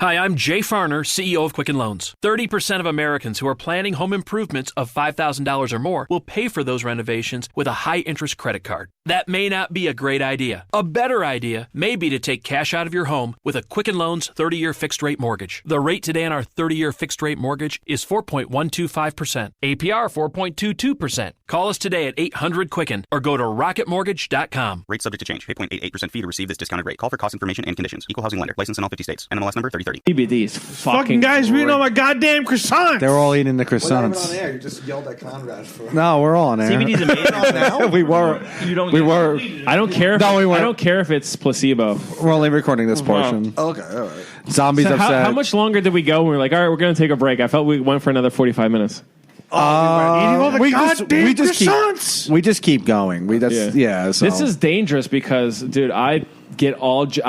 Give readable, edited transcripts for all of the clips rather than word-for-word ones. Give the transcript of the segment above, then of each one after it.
Hi, I'm Jay Farner, CEO of Quicken Loans. 30% of Americans who are planning home improvements of $5,000 or more will pay for those renovations with a high-interest credit card. That may not be a great idea. A better idea may be to take cash out of your home with a Quicken Loans 30-year fixed-rate mortgage. The rate today on our 30-year fixed-rate mortgage is 4.125%. APR 4.22%. Call us today at 800-QUICKEN or go to rocketmortgage.com. Rate subject to change. 8.88% fee to receive this discounted rate. Call for cost information and conditions. Equal housing lender. License in all 50 states. NMLS number 3030. BBD's fucking guys reading all my goddamn croissants. They were all eating the We're not even croissants. on air. You just yelled at Conrad for. No, we're all on air. CBD's amazing. now? we were. You don't. We were. I don't care. If, No, we weren't. I don't care if it's placebo. We're only recording this portion. Okay, all right. Zombies So upset. how much longer did we go? We were like, all right, we're going to take a break. I felt we went for another 45 minutes. Eating all the goddamn croissants. We just keep going. So. This is dangerous because, dude, I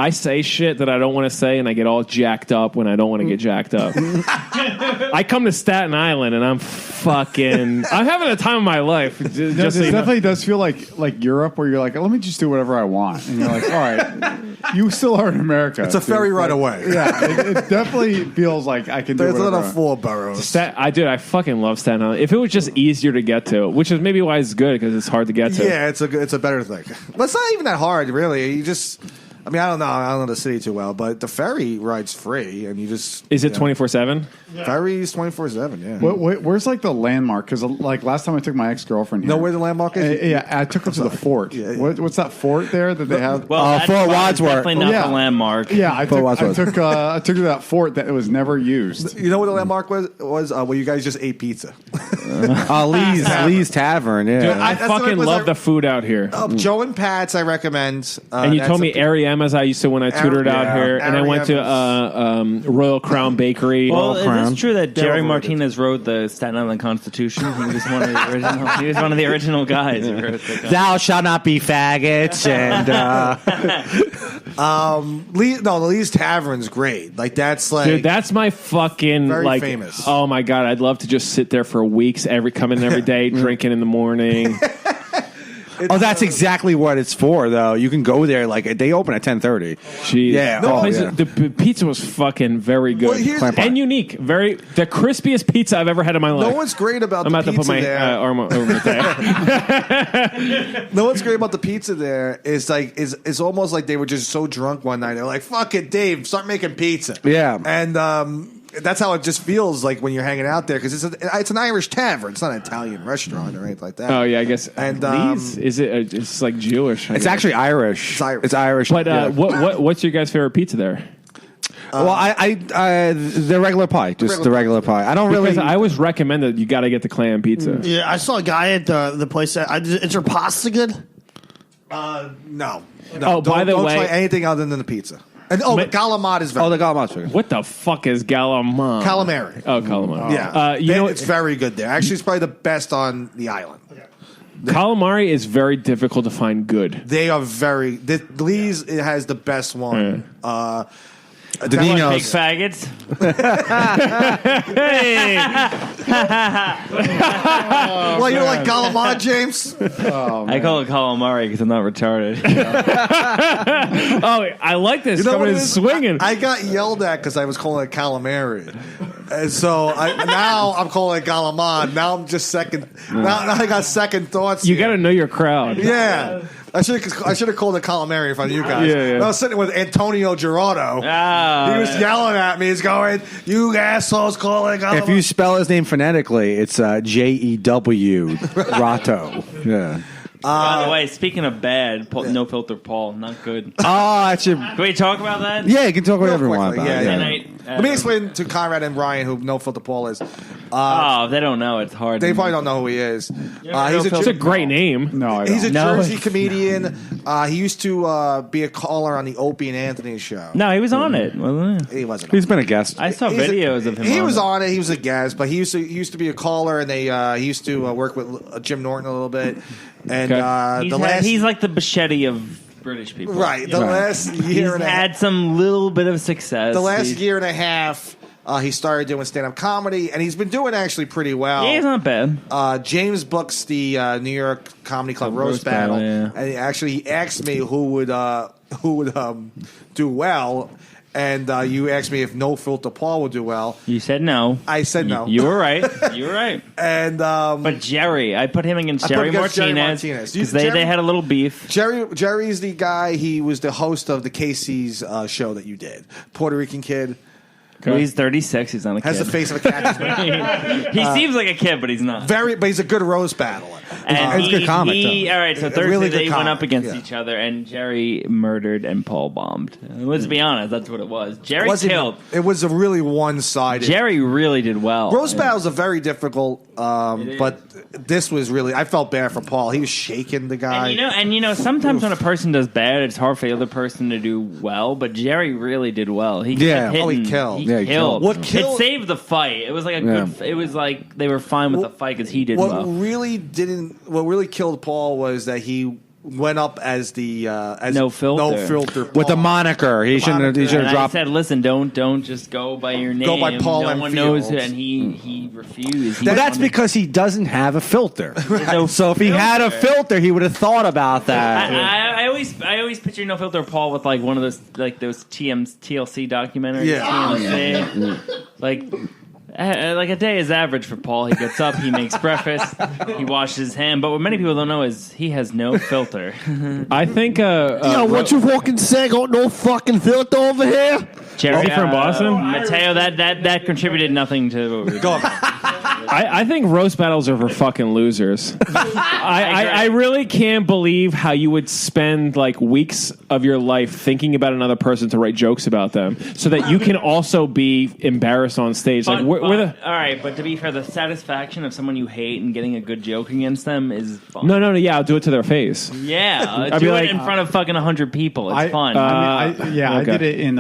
say shit that I don't want to say, and I get all jacked up when I don't want to get jacked up. I come to Staten Island, and I'm having the time of my life. It definitely does feel like Europe, where you're like, let me just do whatever I want, and you're like, all right, you still are in America. It's a ferry right away. Yeah, it definitely feels like I can do There's whatever. little four boroughs. I fucking love Staten Island. If it was just easier to get to, which is maybe why it's good because it's hard to get to. Yeah, it's a better thing. But it's not even that hard, really. You just. I mean, I don't know the city too well, but the ferry ride's free, and you just... Is it 24/7? Ferry's 24/7, yeah. Where's like the landmark? Because like last time I took my ex-girlfriend here. Know where the landmark is? Yeah, I took her to the fort. Yeah. What's that fort there that they have? Well, Fort Wadsworth. Definitely not the landmark. Yeah, I took her to that fort that was never used. You know what the landmark was? Well, you guys just ate pizza. Lee's Tavern, yeah. Dude, I fucking love the food out here. Joe and Pat's, I recommend. And you told me Ari as I used to when I tutored out here, and I went to Royal Crown Bakery. Well, it is true that Jerry Martinez wrote the Staten Island Constitution. He was one of the original. He was one of the original guys. Who wrote the Thou shalt not be faggots, and Lee's Tavern's great. Like that's like, dude, that's my fucking very famous. Oh my god, I'd love to just sit there for weeks, come in every day, drinking in the morning. that's exactly what it's for, though. You can go there they open at 10:30. Jeez. Yeah. The pizza was fucking very good and unique. The crispiest pizza I've ever had in my life. Know what's great about I'm the about pizza to put my there? arm over my Know what's great about the pizza there is it's almost like they were just so drunk one night. They're like, "Fuck it, Dave, start making pizza." Yeah, and that's how it just feels like when you're hanging out there because it's an Irish tavern. It's not an Italian restaurant or anything like that. Oh yeah, I guess. And is it? It's like Jewish. It's actually Irish. It's Irish. But what's your guys' favorite pizza there? The regular pie, the regular pie. I don't because I always recommend that you got to get the clam pizza. Yeah, I saw a guy at the place. Is your pasta good? No. Oh, by the way, don't try anything other than the pizza. And the calamari is very. the calamari. What the fuck is calamari? Calamari. Oh, calamari. Yeah, it's very good there. Actually, it's probably the best on the island. Calamari is very difficult to find good. They are very. Lee's has the best one. Big faggots. Hey. Well, you're like calamari, James. I call it calamari because I'm not retarded. I like this. You know Coming what in it is? swinging. I got yelled at because I was calling it calamari, and so now I'm calling it calamari. Now I'm just second. Now I got second thoughts. You got to know your crowd. Yeah. I should have called it calamari in front of you guys. Yeah. I was sitting with Antonio Gerardo. He was yelling at me. He's going, "You assholes, call it calamari." If you spell his name phonetically, it's Jew Rato. Yeah. By the way, speaking of bad, No Filter Paul, not good. That's your. Can we talk about that? Yeah, you can talk whatever you want about. Let me explain to Conrad and Brian who No Filter Paul is. If they don't know, it's hard. They probably don't know who he is. It's a great name. No, I don't. He's a Jersey comedian. He used to be a caller on the Opie and Anthony show. No, he was on it, wasn't he? He wasn't. He's been a guest. I saw videos of him. He was on it. He was a guest, but he used to be a caller, and he used to work with Jim Norton a little bit. And he's like the Bichetti of British people, right? Last year, he's had some little bit of success. The last year and a half, he started doing stand-up comedy, and he's been doing actually pretty well. Yeah, he's not bad. James books the New York Comedy Club Roast Battle, yeah. and he asked me who would do well. and you asked me if no filter Paul would do well. You said no. I said no. You were right. You were right. And but Jerry, I put him against Jerry Martinez because they had a little beef. Jerry's the guy. He was the host of the Casey's show that you did. Puerto Rican kid. Well, he's 36. He's not a kid. Has the face of a cat. He seems like a kid, but he's not. But he's a good roast battler. And it's a good comic, though. All right, so Thursday really they went up comic, against each other, and Jerry murdered and Paul bombed. Let's be honest, that's what it was. Jerry killed. It was a really one-sided. Jerry really did well. Roast battles are very difficult, but this was really. I felt bad for Paul. He was shaking the guy. And you know, sometimes when a person does bad, it's hard for the other person to do well. But Jerry really did well. He kept hitting. He killed. He killed. It saved the fight. It was like a good. It was like they were fine with the fight because he did well. What really killed Paul was that he went up as the no filter Paul. With the moniker. He shouldn't have dropped. I said, listen, don't just go by your name. Go by Paul. No one knows it, and he refused. That's because he doesn't have a filter. So if he had a filter, he would have thought about that. I always picture No Filter Paul with like one of those TLC documentaries. Yeah. TMC. Like a day is average for Paul. He gets up, he makes breakfast, he washes his hand. But what many people don't know is he has no filter. I think. What you fucking say? Got no fucking filter over here? Jerry from Boston? Mateo, that contributed nothing to what we were doing. I think roast battles are for fucking losers. I really can't believe how you would spend like weeks of your life thinking about another person to write jokes about them, so that you can also be embarrassed on stage. All right, but to be fair, the satisfaction of someone you hate and getting a good joke against them is fun. No, yeah, I'll do it to their face. Yeah, do it in front of fucking 100 people. It's fun. I did it in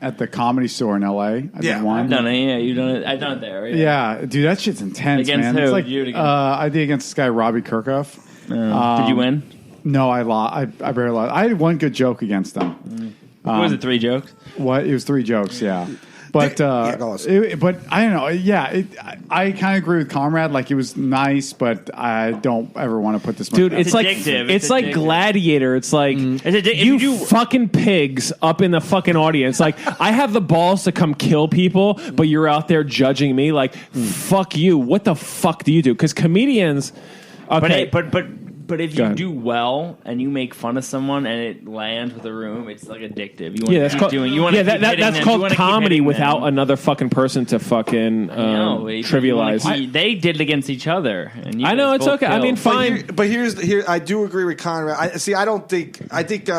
at the Comedy Store in L.A. I've done it. Yeah, you've done it. I've done it there. Yeah, dude, that shit's intense, against man. Who? It's like, you against? I did against this guy Robbie Kirkhoff. Did you win? No, I lost. I barely lost. I had one good joke against him. What was it? 3 jokes? What? It was 3 jokes. Yeah. But but I don't know. Yeah, I kind of agree with Conrad. Like, it was nice, but I don't ever want to put this much. Dude, it's like addictive. It's like Gladiator. It's like you fucking pigs up in the fucking audience. Like, I have the balls to come kill people, but you're out there judging me. Like, fuck you. What the fuck do you do? Because comedians. Okay, But if you do well and you make fun of someone and it lands with a room, it's like addictive. You want that's called that's called comedy without another fucking person to fucking trivialize. They did it against each other. And I know it's okay. Killed. I mean, fine. But here, I do agree with Conrad. I think.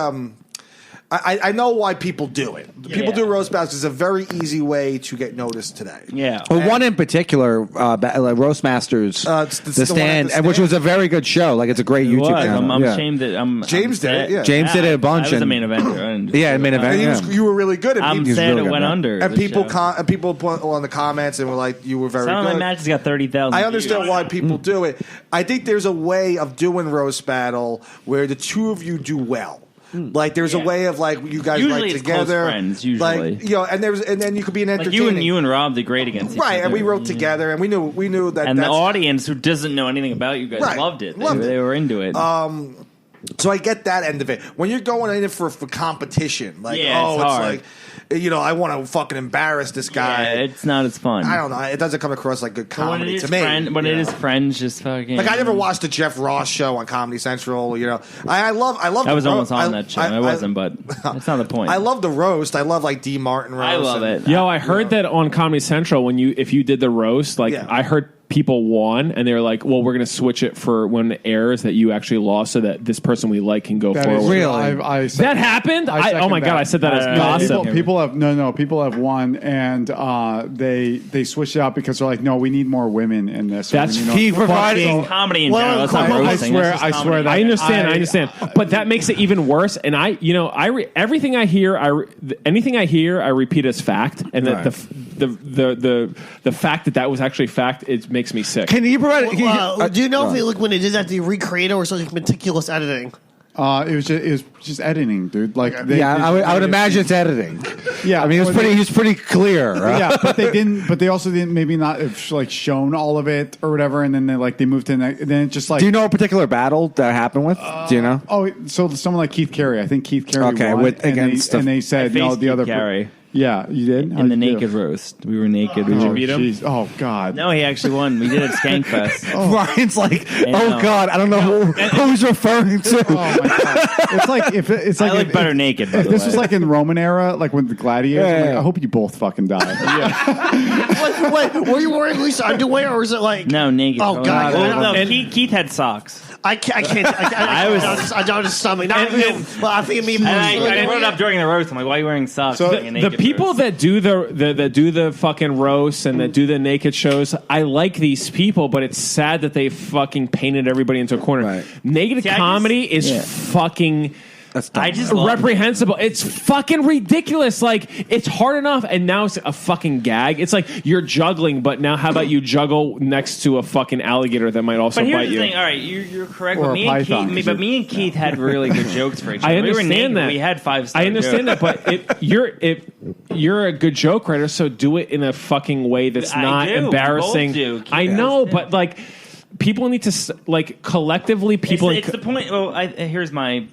I know why people do it. People do roast battles. It's a very easy way to get noticed today. Yeah. Well, one in particular, Roast Masters, the Stand, which was a very good show. Like, it's a great YouTube channel. I'm ashamed that James did it. Yeah. James did it a bunch. I was the main eventer. Main event. You were really good. I'm sad it went under. And people put on the comments and were like, "You were very good." Some of my matches got 30,000. I understand why people do it. I think there's a way of doing roast battle where the two of you do well. Like, there's a way of like you guys usually like together, close friends. Usually, like, and then you could be an entertaining. Like you and Rob did great against each other, right? And we wrote together, and we knew that. And the audience who doesn't know anything about you guys loved it. They were into it. So I get that end of it. When you're going in for competition, like it's hard. like, I want to fucking embarrass this guy. Yeah, it's not as fun. I don't know. It doesn't come across like good comedy to me. When it is friends, just fucking. Like, I never watched the Jeff Ross show on Comedy Central. I love. I was almost on that show. I wasn't, but that's not the point. I love the roast. I love like D. Martin roast. I love it. Yo, I heard that on Comedy Central if you did the roast, I heard people won, and they were like, "Well, we're going to switch it for when it airs that you actually lost, so that this person we like can go forward." Really? That happened? Oh my god! I said that as gossip. People have won, and they switched it out because they're like, "No, we need more women in this." That's he providing comedy in general. That's not roasting. I swear. I understand. But that makes it even worse. And everything I hear, anything I hear, I repeat as fact, and that the fact that was actually fact, it makes me sick. Can you provide? Do you know if when it did that, they recreate it or something meticulous editing? It was just editing, dude. Like, I would imagine it's editing. Yeah, I mean, he was pretty clear. Yeah, but they didn't. But they also didn't. Maybe not have like shown all of it or whatever. And then they moved to then it just like. Do you know a particular battle that happened with? Do you know? Oh, so someone like Keith Carey. I think Keith Carey. Okay, won, and they said no. The other Carey. Yeah, you did? In the naked roast. We were naked. Did you beat him? Geez. Oh, God. No, he actually won. We did it at Skankfest. Ryan's like, know. God, I don't know who he's referring to. Oh, my God. It's like, it's like I look better naked, by If the this way. was like in Roman era, like when the gladiators, I'm like, I hope you both fucking die. Wait, were you wearing at least underwear, or is it like... No, naked. Oh, God. Well, no, Keith had socks. I can't. I don't have stomach. Not well, I think me. And I brought it up during the roast. I'm like, why are you wearing socks? So during a the naked people roast? that do the fucking roasts and that do the naked shows, I like these people, but it's sad that they fucking painted everybody into a corner. Right. Naked comedy is fucking. That's dumb. I just love reprehensible. It's fucking ridiculous. Like, it's hard enough, and now it's a fucking gag. It's like you're juggling, but now how about you juggle next to a fucking alligator that might also But here's bite the you? thing. All right, you're correct. Or But a me, and python, Keith, me and Keith had really good jokes for each other. I We were understand naked, that. We had 5-star I understand jokes. that, but you're a good joke writer, so do it in a fucking way that's I not do. We both embarrassing. do. I know, but like people need to like collectively. People. It's the point. Well, here's my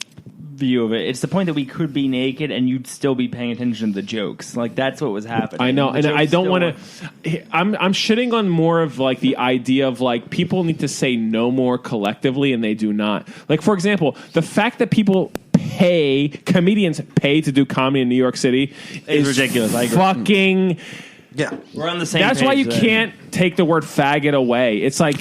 view of it. It's the point that we could be naked and you'd still be paying attention to the jokes. Like that's what was happening. I know, The and jokes I don't still want to. I'm shitting on more of like the idea of like people need to say no more collectively, and they do not. Like for example, the fact that comedians pay to do comedy in New York City is ridiculous. I agree. Fucking. Yeah, we're on the same. That's page why you there. can't take the word faggot away. It's like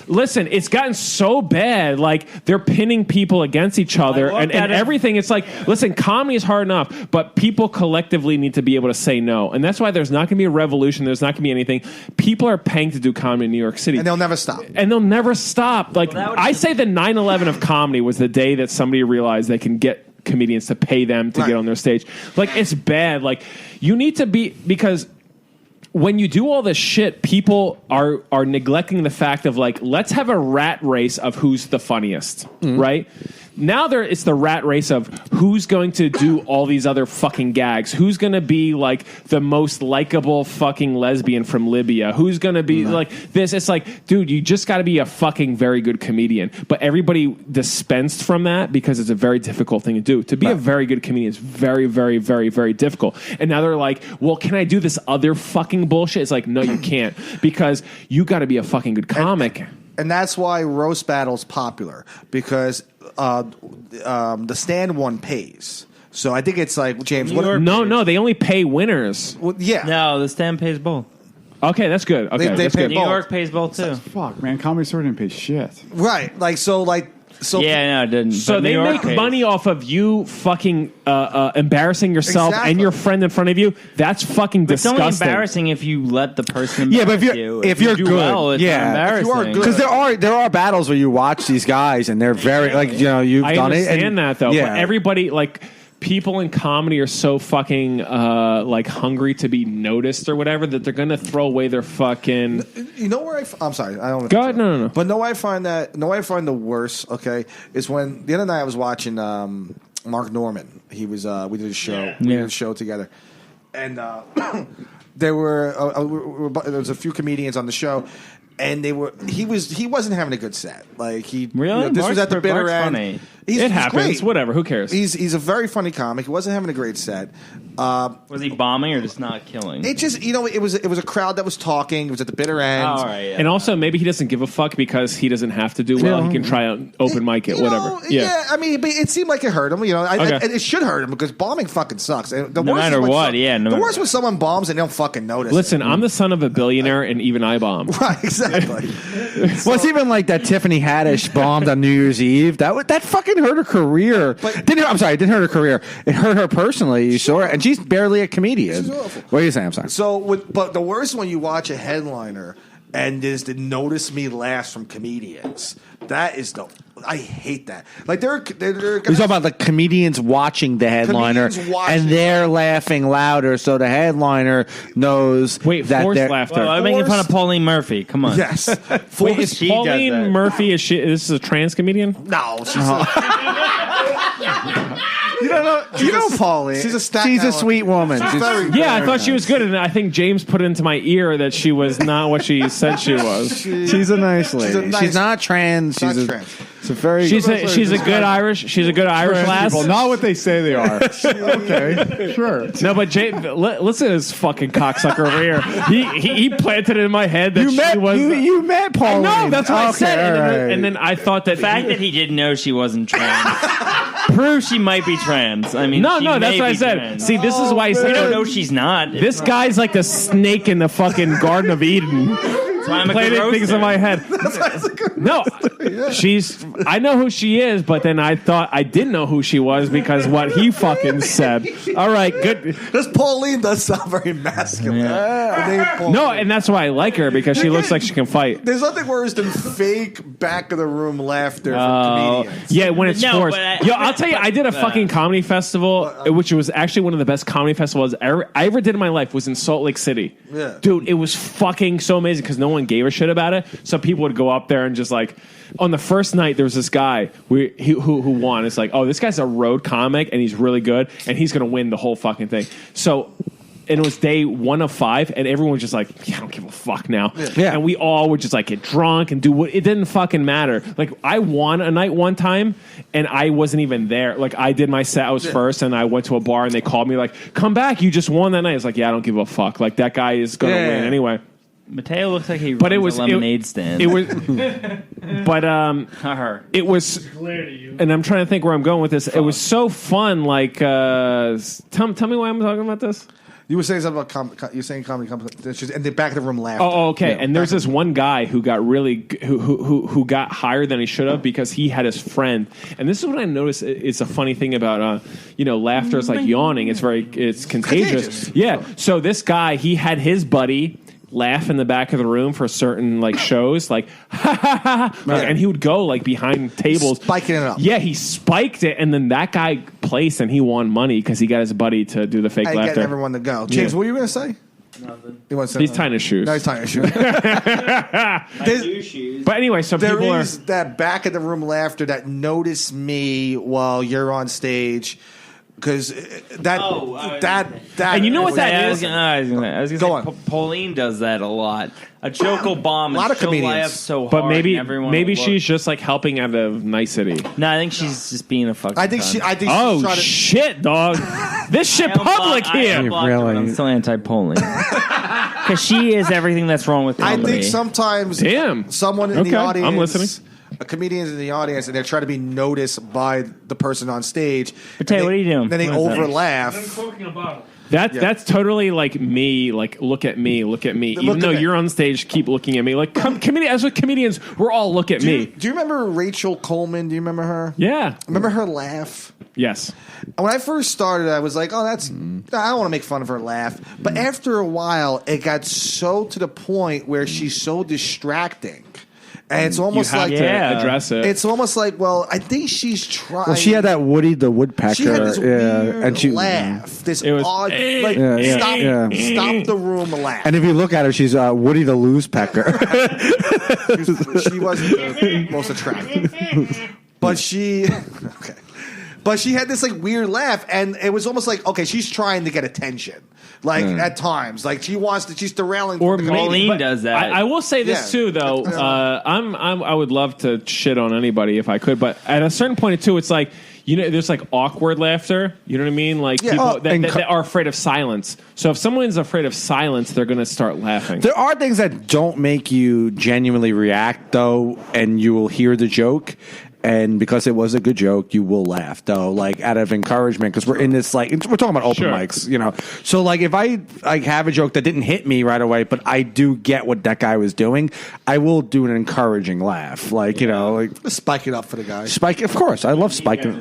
listen, it's gotten so bad. Like they're pinning people against each other and everything. It's like, listen, comedy is hard enough, but people collectively need to be able to say no, and that's why there's not going to be a revolution. There's not going to be anything. People are paying to do comedy in New York City, and they'll never stop. Like I say, the 9/11 of comedy was the day that somebody realized they can get comedians to pay them to get on their stage. Like it's bad. Like you need to be, because when you do all this shit, people are neglecting the fact of like, let's have a rat race of who's the funniest, right? Now it's the rat race of who's going to do all these other fucking gags. Who's going to be like the most likable fucking lesbian from Libya? Who's going to be like this? It's like, dude, you just got to be a fucking very good comedian. But everybody dispensed from that because it's a very difficult thing to do. To be a very good comedian is very, very, very, very difficult. And now they're like, well, can I do this other fucking bullshit? It's like, no, you can't, because you got to be a fucking good comic. And that's why roast battle's popular, because the stand one pays. So I think it's like, James, No, they only pay winners. Well, yeah. No, the stand pays both. Okay, that's good. Okay, They that's pay good. New York pays both too. Fuck, man. Comedy Store didn't pay shit. Right. So yeah, no, it didn't. So But they New York make pays. money off of you fucking embarrassing yourself Exactly. and your friend in front of you. That's fucking It's disgusting. only embarrassing if you let the person. Yeah, but embarrass if you you're do good, well, it's yeah. embarrassing. If you are good. Because there are battles where you watch these guys and they're very you've I done it. understand and, that though. Yeah. But everybody, like, people in comedy are so fucking like hungry to be noticed or whatever that they're gonna throw away their fucking. You know where I'm sorry, I don't. Go ahead, no. But I find the worst. Okay, is when the other night I was watching Mark Norman. He was we did a show. We did a show together, and there was a few comedians on the show. And he wasn't having a good set. Like really? This was at the bitter Mark's end. funny. It happens. Great. Whatever. Who cares? He's a very funny comic. He wasn't having a great set. Was he bombing or just not killing? It just it was a crowd that was talking. It was at the bitter end. All right. Yeah. And also, maybe he doesn't give a fuck because he doesn't have to do well. He can try out open mic it, whatever. Yeah, I mean, but it seemed like it hurt him. Okay. It should hurt him because bombing fucking sucks. And the No worst matter is when what, yeah, no the matter worst when someone bombs and they don't fucking notice. Listen, I'm the son of a billionaire, and even I bomb. Right, exactly. Well, it's even like that Tiffany Haddish bombed on New Year's Eve. That fucking hurt her career. It didn't hurt her career. It hurt her personally. You saw her, and she's barely a comedian. She's awful. What are you saying? I'm sorry. But the worst when you watch a headliner and there's the notice me laughs from comedians. That is I hate that. Like they're You're talking about the comedians watching the headliner, and they're laughing louder, so the headliner knows that forced they're laughter. Well, I'm making fun of Pauline Murphy. Come on. Yes. Wait, is She does Pauline that. Murphy? This is a trans comedian? No, she's You know Pauline. She's a She's a sweet woman. She's very Yeah, I thought she was good, and I think James put into my ear that she was not what she said she was. She's a nice lady. She's a nice- she's not trans. not She's trans. It's a very. She's a good Irish. She's a good Irish lass. People, not what they say they are. Okay, sure. No, but Jay, listen to this fucking cocksucker over here. He planted it in my head that you met Pauline. No, that's what I said. Right. And then I thought that The fact that he didn't know she wasn't trans proves she might be trans. I mean, no, that's what I said. Trans. See, this is why I said No, she's not. this guy's like the snake in the fucking Garden of Eden. Planting things in my head. No, I know who she is, but then I thought I didn't know who she was because what he fucking said. All right, good. This Pauline does sound very masculine. No, and that's why I like her because she looks like she can fight. There's nothing worse than fake back of the room laughter from comedians. Yeah, when it's forced. Yo, I'll tell you, I did a fucking comedy festival, which was actually one of the best comedy festivals I ever did in my life. Was in Salt Lake City. Yeah. Dude, it was fucking so amazing because no one gave a shit about it. So people would go up there and just like, on the first night, there was this guy who won. It's like, oh, this guy's a road comic and he's really good and he's going to win the whole fucking thing. So, and it was day 1 of 5 and everyone was just like, yeah, I don't give a fuck now. Yeah. And we all would just like get drunk and do what, it didn't fucking matter. Like I won a night one time and I wasn't even there. Like I did my set, I was first and I went to a bar and they called me like, come back, you just won that night. I was like, yeah, I don't give a fuck. Like that guy is going to win anyway. Mateo looks like he runs a lemonade stand. It was, but it was, and I'm trying to think where I'm going with this. It was so fun. Like, tell me why I'm talking about this. You were saying something about you're saying comedy competitions, and the back of the room laughed. Oh, okay. And there's this one guy who got really who got higher than he should have because he had his friend. And this is what I noticed. It's a funny thing about laughter is like yawning. It's contagious. Yeah. So this guy, he had his buddy laugh in the back of the room for certain like shows, like ha ha ha, and he would go like behind tables, spiking it up. Yeah, he spiked it, and then that guy placed, and he won money because he got his buddy to do the fake laughter. Getting everyone to go. James, what were you going to say? Nothing. He's tying his shoes. No, he's tying his shoes. Shoes. But anyway, so there people is that back of the room laughter that notice me while you're on stage. Because that and you know what that is? I was gonna say, Pauline does that a lot. A joke will bomb. A lot of comedians laugh so hard. But maybe she's just like helping out of nicety. No, I think she's just being a fucking. I think she's shit, dog! This shit public here. Really? I'm still anti-Pauline because she is everything that's wrong with comedy. I think sometimes someone in the audience, I'm listening. A comedian's in the audience and they're trying to be noticed by the person on stage. But what are you doing? Then they overlaugh. That's totally like me. Like look at me. Even though you're on stage, keep looking at me. Like as with comedians, we're all look at me. Do you remember Rachel Coleman? Do you remember her? Yeah. Remember her laugh? Yes. When I first started, I was like, "Oh, I don't want to make fun of her laugh." But after a while, it got so to the point where she's so distracting. And it's almost you have like to address it. It's almost like, well, I think she's trying. Well, she had that Woody the Woodpecker. She had this weird and she laugh. This was, odd, like stop the room laugh. And if you look at her, she's Woody the Loosepecker. She wasn't the most attractive, but she had this like weird laugh, and it was almost like, okay, she's trying to get attention. Like at times, like she's derailing. Or Pauline does that. I will say this too, though. I would love to shit on anybody if I could, but at a certain point too, it's like there's like awkward laughter. You know what I mean? Like people that are afraid of silence. So if someone's afraid of silence, they're going to start laughing. There are things that don't make you genuinely react, though, and you will hear the joke. And because it was a good joke, you will laugh, though, like out of encouragement, because we're in this, like, we're talking about open mics, So, like, if I have a joke that didn't hit me right away, but I do get what that guy was doing, I will do an encouraging laugh, like, like spike it up for the guy. Spike, of course, I love spiking.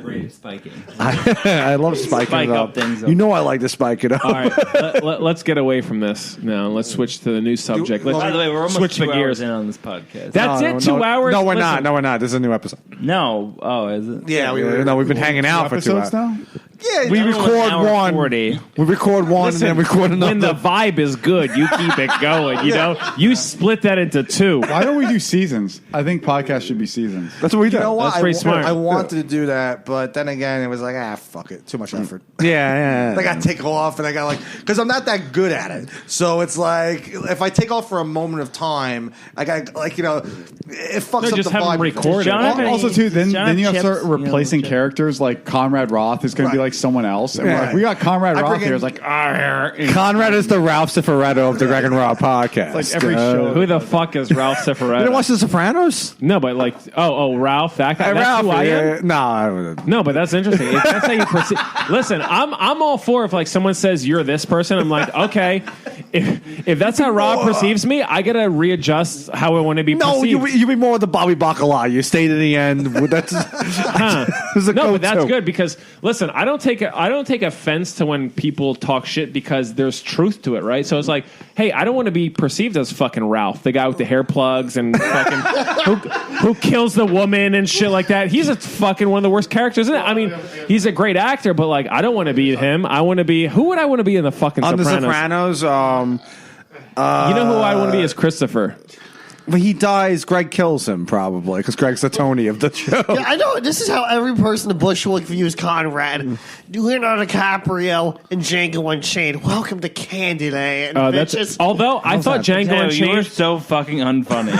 I love spiking it up. Things up. I like to spike it up. All right, let's get away from this now. Let's switch to the new subject. By the way, we're almost switch 2 the hours gears in on this podcast. That's it. 2 hours. No, we're not. No, we're not. This is a new episode. No. Oh, is it? Yeah, we've been hanging out for 2 hours. Now? Yeah, we record one. 40. We record one Listen, and then record another. when the vibe is good, you keep it going. You know, you split that into two. Why don't we do seasons? I think podcasts should be seasons. That's what we do. You know what? That's pretty smart. I wanted to do that, but then again, it was like, fuck it, too much effort. Yeah. I got to take off, and I got because I'm not that good at it. So it's like, if I take off for a moment of time, I got it fucks up just the have them vibe. record it. Also, too, then you have to start replacing characters like Conrad Roth is going to be like someone else. And we're like, we got Conrad Roth here. It's like, Conrad is the Ralph Cifaretto of the Greg and Rob podcast. like every show. Who the fuck is Ralph Cifaretto? You don't watch The Sopranos? No, but Ralph, that guy. That's Ralph, who I am. No, but that's interesting. If that's how you perceive. Listen, I'm all for if someone says you're this person. I'm like, okay, if that's how Rob perceives me, I gotta readjust how I want to be perceived. No, you be more the Bobby Bacala. You stay to the end. That's but that's good because listen, I don't take offense to when people talk shit because there's truth to it, right? So it's like, hey, I don't want to be perceived as fucking Ralph, the guy with the hair plugs and fucking who kills the woman and shit like that. He's a fucking one of the worst characters, isn't it? I mean, he's a great actor, but I don't want to be him. I want to be who would I want to be in the fucking on Sopranos? The Sopranos. You know who I want to be as Christopher. But he dies. Greg kills him probably because Greg's the Tony of the show. Yeah, I know. This is how every person in Bushwick views Conrad. Leonardo DiCaprio and Django Unchained. Welcome to Candyland. Although I thought Django Unchained, you are so fucking unfunny.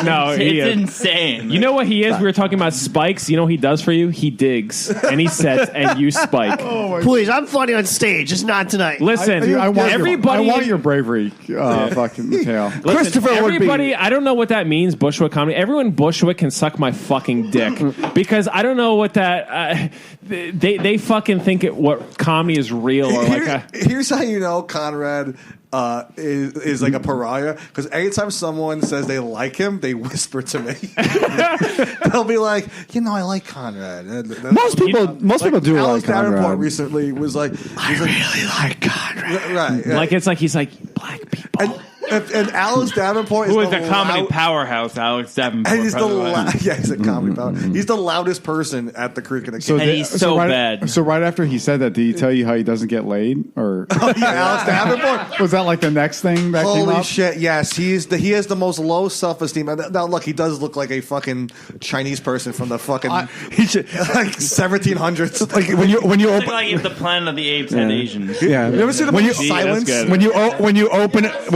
No, it's insane. You know what he is? We were talking about spikes. You know what he does for you? He digs and he sets and you spike. Please, I'm funny on stage, just not tonight. Listen, I want everybody. your bravery, fucking tail. Listen, everybody, I don't know what that means, Bushwick comedy. Everyone in Bushwick can suck my fucking dick because I don't know what that. They fucking think what comedy is real or Here's how you know Conrad is like a pariah because anytime someone says they like him, they whisper to me. They'll be like, I like Conrad. Most people do Alex like Conrad. Davenport recently was like, I really like Conrad. Right. It's like he's like black people. And Alex Davenport is who is a comedy powerhouse, Alex Davenport. And he's he's a comedy powerhouse. He's the loudest person at the Creek and the And he's so bad. So right after he said that, did he tell you how he doesn't get laid? Or Alex Davenport. Was that like the next thing that came up? Holy shit! Yes, he has the most low self-esteem. Now look, he does look like a fucking Chinese person from the fucking like 1700s. Like when you It's open. like if the Planet of the Apes had Asians. Yeah, You ever seen the movie Silence? when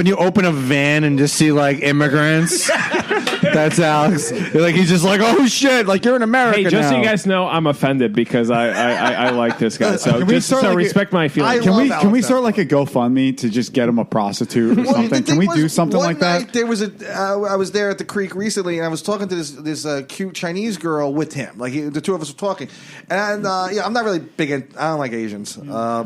you open a van and just see like immigrants, that's Alex. He's just like, oh shit, like you're in America. Hey, just so now. you guys know, I'm offended because I like this guy. So respect my feelings. Can we start like a GoFundMe to just get him a prostitute or something? Can we do something like that? There was I was there at the Creek recently, and I was talking to this cute Chinese girl with him. Like the two of us were talking, and I'm not really big in. I don't like Asians. You're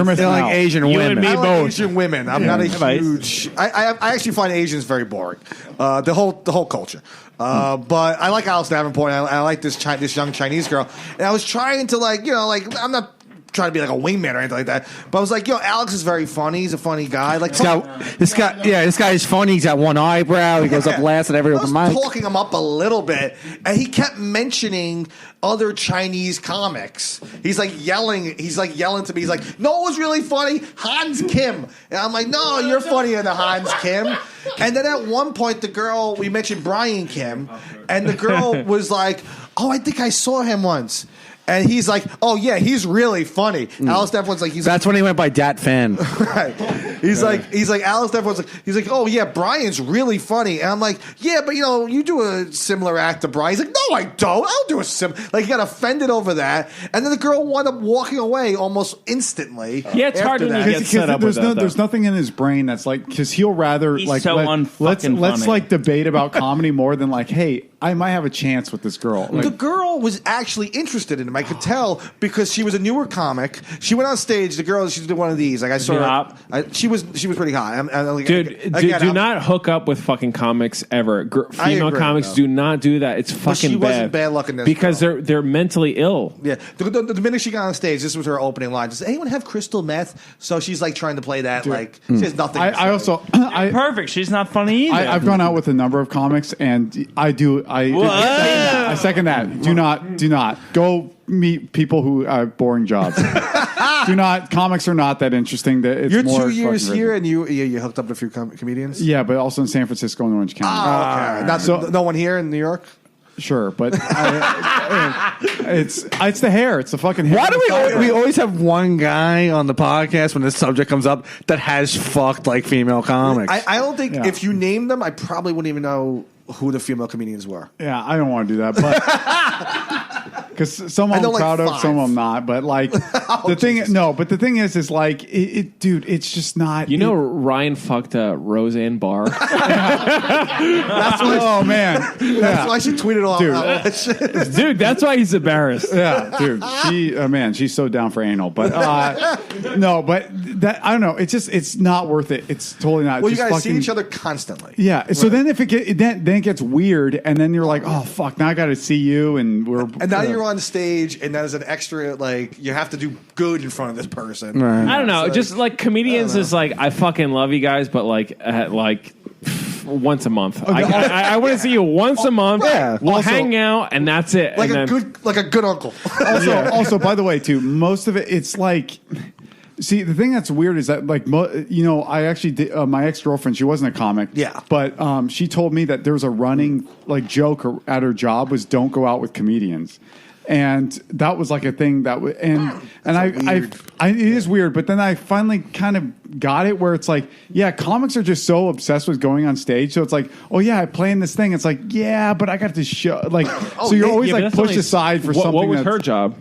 missing out. Like Asian You women. and me I like both. Asian women. I'm not a huge. I actually find Asians very boring. The whole culture. But I like Alice Davenport. I like this young Chinese girl, and I was trying to I'm not trying to be like a wingman or anything like that. But I was like, Alex is very funny. He's a funny guy. Like this guy is funny. He's got one eyebrow. He goes up last at every open mic. Talking him up a little bit, and he kept mentioning other Chinese comics. He's like yelling. He's like yelling to me. He's like, "No, it was really funny, Hans Kim." And I'm like, "No, you're funnier than Hans Kim." And then at one point, we mentioned Brian Kim, and the girl was like, "Oh, I think I saw him once." And he's like, "Oh yeah, he's really funny." Alice Davenport's like, That's when he went by Dat Fan. Right. He's like Alice Davenport's like, he's like, "Oh yeah, Brian's really funny." And I'm like, "Yeah, but you do a similar act to Brian." He's like, "No, I don't. I'll do a he got offended over that. And then the girl wound up walking away almost instantly. Yeah, it's hard when you get set up with that. There's nothing in his brain that's like, because he'll rather He's like so let's like debate about comedy more than like, hey, I might have a chance with this girl. Like, the girl was actually interested in him. I could tell because she was a newer comic. She went on stage. The girl, she did one of these. Like I saw her. She was pretty hot. Do not hook up with fucking comics ever. Female comics do not do that. It's fucking she bad. Wasn't bad luck in this because they're mentally ill. Yeah. The minute she got on stage, this was her opening line. Does anyone have crystal meth? So she's like trying to play that. Like she has nothing. I also perfect. She's not funny either. I've gone out with a number of comics, and I do I second that. Do not go meet people who have boring jobs. Comics are not that interesting. You're 2 years here, and you hooked up with a few comedians. Yeah, but also in San Francisco and Orange County. Okay. No one here in New York. Sure, but it's the hair. It's the fucking hair. Why do we always have one guy on the podcast when this subject comes up that has fucked like female comics? I don't think if you named them, I probably wouldn't even know who the female comedians were. Yeah, I don't want to do that, but because some I'm proud of, some I'm not. But like the thing is like dude, it's just not. You know, Ryan fucked Roseanne Barr. That's why, that's why she tweeted all that. Dude, that's why he's embarrassed. Yeah, dude, she's so down for anal. But no, but that I don't know. It's not worth it. It's totally not. Well, you guys see each other constantly. Yeah. Right. So then if then it gets weird, and then you're like, oh fuck, now I got to see you, and now you're on stage, and there's an extra like you have to do good in front of this person. Right. I don't know, just like comedians is like I fucking love you guys, but like once a month. Okay. I want to see you once a month. Yeah. We'll hang out, and that's it. Like a good uncle. Also, by the way, too, most of it's like. See, the thing that's weird is that, like, I actually did, my ex-girlfriend, she wasn't a comic. Yeah. But she told me that there was a running, like, joke at her job was don't go out with comedians. And that was, like, a thing that was, it is weird. But then I finally kind of got it where it's like, yeah, comics are just so obsessed with going on stage. So it's like, oh, yeah, I play in this thing. It's like, yeah, but I got to show, like, so you're always, like, pushed aside for something. What was her job?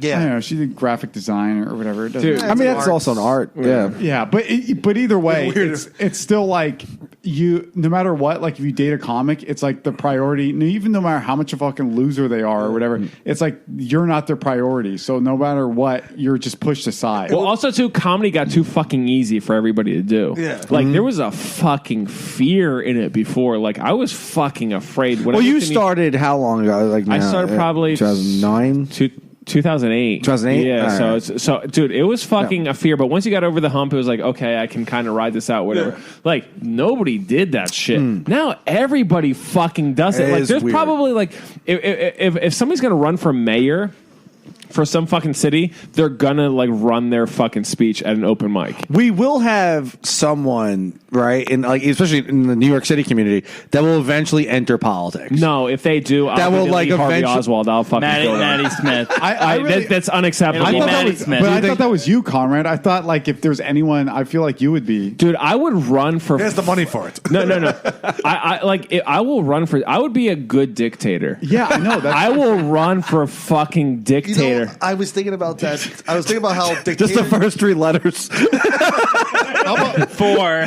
Yeah, I don't know. She did graphic design or whatever. Dude, I mean, that's also an art. Yeah, but either way, it's still like you. No matter what, like if you date a comic, it's like the priority. Even no matter how much a fucking loser they are or whatever, it's like you're not their priority. So no matter what, you're just pushed aside. Well, also too, comedy got too fucking easy for everybody to do. Yeah, like there was a fucking fear in it before. Like I was fucking afraid. Well, you started how long ago? Like I started probably 2009. 2008. 2008? Yeah, right. so dude, it was fucking a fear, but once you got over the hump, it was like, okay, I can kind of ride this out, whatever. Yeah. Like, nobody did that shit. Now everybody fucking does it. Like, there's probably, like, if somebody's gonna run for mayor for some fucking city, they're gonna, like, run their fucking speech at an open mic. We will have someone, right, in like especially in the New York City community, that will eventually enter politics. No, if they do, I'll like Harvey Oswald. I'll fucking Maddie Smith. That's unacceptable. I thought that was you, Conrad. I thought like if there's anyone, I feel like you would be. Dude, I would run for. There's the money for it. No. I will run for. I would be a good dictator. Yeah, I know. I will run for fucking dictator. You know, I was thinking about that. I was thinking about how dictator. Just the first three letters. Four.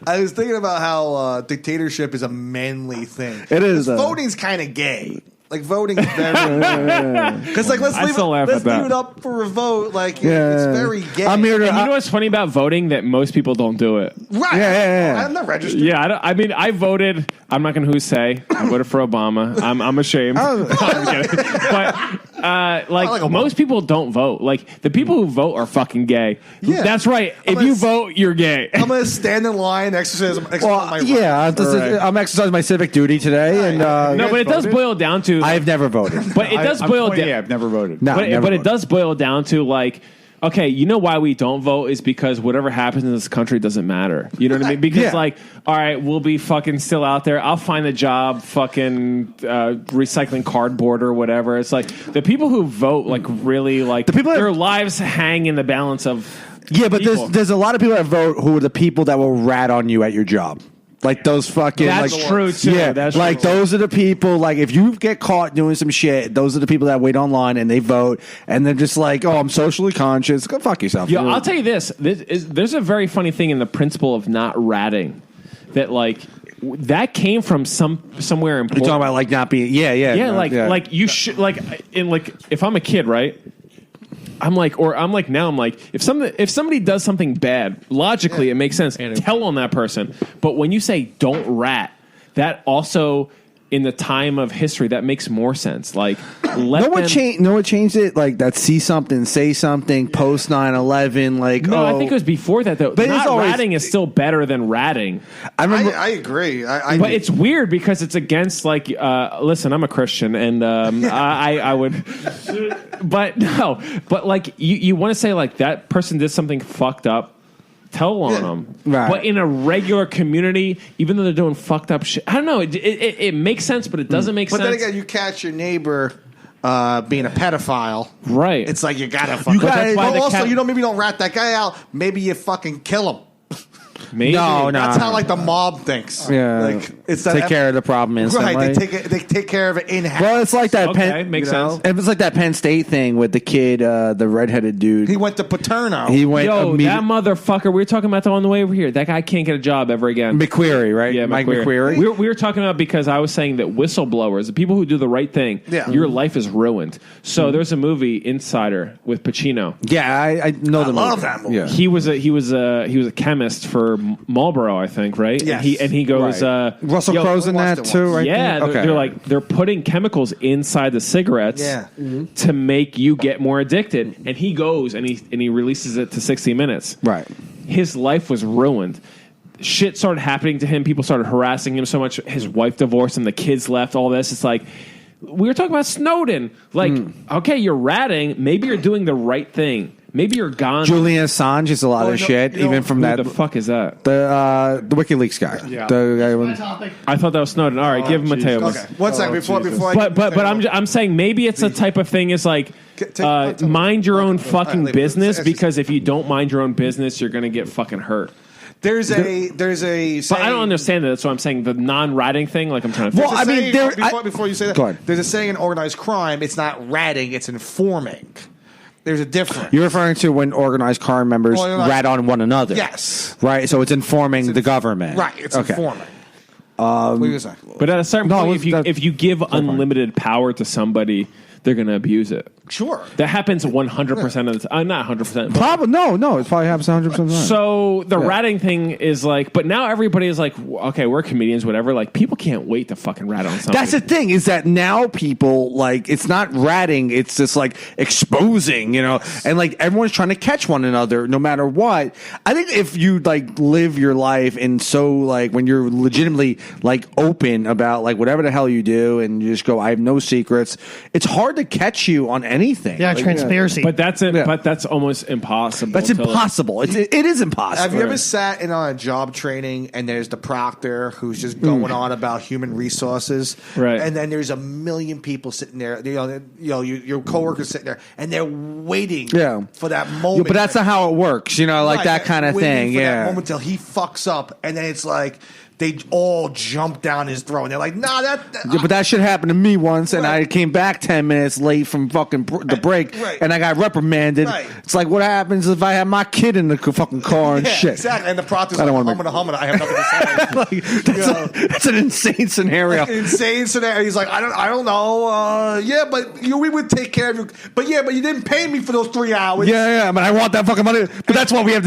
I was thinking about how dictatorship is a manly thing. It is. Voting's kind of gay. Like voting is very because like let's leave it up for a vote. Like it's very gay. I'm here to, and you know what's funny about voting? That most people don't do it. Right? Yeah. I'm not registered. Yeah, I voted. I'm not going to who say. I voted for Obama. I'm ashamed. But most people don't vote. Like the people who vote are fucking gay. Yeah. That's right. If you vote, you're gay. I'm gonna stand in line, exercise my right. Yeah, I'm exercising my civic duty today, right. And no, but it does boil down to. I've never voted. But it does boil down. Yeah, I've never voted. No, but it does boil down to like. Okay, you know why we don't vote is because whatever happens in this country doesn't matter. You know what I mean? Because like, all right, we'll be fucking still out there. I'll find a job fucking recycling cardboard or whatever. It's like the people who vote like really like the people their lives hang in the balance of but there's a lot of people that vote who are the people that will rat on you at your job. Like those fucking. That's like, true too. Yeah, that's like true. Those are the people. Like if you get caught doing some shit, those are the people that wait online and they vote, and they're just like, "Oh, I'm socially conscious." Go fuck yourself. Yeah, I'll tell you this. There's a very funny thing in the principle of not ratting. That like that came from somewhere important. You're talking about like not being. Yeah. Like you should like in like if I'm a kid, right? I'm like, if somebody does something bad, logically it makes sense. Tell on that person. But when you say don't rat, that also in the time of history, that makes more sense. Like, let No one changed it. Like that. See something, say something. Post 9/11. Like, No, I think it was before that though. But Not it's always- ratting is still better than ratting. I remember. I agree. But it's weird because it's against like. Listen, I'm a Christian, and I would. But no, but like you want to say like that person did something fucked up. Tell on them, Right. But in a regular community, even though they're doing fucked up shit, I don't know. It makes sense, but it doesn't make sense. But then again, you catch your neighbor being a pedophile, right? It's like you gotta fucking. That's why the also, cat- maybe don't rat that guy out. Maybe you fucking kill him. Maybe. No, That's how like the mob thinks. Yeah. Like it's Take care of the problem instantly. Right, they take care of it in house. Well, it's like that. Okay, makes sense. It was like that Penn State thing with the kid, the redheaded dude. He went to Paterno. He went. Yo, that motherfucker. We were talking about that on the way over here. That guy can't get a job ever again. McQuarrie, right? Yeah, Mike McQuarrie. McQuarrie. We were talking about because I was saying that whistleblowers, the people who do the right thing, your life is ruined. So there's a movie, Insider, with Pacino. Yeah, I know the love movie. that movie. Yeah. He was a chemist for Marlboro, I think, right? Yes. And he goes, Right. Russell yo, Crowe's in we watched that it too, once. right? Yeah, Okay. they're putting chemicals inside the cigarettes Yeah. to make you get more addicted. And he goes and he releases it to 60 Minutes. Right. His life was ruined. Shit started happening to him. People started harassing him so much. His wife divorced him. The kids left. All this. It's like we were talking about Snowden. Like, okay, you're ratting. Maybe you're doing the right thing. Maybe you're gone. Julian Assange is a lot of shit, even from Who that. the fuck is that? The WikiLeaks guy. Yeah. The guy with- I thought that was Snowden. All right, give him a tail. Okay, one second before But I'm saying maybe it's a type of thing is like mind your own fucking business, because if you don't mind your own business, you're gonna get fucking hurt. There's a But I don't understand that. That's what I'm saying. The non-ratting thing, like I'm trying to. Well, I mean, before you say that, Go ahead. there's a saying in organized crime. It's not ratting; it's informing. There's a difference. You're referring to when organized crime members Organized- rat on one another. Yes. Right. So it's informing the government. Right. It's Okay. informing. What do you say? But at a certain No, point, if you give unlimited power to somebody, they're going to abuse it. Sure. That happens 100% of the time. Not 100%. Probably no. It probably happens 100% of the time. So the ratting thing is like, but now everybody is like, okay, we're comedians, whatever. Like, people can't wait to fucking rat on something. That's the thing, is that now people, like, it's not ratting, it's just like exposing, and like everyone's trying to catch one another no matter what. I think if you like live your life and so like when you're legitimately like open about like whatever the hell you do and you just go, I have no secrets, it's hard to catch you on anything. Yeah, Like, transparency. But that's it. Yeah. But that's almost impossible. That's impossible. It is impossible. Have you ever sat in on a job training and there's the proctor who's just going on about human resources, Right. And then there's a million people sitting there. Your coworkers sitting there and they're waiting, for that moment. Yeah, but that's not how it works, like Right, that kind of waiting thing. for Yeah. that moment till he fucks up, and then it's like they all jump down his throat. And they're like, "Nah, Yeah, but that shit happened to me once, and I came back 10 minutes late from fucking the break, and I got reprimanded. Right. It's like, what happens if I have my kid in the fucking car and yeah, shit? exactly." And the proctor's I like, don't wanna "Humming, I have nothing to say." That's an insane scenario. Insane scenario. He's like, I don't know. Yeah, but we would take care of you. But you didn't pay me for those 3 hours. Yeah, but I want that fucking money. But that's why we have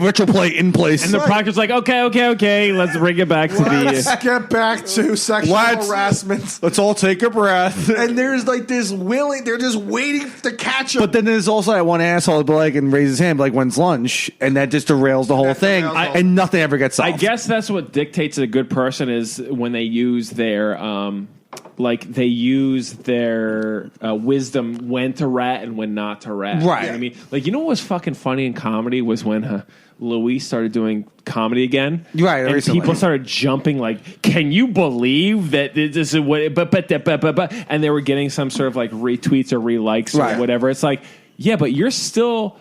retro play in place. And the proctor's like, okay, let's bring it back to the. Let's get back to sexual harassment. Let's all take a breath. And there's like this willing. They're just waiting to catch him. But then there's also that one asshole who like and raise his hand like when's lunch, and that just derails the whole thing, and nothing ever gets solved. I guess that's what dictates a good person is when they use their wisdom when to rat and when not to rat. Right. You know what I mean, like, what was fucking funny in comedy was when Louis started doing comedy again. Right, and recently. people started jumping like, can you believe that this is what? But, and they were getting some sort of like retweets or relikes or whatever. It's like, yeah, but you're still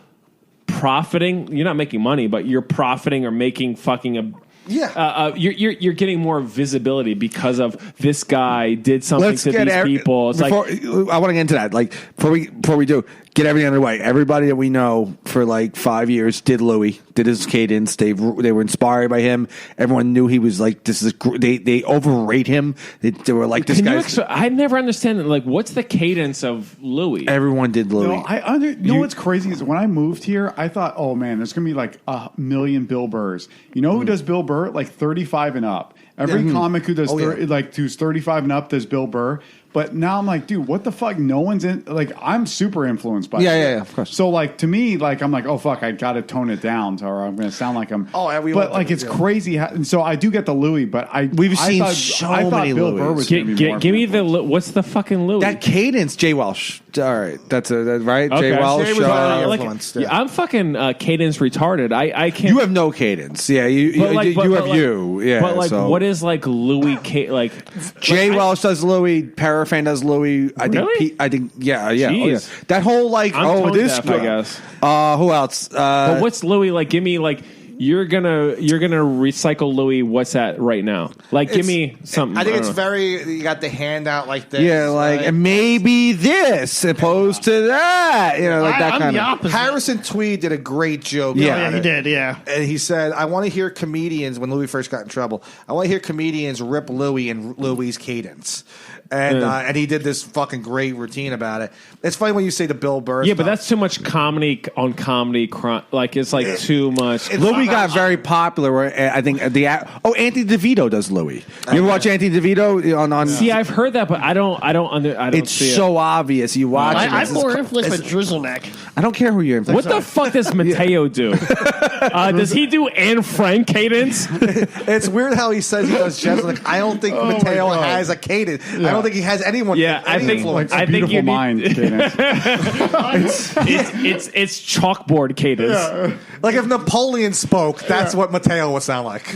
profiting. You're not making money, but you're profiting or making fucking a. Yeah, you're getting more visibility because of this guy did something to these people. It's I want to get into that. Like before we do, get everything underway. Everybody that we know for like 5 years did Louis, did his cadence. They were inspired by him. Everyone knew he was like this is. They overrate him. They were like this guy. I never understand. Like, what's the cadence of Louis? Everyone did Louis. No, what's crazy is when I moved here, I thought, oh man, there's gonna be like 1 million Bill Burrs. You know who does Bill Burr? Like 35 and up. Every comic who does who's 35 and up does Bill Burr. But now I'm like, dude, what the fuck? No one's in. Like, I'm super influenced by. Yeah, of course. So like to me, like I'm like, oh fuck, I got to tone it down, or I'm going to sound like I'm. But like it's crazy. And so I do get the Louis, but I thought many Bill Louis. Burr was give me the what's the fucking Louis? That cadence, Jay Welsh. All right, that's right. Okay. Jay Welsh. I'm fucking cadence retarded. I can't. You have no cadence. Yeah, you have you. Yeah, but like, what is like Louis? Like Jay Welsh does Louis. Parafan does Louis. I think. Yeah. Oh, yeah. That whole like. I'm this. Deaf, I guess. Who else? But what's Louis like? Give me like. You're gonna recycle Louis. What's that right now? Like, give me something. I think it's very. You got the hand out like this. Yeah, like and maybe this opposed to that. You know, like that kind of. Opposite. Harrison Tweed did a great joke. Yeah, he did. Yeah, and he said, "I want to hear comedians when Louis first got in trouble. I want to hear comedians rip Louis and Louis' cadence." And he did this fucking great routine about it. It's funny when you say the Bill Burr. Yeah, but that's too much comedy on comedy. Like it's like too much. Louis got very popular. Where I think Anthony DeVito does Louis. You ever watch Anthony DeVito on? See, I've heard that, but I don't. It's so obvious. You watch. I'm more influenced by Drizzleneck. I don't care who you're influenced. What the fuck does Mateo do? Does he do Anne Frank cadence? It's weird how he says he does jazz. Like I don't think Mateo has a cadence. I don't think he has anyone. Yeah, I think influence. I think you mind cadence. it's chalkboard cadence. Yeah. Like if Napoleon spoke, that's what Mateo would sound like.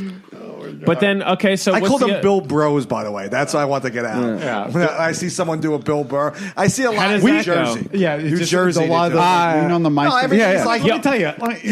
But then, okay, so I called him Bill Bros, by the way. That's what I want to get out. Yeah. When I see someone do a Bill Burr, I see a lot of New Jersey. Yeah, New Jersey. A lot of lean on the mic. No, everything's like, let me tell you.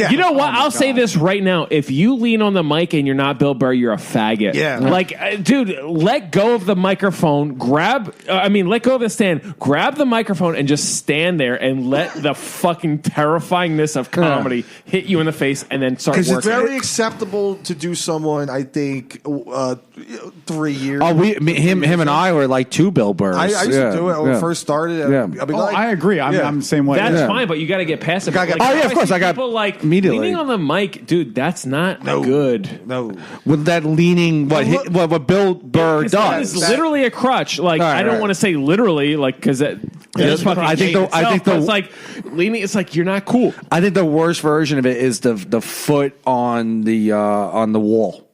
You know what? I'll say this right now. If you lean on the mic and you're not Bill Burr, you're a faggot. Yeah. Like, dude, let go of the microphone. Let go of the stand. Grab the microphone and just stand there and let the fucking terrifyingness of comedy hit you in the face and then start working. Because it's very acceptable to do someone, I think, 3 years. Oh, him and I were like two Bill Burrs. I used to do it when we first started. I agree. I'm the same way. That's fine, but you got to get past it. Of course. I got people like immediately leaning on the mic, dude. That's not good. No, with that leaning, what Bill Burr does, it's literally a crutch. Like I don't want to say literally, like because I think it's like leaning. It's like you're not cool. I think the worst version of it is the foot on the wall.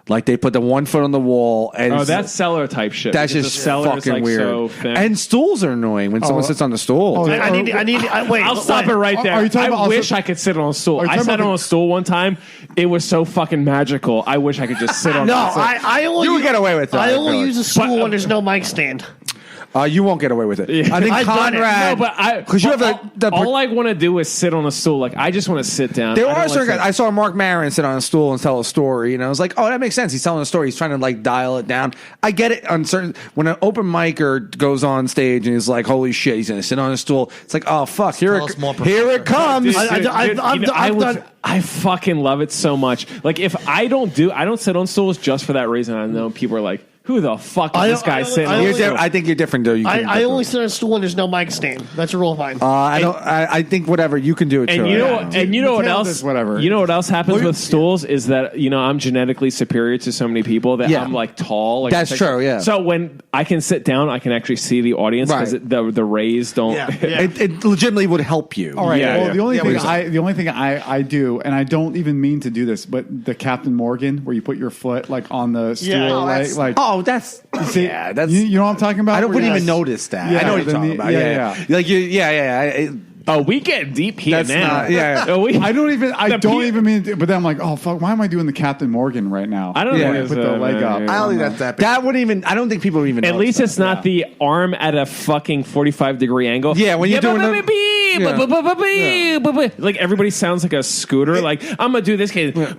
Like they put the one foot on the wall, and that's cellar type shit. That's just fucking weird. So thin. And stools are annoying when someone sits on the stool. Wait. I'll stop it right there. I wish I could sit on a stool. I sat on a stool one time. It was so fucking magical. I wish I could just sit on. No, I only you would get away with that. I only use a stool when there's no mic stand. You won't get away with it. Yeah. I think Conrad. No, but because you have all I want to do is sit on a stool. Like I just want to sit down. There are certain guys. I saw Mark Maron sit on a stool and tell a story. I was like, oh, that makes sense. He's telling a story. He's trying to like dial it down. I get it on certain. When an open micer goes on stage and he's like, holy shit, he's gonna sit on a stool. It's like, oh fuck, here it comes. I fucking love it so much. Like if I don't sit on stools just for that reason. I know people are like, who the fuck is this guy sitting on? I think you're different, though. I only sit on a stool when there's no mic stand. That's a rule of mine. I think whatever you can do it. And you know what else? Whatever. You know what else happens with stools is that I'm genetically superior to so many people that I'm like tall. Like, that's true. Yeah. So when I can sit down, I can actually see the audience because the rays don't. Yeah. It legitimately would help you. All right. Well, the only thing I do, and I don't even mean to do this, but the Captain Morgan, where you put your foot like on the stool, that's you know what I'm talking about? I wouldn't even notice that. I know what you're talking about. Yeah. Oh, we get deep here now. I don't even mean to, but then I'm like, oh fuck, why am I doing the Captain Morgan right now? I don't know. Put the leg up. I don't think that's that wouldn't even. I don't think people even. At least it's not the arm at a fucking 45-degree angle. Yeah, when you're doing like everybody sounds like a scooter. Like I'm gonna do this cadence. Whose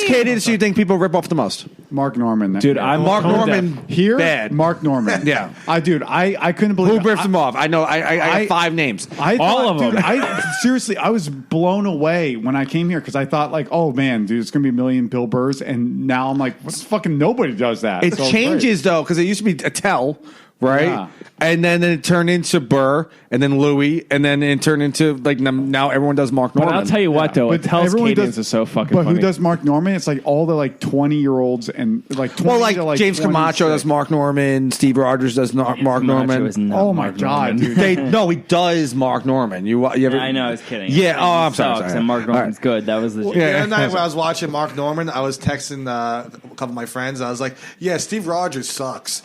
cadence do you think people rip off the most? Mark Norman, dude. I'm Mark Norman here. Bad. Mark Norman. Yeah, I couldn't believe who rips him off. I know. I got 5 names. All of them. Seriously, I was blown away when I came here because I thought like, oh man, dude, it's gonna be a million Bill Burrs, and now I'm like, what's fucking nobody does that. It changes though because it used to be a tell. right? Yeah. And then it turned into Burr, and then Louis, and then it turned into like now everyone does Mark Norman. But I'll tell you what, though, But Attell's everyone cadence does- is so fucking But funny. who does Mark Norman? It's like all the like 20-year-olds and like 20 well, like, to, like James Camacho 26. does Mark Norman, Steve Rogers does Mark Camacho Norman. is not Oh my Mark god, Norman. dude! No, he does Mark Norman. You ever? I know, I was kidding. Yeah. Oh, I'm He sorry. sucks, sorry. And Mark All right. Norman's good. That was the The other night when I was watching Mark Norman, I was texting a couple of my friends. I was like, "Yeah, Steve Rogers sucks."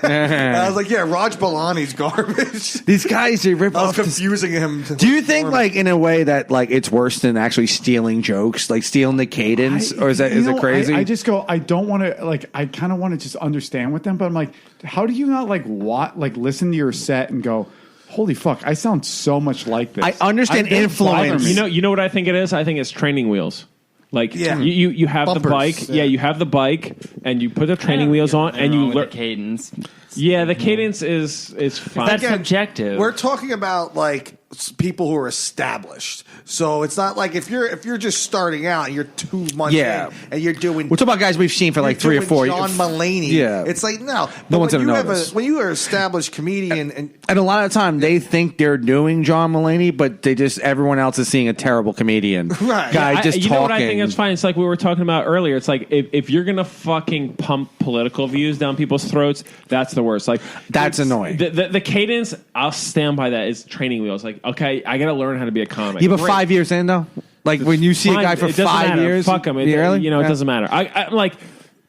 And I was like, "Yeah, Raj Balani's garbage." These guys, they rip I was off. confusing him. Do you think, like, in a way that like it's worse than actually stealing jokes, like stealing the cadence, or is it crazy? I just go. I don't want to like. I kind of want to just understand with them, but I'm like, how do you not like listen to your set and go, holy fuck, I sound so much like this. I understand It doesn't influence. bother me. You know what I think it is? I think it's training wheels. Like Yeah. you have Bumpers, the bike, yeah. you have the bike, and you put the training wheels on, and you learn learn. the cadence. Yeah, the cadence is fine. That's subjective. We're talking about like people who are established. So it's not like if you're just starting out and you're 2 months Yeah. in and you're doing. We're talking about guys we've seen for like you're 3 or doing 4 John years. Mulaney. Yeah. It's like no. No one's when gonna you have notice. when you are an established comedian and And a lot of the time, they think they're doing John Mulaney, but everyone else is seeing a terrible comedian. Right. Guy just you talking. know what I think is fine? It's like we were talking about earlier. It's like if you're gonna fucking pump political views down people's throats, that's the worst. Like That's it's- annoying. The cadence, I'll stand by that. Is training wheels. Like okay, I gotta learn how to be a comic. Yeah, but Great. 5 years in, though? Like, when you see a Fine, guy for it doesn't 5 matter. years? Fuck him. It, Really? You know, Yeah. it doesn't matter. I'm like,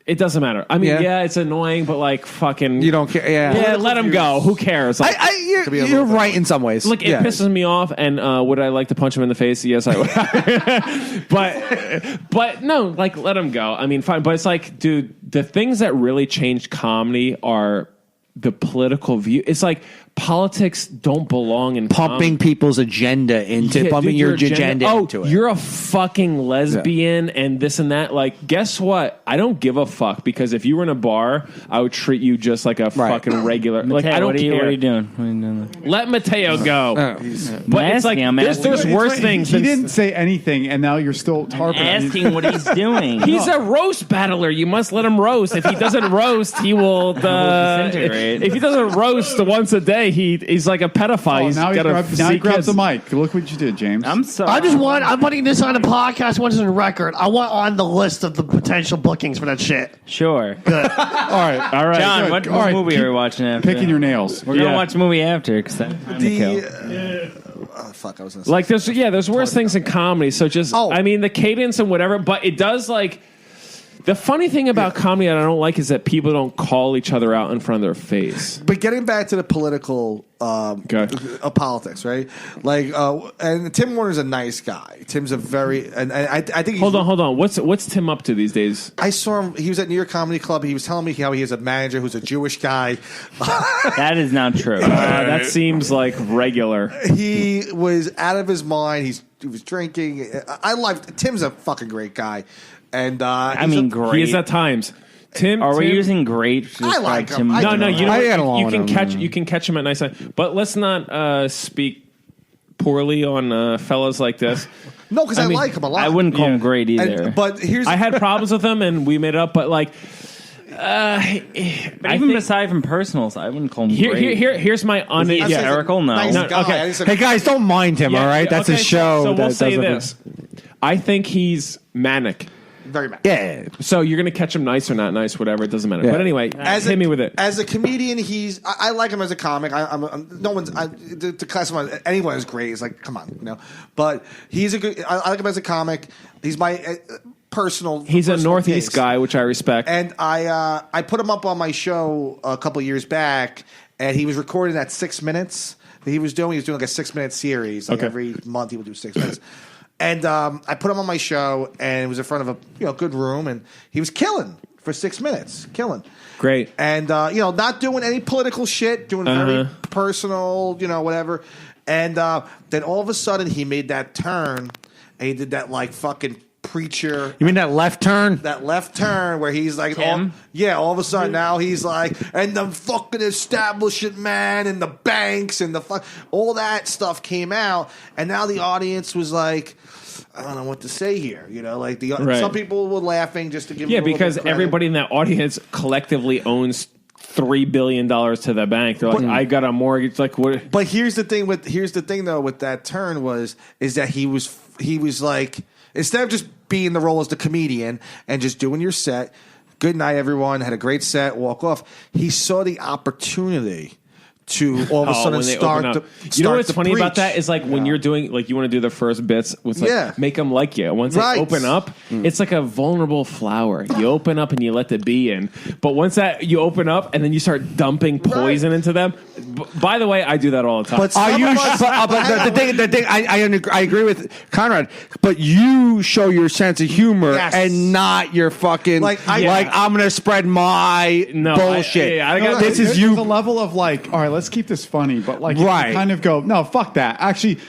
it doesn't matter. I mean, Yeah. yeah, it's annoying, but like, fucking, You don't care. Yeah. Yeah, let him go. Who cares? Like, You're right in some ways. Look, it Yeah. pisses me off, and would I like to punch him in the face? Yes, I would. but no, like let him go. I mean, fine. But it's like, dude, the things that really changed comedy are the political view. It's like politics don't belong in Pumping people's agenda into Yeah, pumping dude, your agenda oh, into it. you're a fucking lesbian and this and that. Like, guess what? I don't give a fuck because if you were in a bar, I would treat you just like a fucking regular. Like, Mateo, I don't what are you, care. What are you doing? What are you doing? Let Mateo go. But it's like I'm there's asking. worse It's things. He than- didn't say anything, and now you're still tarping. Asking what he's doing. He's a roast battler. You must let him roast. If he doesn't roast, he will. disintegrate. If he doesn't roast once a day, he's like a pedophile. Oh, He's now he gotta grabs see the kids. mic. Look what you did, James. I'm sorry. I'm putting this on the podcast once on record. I want on the list of the potential bookings for that shit. Sure. all right, All right. John, good. what All right, movie keep are we watching after? picking your nails. We're going to Yeah. watch a movie after because I have time to kill. fuck, I was gonna say. Like there's worse things in comedy. So just I mean the cadence and whatever, but it does like the funny thing about comedy that I don't like is that people don't call each other out in front of their face. But getting back to the political politics, right? Like, and Tim Warner's a nice guy. Tim's a very, and I think. He's, Hold on. What's Tim up to these days? I saw him. He was at New York Comedy Club. He was telling me how he has a manager who's a Jewish guy. That is not true. That seems like regular. He was out of his mind. He was drinking. I like Tim's a fucking great guy, and I mean, great. He is at times. Tim, Are we Tim- using great? To I describe like him. Tim I No, do. no, you know I what? get along you with can him. catch you can catch him at nice time, but let's not speak poorly on fellas like this. no, because I, mean, like him a lot. I wouldn't call him great either. And, but here's I had problems with him, and we made it up. But like, but I even think- aside from personals, I wouldn't call him great. here's my Is he yeah. hysterical? No. Nice No, guy. okay. I just said- Hey, guys, don't mind him, Yeah, all right? yeah, That's okay, a show. So we'll that say doesn't- this: I think he's manic. very much. Yeah. So you're gonna catch him nice or not nice, whatever. It doesn't matter. Yeah. But anyway, hit me with it. As a comedian, I like him as a comic. No one's to classify anyone as great. It's like, come on, you know. But he's a good. I like him as a comic. He's my personal. He's a personal Northeast taste. guy, which I respect. And I put him up on my show a couple years back, and he was recording that 6 minutes that he was doing. He was doing like a 6-minute series. Like Okay. every month he would do 6 minutes. And I put him on my show, and it was in front of a good room, and he was killing for 6 minutes, killing. Great. And not doing any political shit, doing very personal, whatever. And then all of a sudden he made that turn, and he did that like fucking preacher. You mean that left turn? That left turn where he's like, Tim? all of a sudden now he's like, and the fucking establishment man and the banks and all that stuff came out, and now the audience was like, I don't know what to say here, Right. some people were laughing just to give him Yeah, a little because bit of credit. everybody in that audience collectively owns $3 billion to the bank. They're like, I got a mortgage. Like, what? But here's the thing though with that turn is that he was like, instead of just being the role as the comedian and just doing your set, good night everyone, had a great set, walk off. He saw the opportunity to all of a sudden start. You know what's funny preach. about that is like when you're doing like you want to do the first bits with like make them like you. Once they open up, it's like a vulnerable flower. You open up and you let the bee in, but once that you open up and then you start dumping poison into them. By the way, I do that all the time. But the thing I agree with Conrad, but you show your sense of humor and not your fucking I'm going to spread my bullshit. This is you. The level of like, all right, let's keep this funny, but like, you kind of go, no, fuck that. Actually,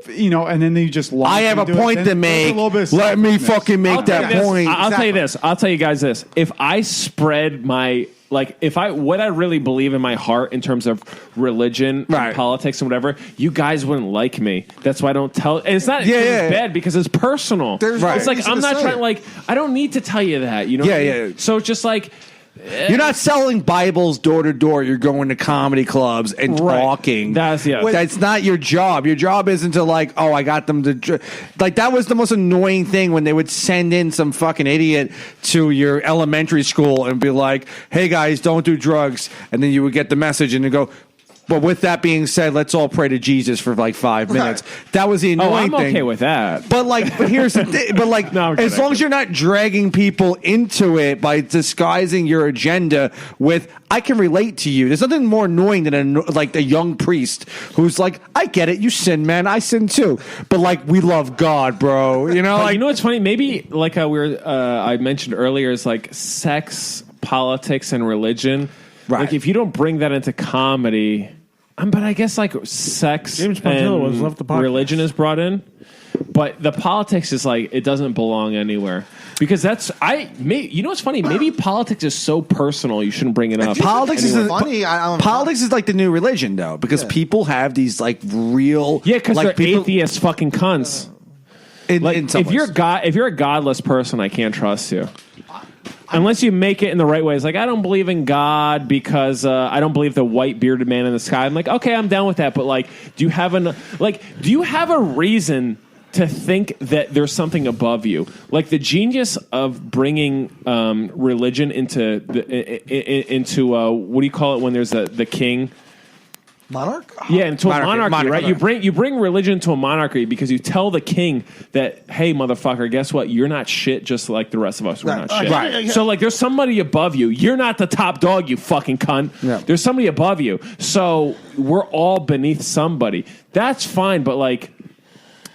and then you just lie. I have a point to make. Let me fucking make that point. I'll tell you this. I'll tell you guys this. If I spread my what I really believe in my heart in terms of religion, and politics, and whatever, you guys wouldn't like me. That's why I don't tell. And it's not bad because it's personal. It's like I'm not trying. Like I don't need to tell you that. You know. So it's just like. You're not selling Bibles door to door. You're going to comedy clubs and talking. That's not your job. Your job isn't to like, oh, I got them to like. That was the most annoying thing when they would send in some fucking idiot to your elementary school and be like, "Hey guys, don't do drugs," and then you would get the message and you go. But with that being said, let's all pray to Jesus for like 5 minutes. That was the annoying thing. I'm okay with that. But here's the thing. But like, as long as you're not dragging people into it by disguising your agenda with, I can relate to you. There's nothing more annoying than a young priest who's like, I get it. You sin, man. I sin too. But like, we love God, bro. You know, you know what's funny? Maybe like I mentioned earlier is like sex, politics, and religion. Right. Like if you don't bring that into comedy. But I guess like sex James Pontillo was left the podcast. Religion is brought in, but the politics is like it doesn't belong anywhere because you know what's funny? Maybe politics is so personal you shouldn't bring it up. Politics is funny. Politics is like the new religion though because people have these like real because like, they're atheist fucking cunts. If you're a godless person, I can't trust you. Unless you make it in the right way. It's like, I don't believe in God because I don't believe the white bearded man in the sky. I'm like, okay, I'm down with that. But like, do you have a reason to think that there's something above you? Like the genius of bringing religion into what do you call it when there's the king? Monarch? Yeah, into a monarchy, right? You bring religion to a monarchy because you tell the king that, hey, motherfucker, guess what? You're not shit just like the rest of us. We're not shit. Right. So, like, there's somebody above you. You're not the top dog, you fucking cunt. Yeah. There's somebody above you. So, we're all beneath somebody. That's fine, but, like,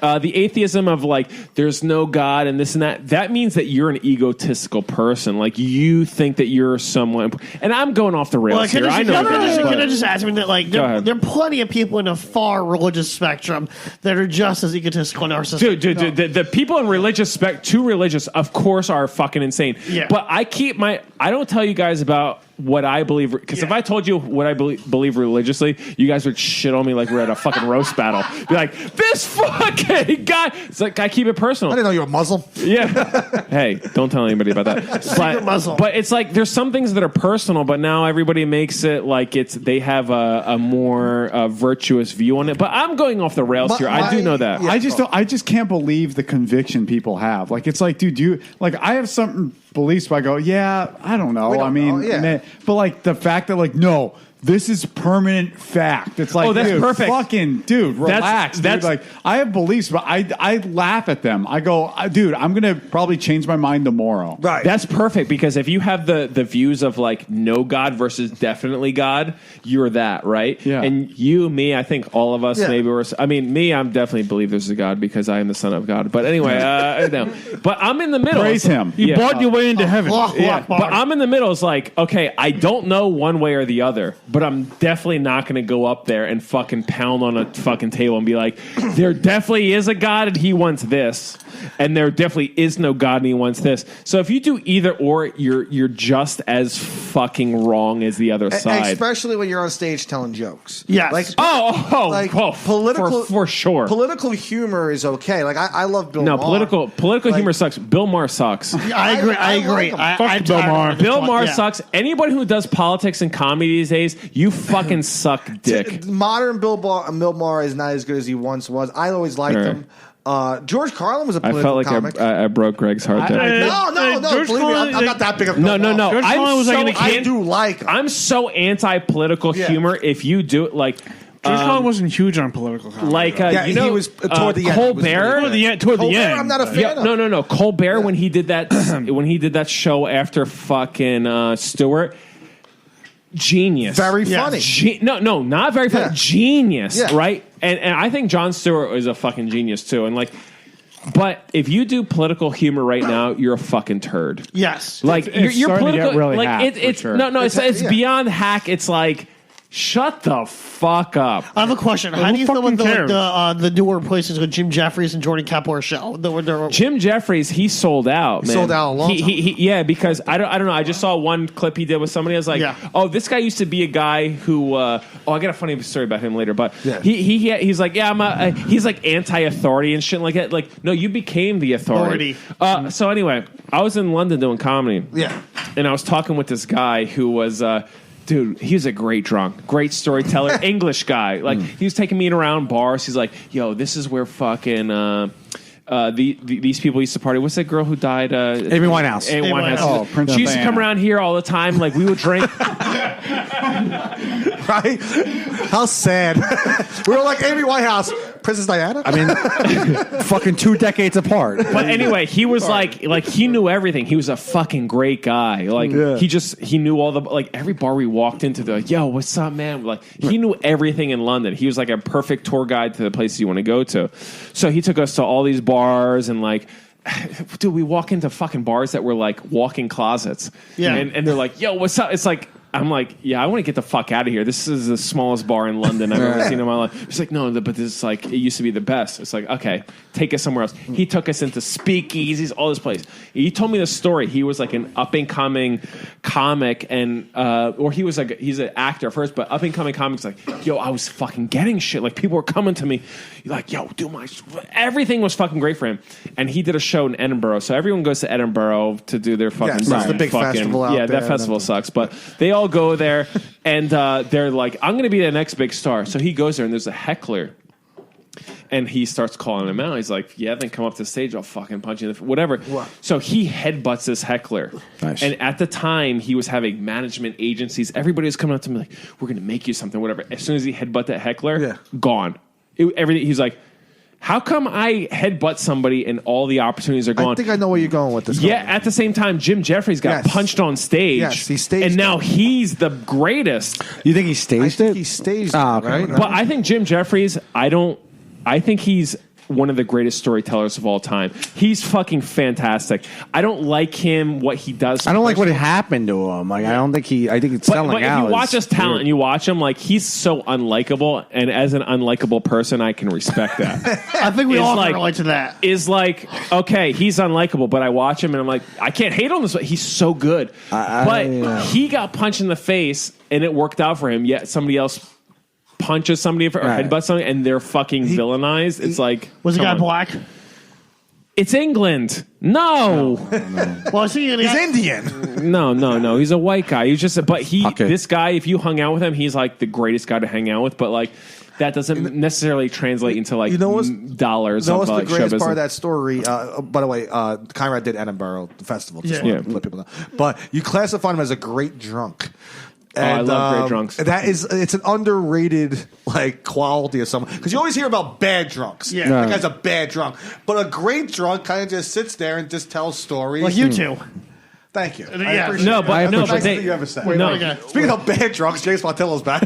the atheism of like there's no God and this and that means that you're an egotistical person. Like you think that you're someone, and I'm going off the rails here. I know. Can I just ask me that like there are plenty of people in a far religious spectrum that are just as egotistical and narcissistic. Dude, the people in religious too religious, of course, are fucking insane. Yeah. But I don't tell you guys about what I believe, because if I told you what I believe religiously, you guys would shit on me like we're at a fucking roast battle. Be like, this fucking guy. It's like I keep it personal. I didn't know you were Muslim. Yeah. Hey, don't tell anybody about that. But it's like there's some things that are personal, but now everybody makes it like they have a more virtuous view on it. But I'm going off the rails here. I do know that. Yeah. I just can't believe the conviction people have. Like it's like, dude, I have something. Beliefs, but I go, I don't know. But like the fact that like, no, this is permanent fact. It's like, that's perfect. Fucking dude, relax. That's like I have beliefs, but I laugh at them. I go, dude, I'm gonna probably change my mind tomorrow. Right. That's perfect because if you have the views of like no God versus definitely God, you're that, right? Yeah. And you, me, I think all of us maybe were. I mean, me, I'm definitely believe there's a God because I am the son of God. But anyway, no. But I'm in the middle. Praise him. You bought your way into heaven. But I'm in the middle. It's like, okay, I don't know one way or the other. but I'm definitely not going to go up there and fucking pound on a fucking table and be like, there definitely is a God and he wants this, and there definitely is no God and he wants this. So if you do either or, you're just as fucking wrong as the other side. Especially when you're on stage telling jokes. Yes. Like, political for sure. Political humor is okay. Like I love Bill Maher. Political humor sucks. Bill Maher sucks. I agree. I agree. Fuck Bill Maher. Bill Maher sucks. Anybody who does politics and comedy these days, you fucking suck dick. Modern Bill Maher is not as good as he once was. I always liked him. George Carlin was a political comic. I broke Greg's heart there. No. George Believe me, I'm not that big of a No. George Carlin was I do like him. I'm so anti-political humor. If you do it like. George Carlin wasn't huge on political comedy. Like, he was toward the end. Colbert. Toward the end. I'm not a fan of. No. Colbert, when he did that show after fucking Stewart, genius. Very funny. No, not very funny. Yeah. Genius, Yeah. right? And I think Jon Stewart is a fucking genius too. And like, but if you do political humor right now, you're a fucking turd. Yes. Like It's you're starting to political. get really like hack, it's for sure. no. It's beyond hack. It's like. Shut the fuck up. I have a question. How do you feel fucking about the newer places with Jim Jeffries and Jordan Kepler show? Jim Jeffries, he sold out. Man. Sold out a long time. Yeah, because I don't know. I just saw one clip he did with somebody. I was like, oh, this guy used to be a guy who. I got a funny story about him later. But he's like, he's like anti-authority and shit like that. Like, no, you became the authority. So anyway, I was in London doing comedy. Yeah, and I was talking with this guy who was. Dude, he's a great drunk, great storyteller, English guy. Like, he was taking me around bars. He's like, yo, this is where fucking these people used to party. What's that girl who died? Amy Winehouse. Amy Winehouse. Oh, Princess She used to come Diana. around here all the time. Like, we would drink. right? How sad. We were like Amy Winehouse, Princess Diana. I mean, fucking 2 decades apart. But anyway, he was like he knew everything. He was a fucking great guy. Like he knew all the like every bar we walked into. They're like, yo, what's up, man? Like he knew everything in London. He was like a perfect tour guide to the places you want to go to. So he took us to all these bars and like. Dude, we walk into fucking bars that were like walk-in closets. Yeah. And they're like, yo, what's up? It's like, I'm like, yeah, I want to get the fuck out of here. This is the smallest bar in London I've ever seen in my life. He's like, no, but this is like, it used to be the best. It's like, okay, take us somewhere else. He took us into speakeasies, all this place. He told me the story. He was like an up-and-coming comic, and or he's an actor first, but up-and-coming comics like, yo, I was fucking getting shit. Like, people were coming to me, like, yo, do my... Everything was fucking great for him. And he did a show in Edinburgh, so everyone goes to Edinburgh to do their fucking... Yeah, it's the big festival out there. That festival sucks, but they all go there, and they're like, I'm going to be the next big star. So he goes there, and there's a heckler. And he starts calling him out. He's like, yeah, then come up to the stage. I'll fucking punch you in the... Whatever. What? So he headbutts this heckler. Nice. And at the time, he was having management agencies. Everybody was coming up to me like, we're going to make you something, whatever. As soon as he headbutt that heckler, gone. Everything. He's like, how come I headbutt somebody and all the opportunities are gone? I think I know where you're going with this. Yeah, at the same time, Jim Jeffries got punched on stage. Yes, he staged and now he's the greatest. You think he staged I it? think he staged Oh, it, okay. right? But I think Jim Jeffries, I think he's one of the greatest storytellers of all time. He's fucking fantastic. I don't like him, what he does. I don't like what happened to him. Like, I think it's selling but out. if you watch his talent weird. and you watch him, like, he's so unlikable, and as an unlikable person, I can respect that. I think we all can relate to that. Is like, okay, he's unlikable, but I watch him and I'm like, I can't hate on this. He's so good. But he got punched in the face and it worked out for him, yet somebody else punches somebody or headbutts somebody and they're fucking villainized. It's like... Was the guy black? It's England. No. Well, he's Indian. No. He's a white guy. He's just... But Okay. this guy, if you hung out with him, he's like the greatest guy to hang out with, but like... That doesn't necessarily translate into like dollars. You know what's of, the greatest show part of business. that story? By the way, Conrad did Edinburgh Festival. Just Yeah. want to let people know. But you classify him as a great drunk. I love great drunks. It's an underrated like quality of someone because you always hear about bad drunks. Yeah. That guy's a bad drunk, but a great drunk kind of just sits there and just tells stories. Like you two. Thank you. Yeah. No, but That's the no, but nicest they thing you ever said. no. Okay. Speaking of bad drunks, James Pontillo's back.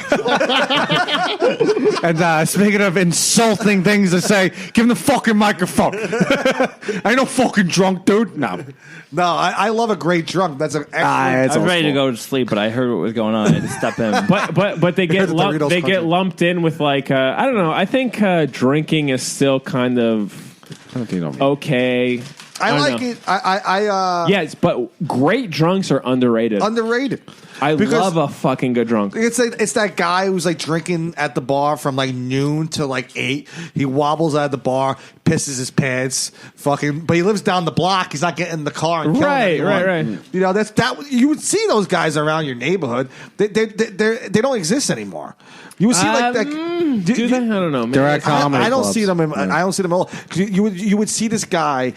And speaking of insulting things to say, give him the fucking microphone. I ain't no fucking drunk, dude. No. No, I love a great drunk. That's an excellent. It's I was ready to awful. go to sleep, but I heard what was going on. I had to step in. But they get The Doritos they get country. lumped in with like I don't know. I think drinking is still kind of okay. I don't like know. it. I Yes, but great drunks are underrated. underrated. I Because love a fucking good drunk. It's like it's that guy who's like drinking at the bar from like noon to like 8. He wobbles out of the bar, pisses his pants, fucking. But he lives down the block. He's not getting in the car and killing Right, anyone. right. You know that you would see those guys around your neighborhood. They don't exist anymore. You would see like that. Do they? I don't know. They're at comedy I don't clubs. see them. I don't see them at all. 'Cause you would see this guy.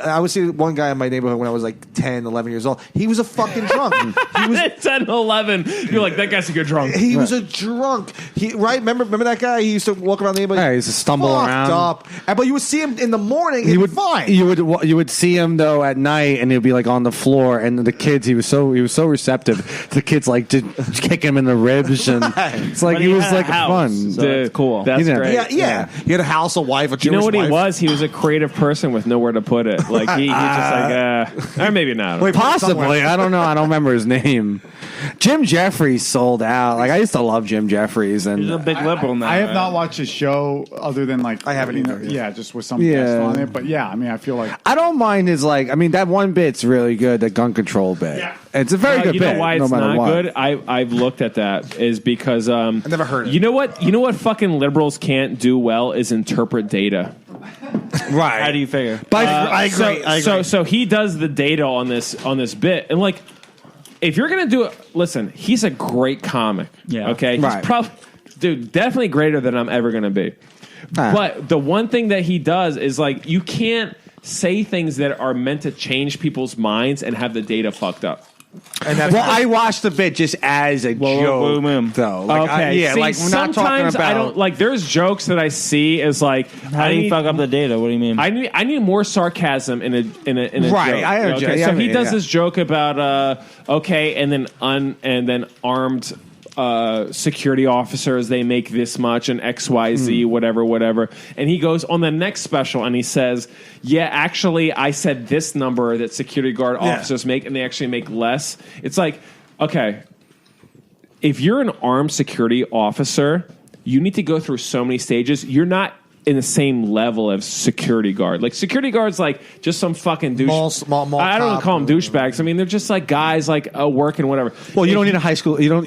I would see one guy in my neighborhood when I was like 10, 11 years old. He was a fucking drunk. He was 10, 11. You're like, that guy's a good drunk. He was a drunk. Remember that guy? He used to walk around the neighborhood. Yeah, he used to stumble fucked around. up. But you would see him in the morning. He would fine. You would see him though at night, and he'd be like on the floor, and the kids. He was so receptive. The kids like did kick him in the ribs, and it's like But he was had a like house, fun. so that's cool. That's Yeah. great. yeah. He had a house, a wife, a Jewish You know what wife. he was? He was a creative person with nowhere to put it. Like he just like, or maybe not. Wait, Possibly, I don't know. I don't remember his name. Jim Jeffries sold out. Like I used to love Jim Jeffries, He's a and big liberal now. I have right? not watched his show other than like I haven't either. Yeah, just with some Yeah. guest on it. But yeah, I mean, I feel like I don't mind his like. I mean, that one bit's really good. The gun control bit. Yeah. It's a very good you bit. know why no it's matter not what. good? I've looked at that is because I never heard it. You know what fucking liberals can't do well is interpret data. Right? How do you figure? I agree. So he does the data on this bit, and like, if you're gonna do it, listen, he's a great comic. Yeah. Okay. He's Right. dude, definitely greater than I'm ever gonna be. But the one thing that he does is like, you can't say things that are meant to change people's minds and have the data fucked up. And that's Well, I watched the bit just as a joke, though. Like, Okay. yeah, See, like we're not talking sometimes about. I don't like. There's jokes that I see as like, How do you fuck up the data? What do you mean? I need more sarcasm in a Right, joke. I understand. Okay, Yeah, so I mean, he does yeah. this joke about and then armed security officers, they make this much and XYZ whatever, and he goes on the next special and he says, yeah, actually I said this number that security guard officers make and they actually make less. It's like, okay, if you're an armed security officer, you need to go through so many stages. You're not in the same level as security guard. Like security guards, like just some fucking douche. Mall I don't cop call them douchebags. I mean, they're just like guys like working whatever. Well, you don't need a high school. You don't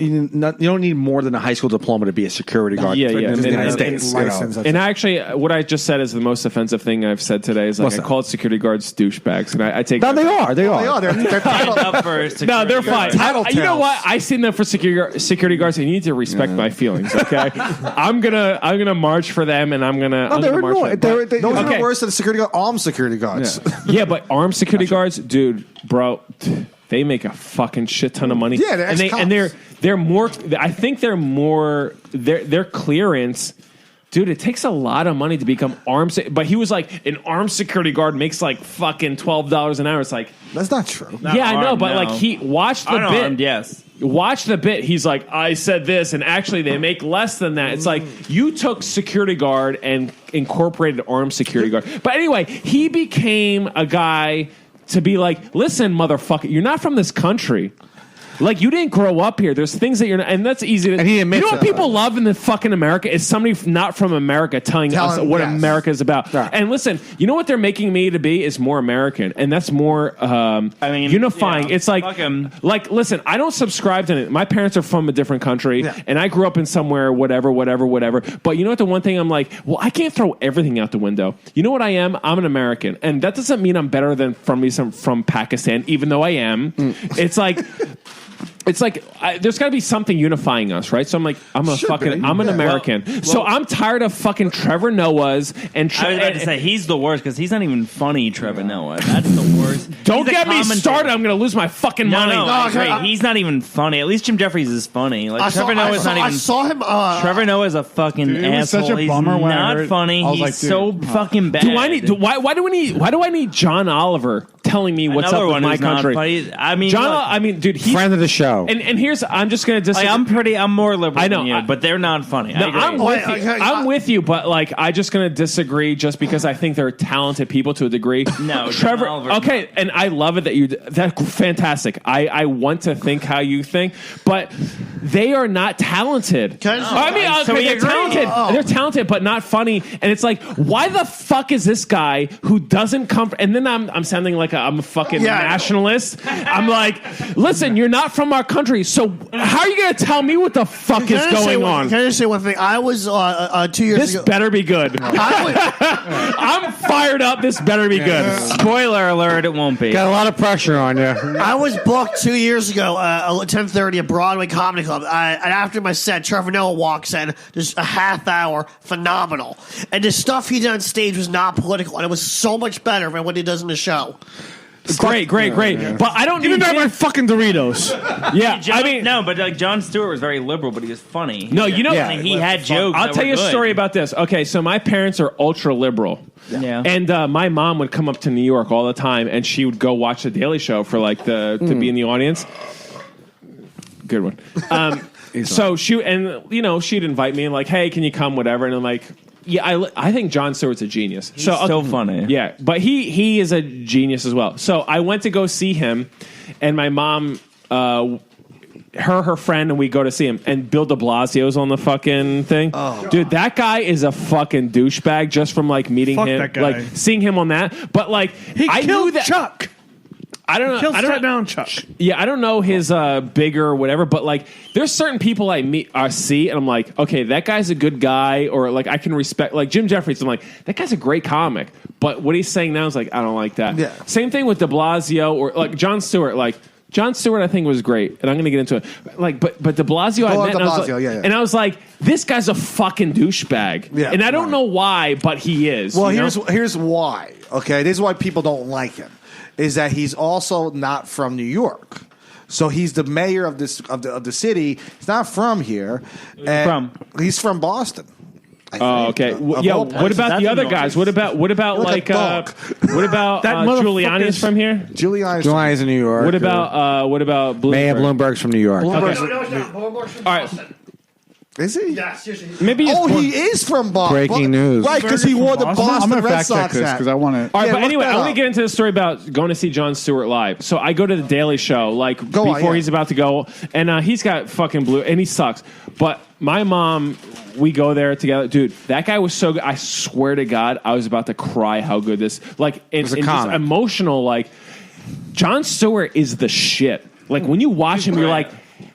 need more than a high school diploma to be a security guard. Yeah, in yeah. the And- United and- States. you know. license. And actually, what I just said is the most offensive thing I've said today. Is like What's I that? called security guards douchebags, and I take No, they are. They are. They are. They're title. Up for No, security they're guard. fine. Tattletales. You know what? I seen them for security guards, and you need to respect my feelings. Okay, I'm gonna march for them, and I'm gonna they're march for annoying. them. Those are Okay. worse than security guard. Armed security guards. Yeah, but armed security guards, dude, bro, they make a fucking shit ton of money. Yeah, they're and they're more. I think they're more. Their clearance. Dude, it takes a lot of money to become armed. But he was like, an armed security guard makes like fucking $12 an hour. It's like, That's not true. yeah, I know, armed, but no. like he watched the Unarmed, bit. yes. Watch the bit. He's like, I said this, and actually they make less than that. It's like you took security guard and incorporated armed security guard. But anyway, he became a guy to be like, listen, motherfucker, you're not from this country. Like, you didn't grow up here. There's things that you're not, and that's easy to. And he admits you know what that. people love in the fucking America is somebody not from America telling us what yes. America is about. Right. And listen, you know what they're making me to be is more American, and that's more unifying. yeah, It's like, fuck 'em. like, listen, I don't subscribe to it. My parents are from a different country, and I grew up in somewhere, whatever. But you know what? The one thing I'm like, well, I can't throw everything out the window. You know what I am? I'm an American, and that doesn't mean I'm better than from Pakistan, even though I am. It's like. It's like there's got to be something unifying us, right? So I'm like, I'm an American. So I'm tired of fucking Trevor Noah's and. I was about to say he's the worst because he's not even funny. Trevor Noah, that's the worst. Don't He's a get me commentator. started. I'm going to lose my fucking No, mind. no, I agree. He's not even funny. At least Jim Jeffries is funny. Like Trevor Noah's not even. I saw him. Trevor Noah's a fucking Dude, it was asshole. such a bummer he's when I not heard- funny. I was He's like, dude, so fucking bad. Do I need? Why do I need John Oliver telling me what's Another up with one my who's not country. funny. I mean, John. look, I mean, dude, he's Friend of the show. And here's I'm just gonna disagree. I'm more liberal I know, than you, but they're not funny. No, I I'm agree. with you. I'm with you, but like I'm just gonna disagree just because I think they're talented people to a degree. No, Trevor. John Oliver's Okay, not. and I love it that that's fantastic. I want to think how you think, but they are not talented. Can I just- I mean, So we they're agree. talented. Oh. They're talented, but not funny. And it's like, why the fuck is this guy who doesn't come? And then I'm sounding like I'm a fucking Yeah, I know. nationalist. I'm like, listen, you're not from our country, so how are you going to tell me what the fuck is going on? Can I just say one thing? I was 2 years This ago. better be good. I I'm fired up. This better be good. Spoiler alert, it won't be. Got a lot of pressure on you. I was booked 2 years ago, 10:30 at Broadway Comedy Club. And after my set, Trevor Noah walks in, just a half hour, phenomenal. And the stuff he did on stage was not political, and it was so much better than what he does in the show. Great. But I don't Give me need back my fucking Doritos. Yeah, John, I mean, no, but like Jon Stewart was very liberal, but he was funny. no, you know, he had jokes. I'll that tell were you a good. story about this. Okay, so my parents are ultra liberal. Yeah. And my mom would come up to New York all the time, and she would go watch the Daily Show for like to be in the audience. Good one. So she'd invite me and like, hey, can you come? Whatever. And I'm like, yeah, I think Jon Stewart's a genius. He's so funny. Yeah, but he is a genius as well. So I went to go see him, and my mom, her friend, and we go to see him. And Bill de Blasio's on the fucking thing. Oh, dude, that guy is a fucking douchebag just from like meeting Fuck him, that guy. like seeing him on that. But like, I knew killed that. Chuck. I don't know. Killed I don't Strut know. Down Chuck. Yeah, I don't know his bigger or whatever, but like there's certain people I see and I'm like, okay, that guy's a good guy, or like I can respect like Jim Jeffries. I'm like, that guy's a great comic, but what he's saying now is like, I don't like that. Yeah. Same thing with de Blasio or like Jon Stewart. Like Jon Stewart, I think was great, and I'm going to get into it. Like, but de Blasio, I met, de and I was Blasio, like, yeah, yeah. and I was like, this guy's a fucking douchebag. Yeah, and I don't right. know why, but he is. Well, you know? here's why. Okay, this is why people don't like him. Is that he's also not from New York, so he's the mayor of the city. He's not from here. And he's from Boston. Oh, okay. Yeah. What about the other guys? What about Like like a what about That motherfucker's- Giuliani's from here? Giuliani's in New York. What about Bloomberg? Mayor Bloomberg's from New York. No, it's not. Bloomberg's from All right. Boston. Is he? Yeah, seriously. Maybe he's He is from Boston. Breaking news. Right, because he wore the Boston I'm going to Red fact check Sox this hat. because I want to. All right, Yeah, but look anyway, that I want to up. get into the story about going to see Jon Stewart live. So I go to the Daily Show like on, before yeah. he's about to go, and he's got fucking blue, and he sucks. But my mom, we go there together, dude. That guy was so good. I swear to God, I was about to cry. How good this, like, and a just comic. emotional. Like, Jon Stewart is the shit. Like when you watch him, you're like,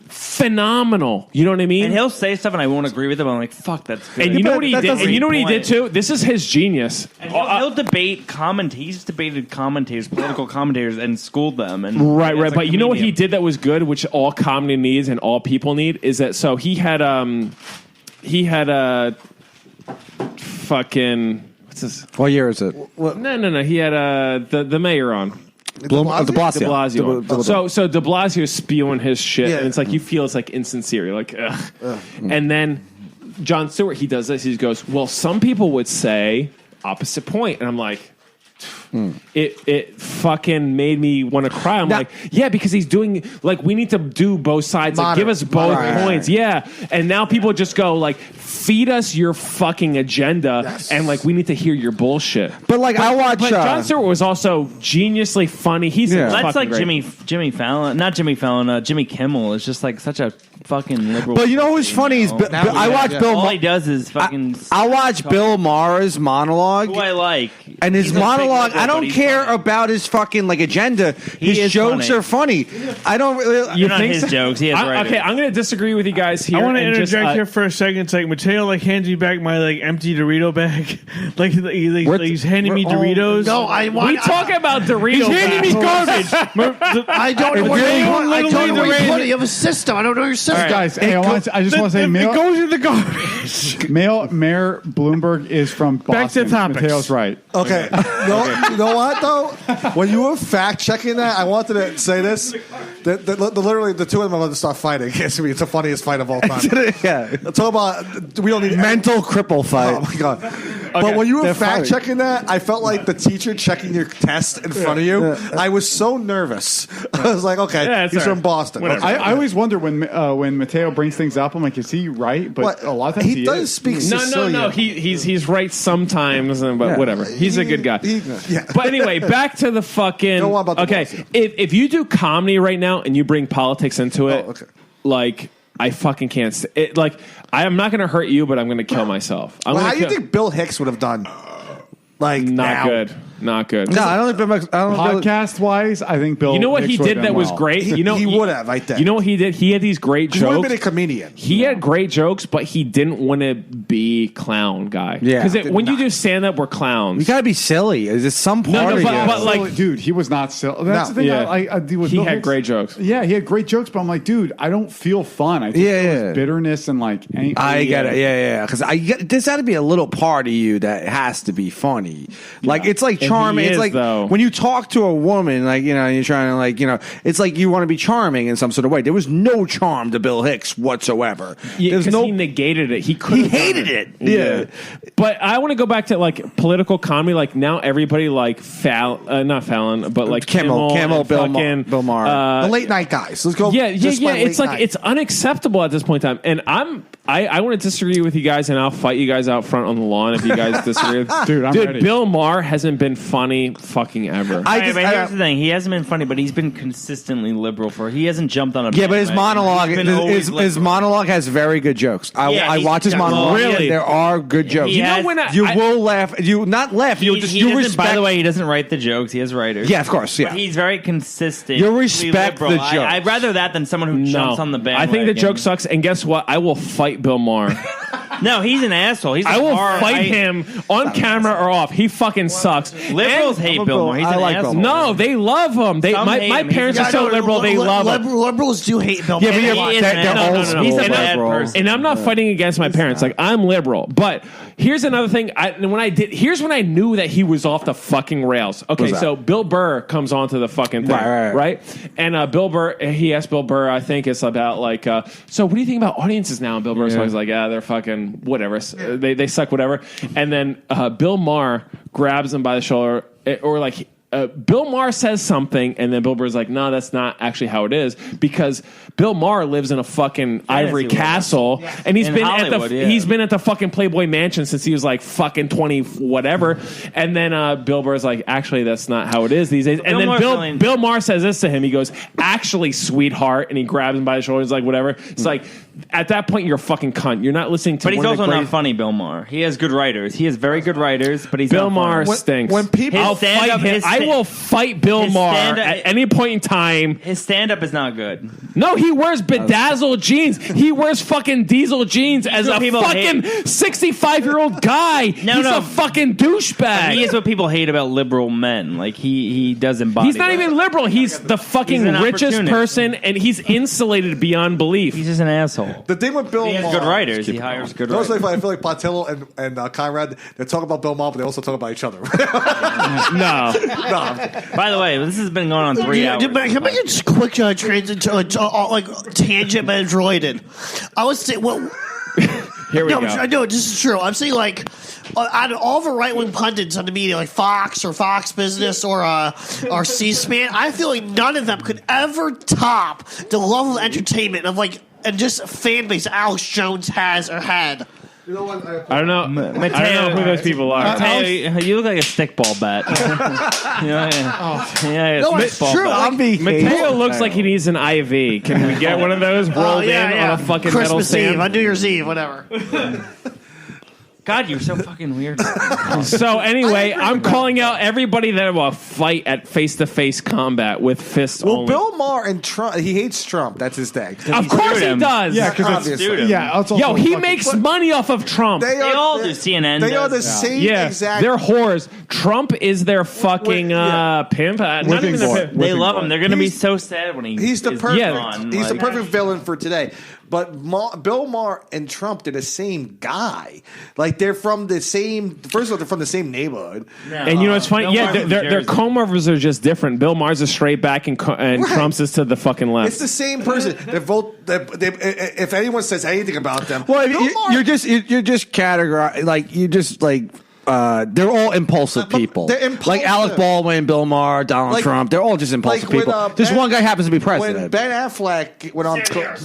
phenomenal. You know what I mean? And he'll say stuff, and I won't agree with him. I'm like, fuck, that's good. And you know what he that did? doesn't And you know what he point. did too? This is his genius. And he'll debate He's debated commentators, political commentators, and schooled them. And Right. as a But you know what he comedian. did that was good, which all comedy needs and all people need, is that so he had fucking what's this? What year is it? No. He had the mayor on. De Blasio. De Blasio. So De Blasio is spewing his shit, Yeah. and it's like you feel it's like insincere. You're like, ugh. And then Jon Stewart, he does this. He goes, well, some people would say opposite point, and I'm like. It fucking made me want to cry. I'm like, yeah, because he's doing like we need to do both sides. Like, give us both points, yeah. And now people just go like, feed us your fucking agenda, and like we need to hear your bullshit. But like I watch. But Jon Stewart was also geniusly funny. He's Yeah. That's like great. Jimmy Fallon, not Jimmy Fallon. Jimmy Kimmel is just like such a fucking liberal. But you know what's funny is I watch Bill. All he does is fucking. I watch Bill Maher's monologue. Who I like, And his He's a big monologue, liberal, I but don't he's care funny. about his fucking like agenda. He His is jokes funny. are funny. I don't really. You're not think his so? jokes. He has Okay, I'm going to disagree with you guys here. I want to and interject just, here for a second. It's like Mateo like hands me back my like empty Dorito bag, like he's handing me Doritos. No, I want. We talk about Doritos. He's handing me garbage. I don't know what They you don't put. I don't know literally what you raise put. it. You have a system. I don't know your system. Guys, hey, I just want to say, it goes in the garbage. Mayor Bloomberg is from Boston. Back to topics. Mateo's right. Okay. You know what though? When you were fact checking that, I wanted to say this. Literally, the two of them are about to start fighting. It's the funniest fight of all time. Yeah. Talk about we don't need Mental cripple fight. Oh my god! But when you were They're fact funny. checking that, I felt like the teacher checking your test in front of you. I was so nervous. I was like, okay, Yeah, it's he's all right. from Boston. Whatever. Okay. I always wonder when Mateo brings things up. I'm like, is he right? But What? a lot of times he does is. speak No, Sicilian. he's right sometimes, but whatever. He's a good guy. Yeah. But anyway, back to the fucking. Go on about the okay, boss. if you do comedy right now and you bring politics into it, okay. like I fucking can't. Like I am not going to hurt you, but I'm going to kill myself. I'm Well, gonna how do you kill- think Bill Hicks would have done? Like Not now? good. Not good. No, I don't think Bill. I don't think Podcast wise, I think Bill. You know what he Hicks would've did that done was well. great? He- You know he would have, I think. You know what he did? He had these great He would have jokes. been a comedian. He had great jokes, but he didn't want to be clown guy. Yeah. Because when you not. do stand up, we're clowns. You gotta be silly. Is it some part no, of but- you? but, like- Silly. Dude, he was not silly. That's No. the thing. Yeah. I do with He Bill had Hicks. great jokes. Yeah, he had great jokes, but I'm like, dude, I don't feel fun. I just Yeah, feel yeah. this bitterness and like angry. I get it. Yeah. Because there's got to be a little part of you that has to be funny. Like it's like And charming. he It's is, like though. when you talk to a woman, like you're trying to it's like you want to be charming in some sort of way. There was no charm to Bill Hicks whatsoever. Yeah, There's 'cause no. he negated it. He could. He hated it. Yeah. But I want to go back to like political comedy. Like now, everybody like not Fallon, but like Kimmel, and Bill fucking, Bill Maher. The late night guys. Let's go. Yeah. just by It's late like night. it's unacceptable at this point in time. And I want to disagree with you guys, and I'll fight you guys out front on the lawn if you guys disagree. Dude, I'm ready. Bill Maher hasn't been funny fucking ever. But here's the thing: he hasn't been funny, but he's been consistently liberal. He hasn't jumped on a Yeah, but his bandwagon. monologue, He's been always his liberal. monologue has very good jokes. Yeah, I he's watch his got- monologue. Really? There are good jokes. He has- You will laugh. You not laugh. You He you doesn't- respect. By the way, he doesn't write the jokes. He has writers. Yeah, of course. Yeah. But he's very consistent. You respect the jokes. I'd rather that than someone who jumps on the I bandwagon. think the joke sucks, and guess what? I will fight Bill Maher. No, he's an asshole. He's I a will hard- fight him on camera or off. He fucking sucks. Liberals And- hate Bill Maher. He's I an like Bill asshole. Maher. No, they love him. Some My hate him. parents He's- are so liberal. They love him. Liberals do hate Bill Yeah, Maher. but you're- He is they're an asshole. old No, school He's a And bad liberal. person. And I'm not fighting against my parents. Like I'm liberal, but here's another thing. Here's when I knew that he was off the fucking rails. Okay, What's that? so Bill Burr comes onto the fucking thing, Right. And Bill Burr, he asked Bill Burr, I think it's about like, so what do you think about audiences now? And Bill Burr's always like, yeah, they're fucking whatever. They suck, whatever. And then Bill Maher grabs him by the shoulder, or like. Bill Maher says something, and then Bill Burr's like, "No, that's not actually how it is." Because Bill Maher lives in a fucking ivory world. castle, and he's In been Hollywood, yeah. he's been at the fucking Playboy Mansion since he was like fucking 20 whatever. And then Bill Burr's like, "Actually, that's not how it is these days." And Bill then Maher's really- Bill Maher says this to him. He goes, "Actually, sweetheart," and he grabs him by the shoulders like whatever. It's like at that point you're a fucking cunt. You're not listening to. But he's one of the also not greatest- funny, Bill Maher. He has good writers. He has very good writers, but he's Bill not funny. Maher stinks. when people- I'll His stand-up- fight him. his I sta- will fight Bill his Maher stand-up- at any point in time. His stand-up is not good. No, he wears bedazzled jeans. He wears fucking diesel jeans as what a people fucking 65-year-old guy. No, He's no. a fucking douchebag. He is what people hate about liberal men. Like he does embody. He's not that. even liberal. He's the fucking He's an richest opportunist. person, and he's insulated beyond belief. He's just an asshole. The thing with Bill He has Maher, good writers. He hires good You know what's writers. really funny? I feel like Pontillo and Conrad, they talk about Bill Maher, but they also talk about each other. No. No, By the way, this has been going on 3 hours. Can I make a just quick transition to like tangent but droided? I was saying, well, Here we no, go. no, this is true. I'm saying like out of all the right wing pundits on the media, like Fox or Fox Business or C-SPAN, I feel like none of them could ever top the level of entertainment of like and just fan base Alex Jones has or had. you know what? I don't know. I don't know who those people are. Mateo, you look like a stickball bat. No, it's true. Like, Mateo looks like he needs an IV. Can we get one of those rolled in on a fucking metal Christmas stand? Eve, on New Year's Eve, whatever. God, you're so fucking weird. So anyway, I'm calling out everybody that will fight at face-to-face combat with fists Well, only. Bill Maher and Trump, he hates Trump. That's his thing. Of course he him. does. Yeah, because Obviously. yeah. It's also Yo, he fucking- makes money off of Trump. They all do. CNN They are the does. same Yeah, exact. they're whores. Trump is their fucking pimp. Not Whipping even their boy. pimp. They love him. They're going to be He's- so sad when he He's the is perfect. gone. He's the Like, perfect villain for today. But Bill Maher and Trump, they're the same guy. Like they're from the same. First of all, they're from the same neighborhood. And you know what's funny? Bill Yeah, Maher's from their Jersey. comb overs are just different. Bill Maher's is straight back, and Trump's is to the fucking left. It's the same person. They're both. If anyone says anything about them, Well, Bill Maher- you're just categorize like you just like they're all impulsive people. they're impulsive. Like Alec Baldwin, Bill Maher, Donald Trump. They're all just impulsive people. This one guy happens to be president. When Ben Affleck went on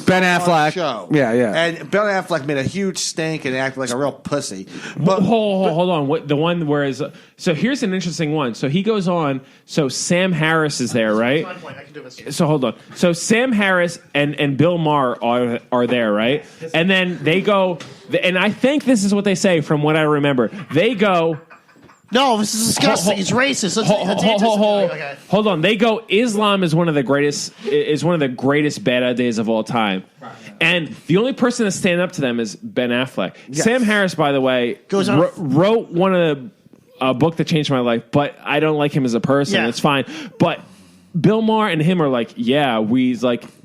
Ben Affleck show, yeah, and Ben Affleck made a huge stink and acted like a real pussy. But hold on. The one where is so here's an interesting one. So he goes on. So Sam Harris is there, right? So hold on. So Sam Harris and Bill Maher are there, right? And then they go, and I think this is what they say from what I remember. They go, no, this is disgusting. It's racist. Hold on. They go, Islam is one of the greatest bad ideas of all time. And the only person to stand up to them is Ben Affleck. Yes. Sam Harris, by the way, wrote one of a book that changed my life, but I don't like him as a person. Yeah. It's fine. But Bill Maher and him are like, yeah,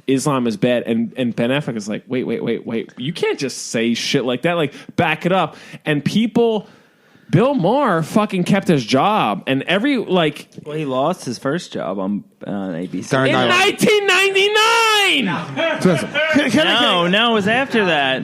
Islam is bad. And Ben Affleck is like, wait. You can't just say shit like that. Like, back it up. And Bill Maher fucking kept his job. And he lost his first job on ABC. In 1999! No, it was after that.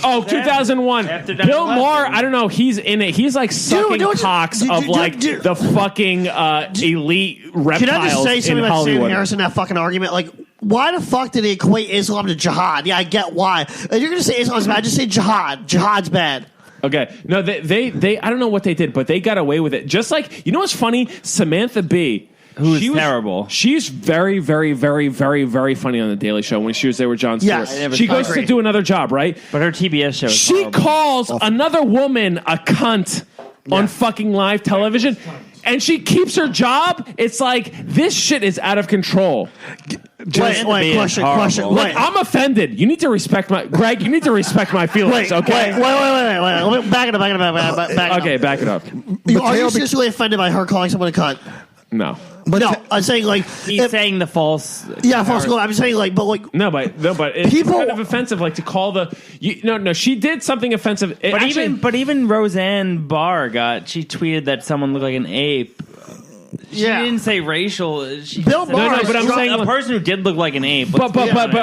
Oh, 2001. Bill Maher, I don't know. He's in it. He's like sucking cocks of the fucking elite reptiles. Can I just say something about Sam Harris in that fucking argument? Like, why the fuck did they equate Islam to jihad? Yeah, I get why. If you're going to say Islam's bad, just say jihad. Jihad's bad. Okay. No, they I don't know what they did, but they got away with it. Just like, you know what's funny? Samantha Bee. Who's terrible. She's very, very, very, very, very funny on The Daily Show when she was there with Jon Stewart. Yes, she goes to do another job, right? But her TBS show is She horrible. calls another woman a cunt on fucking live television, and she keeps her job. It's like, this shit is out of control. Question. Look, I'm offended. You need to respect Greg, you need to respect my feelings, okay? Wait. Let me back it up. Okay, back it up. Are you seriously offended by her calling someone a cunt? No. But no, I'm saying he's saying the false. Yeah, false. I'm saying no, but it's kind of offensive, like to call no. She did something offensive. But even Roseanne Barr she tweeted that someone looked like an ape. She didn't say racial. Bill Maher, but I'm saying a person who did look like an ape. But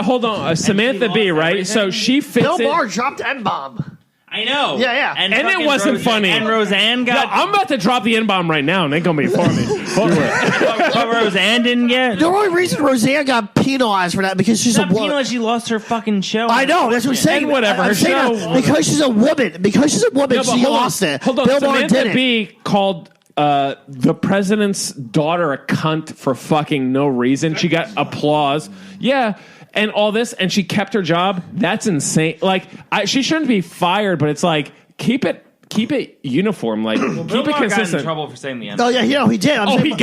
hold on, Samantha Bee, right? Everything. So she fits Bill Maher dropped N-bomb. I know. Yeah. And it wasn't funny. And Roseanne got... I'm about to drop the N-bomb right now, and they're going to be for me. But Roseanne didn't get... The only reason Roseanne got penalized for that because she's a woman. Penalized, she lost her fucking show. I know, that's what I'm saying. And whatever, her show... Because she's a woman. She lost it. Hold on, Bill Maher Samantha Bee called... the president's daughter a cunt for fucking no reason. She got applause. Yeah. And all this, and she kept her job. That's insane. Like, she shouldn't be fired, but it's like, keep it uniform. Like, keep it consistent. Got in trouble for saying the end. Oh yeah, he did. He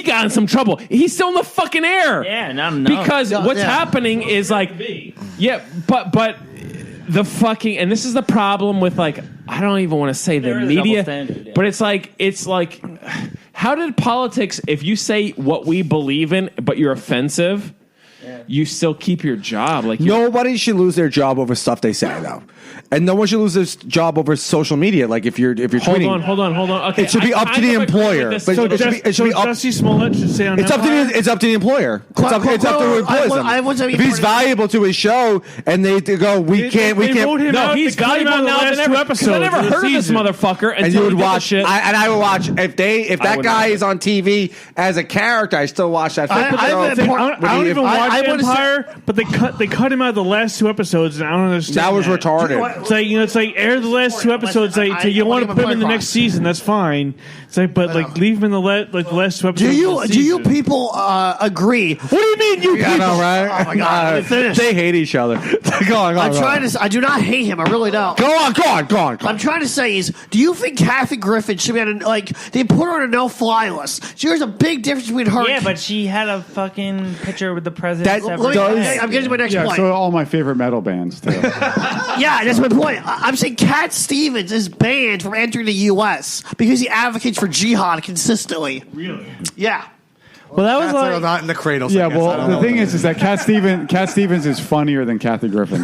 got in some trouble. He's still in the fucking air. Yeah, no. Because what's happening is like, but the fucking, and this is the problem with like, I don't even want to say the media, but it's like, how did politics? If you say what we believe in, but you're offensive. You still keep your job. Like, nobody should lose their job over stuff they say, though, and no one should lose their job over social media. Like if you're tweeting. Hold on. Okay, it should be up to the employer. It should be up. Jussie Smollett should say on it's up to the employer. It's up to who employs him. If he's valuable to his show, and they go, we can't. No, he's valuable now than ever. Because I never heard of this motherfucker. And you would watch it. And I would watch if that guy is on TV as a character. I still watch that. I don't even watch Empire, but they cut him out of the last 2 episodes, and I don't understand. That was retarded. It's like air the last 2 episodes. You want to put him in the next season? That's fine. It's like, but leave him in the last 2 episodes. Do you people agree? What do you mean you people? Know, right? Oh my god! They hate each other. Go on. I do not hate him. I really don't. Go on. I'm trying to say do you think Kathy Griffin should be on they put her on a no-fly list? There's a big difference between her. Yeah, but she had a fucking picture with the president. I'm getting to my next point. So all my favorite metal bands too. Yeah, that's my point. I'm saying Cat Stevens is banned from entering the U.S. because he advocates for jihad consistently. Really? Yeah. Well, that was not in the cradles. Yeah, well, the thing is that Cat Stevens is funnier than Kathy Griffin.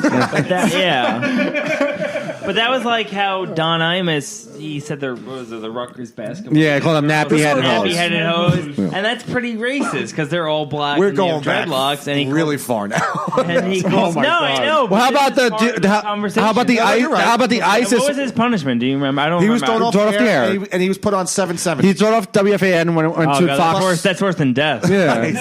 But that was like how Don Imus, he said the Rutgers basketball. Yeah, call them nappy-headed hoes. Nappy-headed hoes, and that's pretty racist because they're all black. We're and they going have back dreadlocks, and he really far now. And he calls, my no, God. I know. Well, how about the ISIS? What was his punishment? Do you remember? I don't. He remember. was thrown off Thrown the air, and he was put on 770. He thrown off WFAN and went Oh, to God, Fox. that's worse than death. Yeah.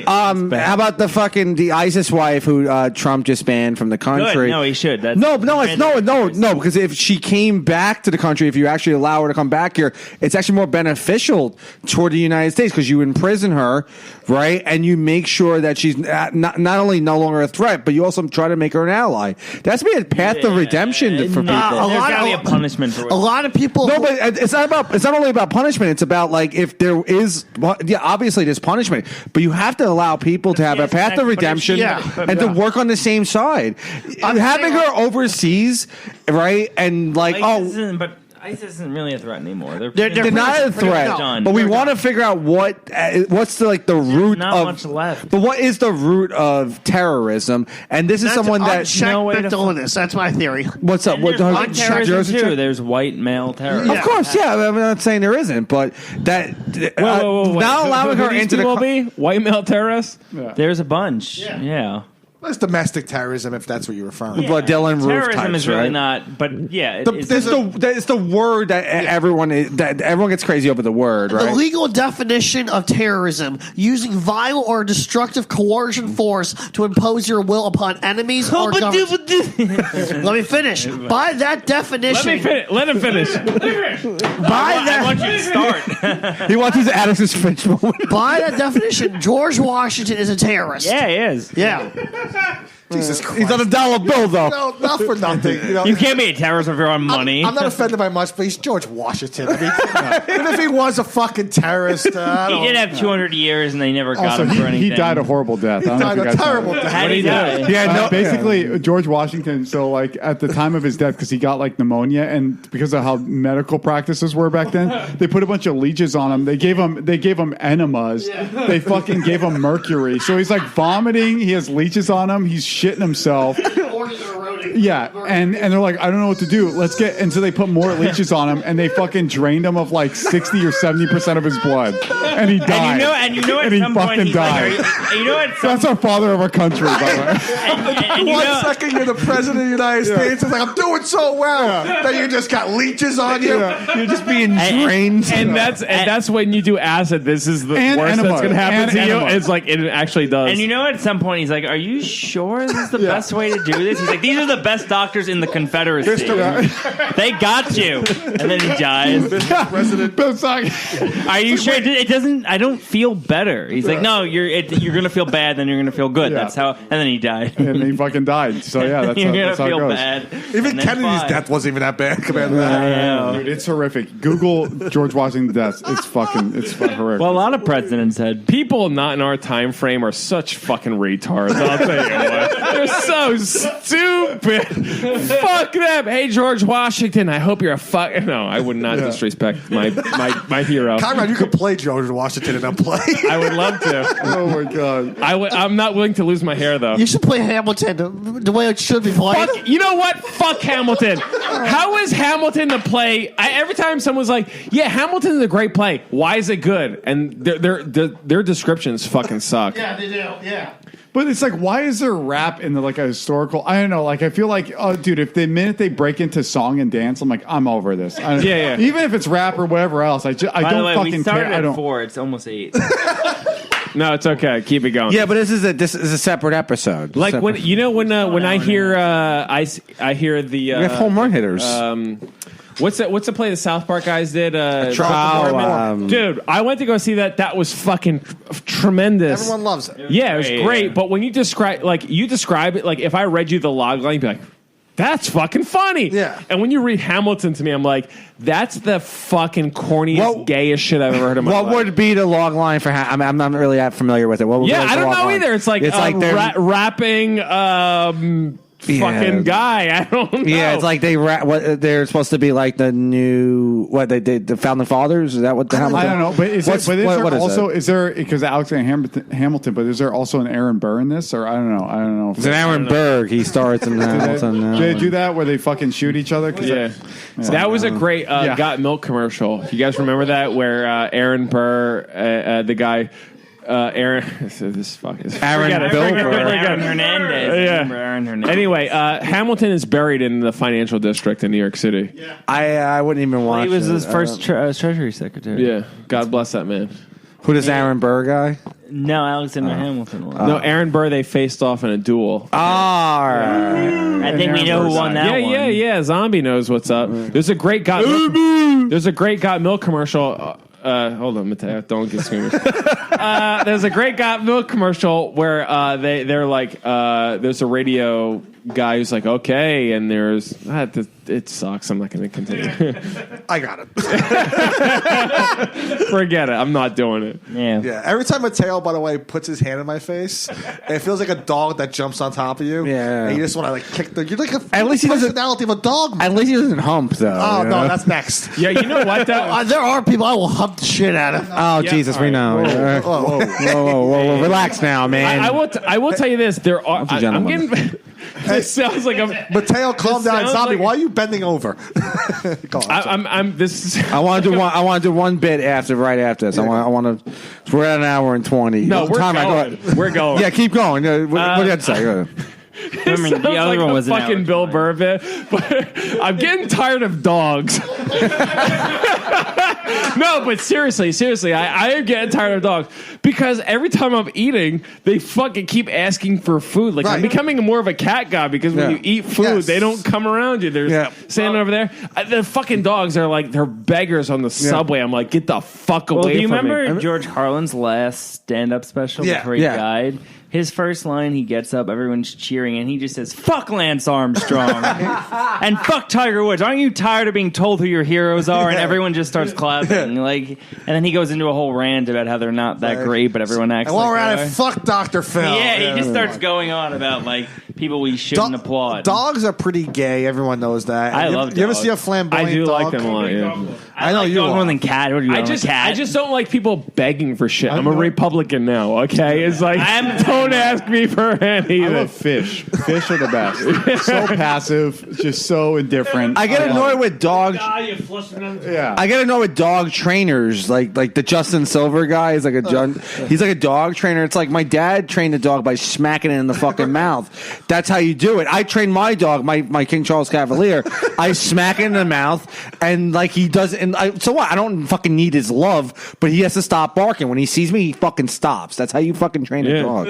How about the ISIS wife who Trump just banned from the country? Good. No, he should. That's No, because if she came back to the country, if you actually allow her to come back here, it's actually more beneficial toward the United States because you imprison her, right? And you make sure that she's not only no longer a threat, but you also try to make her an ally. That's be a path of redemption for people. There's gotta be a punishment for it. A lot of people. No, but it's not only about punishment. It's about like if there is, obviously there's punishment, but you have to allow people to have a path of redemption and to work on the same side. Having her overseas, right, and like but ISIS isn't really a threat anymore. They're not a threat, but we want to figure out what's the root not of much left. But what is the root of terrorism? And this is someone that unchecked mental illness. That's my theory. What's up? There's white terrorism too. There's white male terrorism. Of course, yeah. I'm not saying there isn't, but that Whoa. not allowing her into the will be white male terrorists. There's a bunch. Yeah. That's domestic terrorism, if that's what you're referring to. But Dylan Roof Terrorism types, is really right? not. But yeah, It's the word that everyone gets crazy over the word, right? The legal definition of terrorism: using violent or destructive coercion force to impose your will upon enemies or governments. Let me finish. By that definition, Let him finish. I want you to start. He wants his Addison's Finch moment. by that definition, George Washington is a terrorist. Yeah, he is. Yeah. Jesus Christ. He's on a dollar bill, though. No, not for nothing. You can't be a terrorist if you're on money. I'm not offended by much, but he's George Washington. I mean, even if he was a fucking terrorist, He did have 200 years, and they never got Also, him for anything. he died a horrible death. I don't know if died you a guys know terrible that. death. How did he die? Yeah, Basically, George Washington. So, like at the time of his death, because he got like pneumonia, and because of how medical practices were back then, they put a bunch of leeches on him. They gave him enemas. They fucking gave him mercury. So he's like vomiting. He has leeches on him. He's shitting himself. Yeah, and they're like, I don't know what to do. And so they put more leeches on him, and they fucking drained him of like 60 or 70% of his blood, and he died. And you know, at and he some point, fucking he's died. like, you know, at some That's our father of our country, by the way. and you One know, second you're the president of the United States. It's like, I'm doing so well. Then you just got leeches on you. You're just being drained. And that's when you do acid. This is the And worst enema. that's going to happen And to you. enema. It's like it actually does. And you know, at some point, he's like, "Are you sure this is the best way to do this?" He's like, "These are the best doctors in the Confederacy. They got you." And then he dies. Are you sure? It doesn't. I don't feel better. He's like, "No, you're gonna feel bad, then you're gonna feel good." Yeah. That's how. And then he died. And he fucking died. So yeah, that's you're how, gonna that's how it feel goes. bad. Even And then Kennedy's fine. death wasn't even that bad compared to that. Dude, it's horrific. Google George Washington's death. It's fucking horrific. Well, a lot of presidents had. people not in our time frame are such fucking retards. I'll tell you what. They're so stupid. Fuck them. Hey, George Washington, I hope you're a fuck. No, I would not disrespect my hero. Conrad, you could play George Washington in a play. I would love to. Oh my god. I'm not willing to lose my hair though. You should play Hamilton the way it should be played. Fuck, you know what? Fuck Hamilton. How is Hamilton the play? Every time someone's like, "Yeah, Hamilton is a great play. Why is it good?" And their descriptions fucking suck. Yeah, they do. Yeah. But it's like, why is there rap in a historical? I don't know. Like, I feel like, oh, dude, if the minute they break into song and dance, I'm like, I'm over this. Yeah. Even if it's rap or whatever else, I By the don't way, fucking we started care. I at don't. 4. It's almost 8. No, it's okay. Keep it going. Yeah, but this is a separate episode. Like when I hear I hear the we have home run hitters. What's the play the South Park guys did? Dude, I went to go see that. That was fucking tremendous. Everyone loves it. Yeah, it was great. But when you describe it, like if I read you the log line, you'd be like, that's fucking funny. Yeah. And when you read Hamilton to me, I'm like, that's the fucking corniest, gayest shit I've ever heard in my life. what would be the log line for? I'm not really that familiar with it. What would be I don't the log know line? either. It's like they're rapping. fucking guy. I don't know. Yeah, it's like they're supposed to be like the new the founding fathers. Is that what the Hamilton? I don't know, but is there because Alexander Hamilton? But is there also an Aaron Burr in this, or I don't know. It's an Aaron Burr. He starts in Hamilton. Do they do that where they fucking shoot each other? That was a great Got Milk commercial. You guys remember that where Aaron Burr, the guy. Aaron Hernandez. Aaron Hernandez. Anyway, Hamilton is buried in the financial district in New York City. Yeah. I wouldn't even watch. He was his first Treasury Secretary. Yeah, God bless that man. Who does Aaron Burr guy? No, Alexander Hamilton. No, Aaron Burr. They faced off in a duel. I think we know who won that one. Yeah. Zombie knows what's up. There's a great Got Milk commercial. Hold on, Mateo. Don't get squeamish. There's a great Got Milk commercial where they're like, there's a radio guy who's like, okay, and there's it sucks. I'm not going to continue. I got it. Forget it. I'm not doing it. Yeah. Every time Mateo, by the way, puts his hand in my face, it feels like a dog that jumps on top of you. Yeah. And you just want to like kick the. You're like at least he personality of a dog. At least he doesn't hump though. Oh no, that's next. Yeah, you know what? There are people I will hump the shit out of. Oh Jesus, we know. Whoa, relax now, man. I will tell you this. There are. I'm getting. This sounds like a Mateo. Calm down, Zombie. Why are you bending over? I'm. This. I want to do one. I want to do one bit right after this. I want to. We're at an hour and 20. No, we're going. We're going. Yeah, keep going. What do you have to say? Remember, the other one was fucking Bill Burr bit, but I'm getting tired of dogs. No, but seriously, I am getting tired of dogs because every time I'm eating, they fucking keep asking for food. Like I'm becoming more of a cat guy because when you eat food, they don't come around you. They're standing over there. The fucking dogs are like they're beggars on the subway. I'm like, get the fuck away from me. Do you remember George Carlin's last stand-up special before he died? His first line, he gets up, everyone's cheering, and he just says, "Fuck Lance Armstrong and fuck Tiger Woods. Aren't you tired of being told who your heroes are?" And everyone just starts clapping. And then he goes into a whole rant about how they're not that great, but everyone acts like they are. Fuck Dr. Phil. Yeah, he just starts going on about people we shouldn't applaud. Dogs are pretty gay. Everyone knows that. I love dogs. You ever see a flamboyant dog? I do like them a lot. Yeah. I know you more than cat. What do you I just don't like people begging for shit. I'm a Republican now. Okay, it's like don't ask me for anything. I love fish. Fish are the best. So passive, just so indifferent. I get annoyed with dogs. Yeah, I get annoyed with dog trainers, like the Justin Silver guy. He's like he's like a dog trainer. It's like my dad trained a dog by smacking it in the fucking mouth. That's how you do it. I train my dog, my King Charles Cavalier. I smack it in the mouth, and he does. And so what? I don't fucking need his love, but he has to stop barking when he sees me. He fucking stops. That's how you fucking train a dog.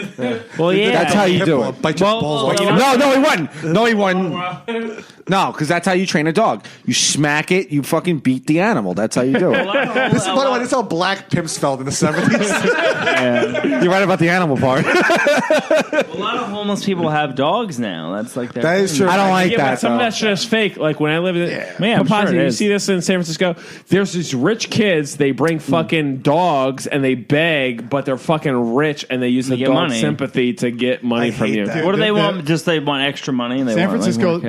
Well, yeah, that's how you do it. No, he wouldn't. No, he wouldn't. No, because that's how you train a dog. You smack it. You fucking beat the animal. That's how you do it. By the way, this is how black pimps felt in the 70s. You're right about the animal part. A lot of homeless people have dogs now. That's like that is true. I don't like that. But some of that shit is fake. Like when I lived in Pappazian, you see this in San Francisco. There's these rich kids. They bring fucking dogs and they beg, but they're fucking rich and they use the dog sympathy to get money from you. What do they want? Just they want extra money. And they San want, Francisco,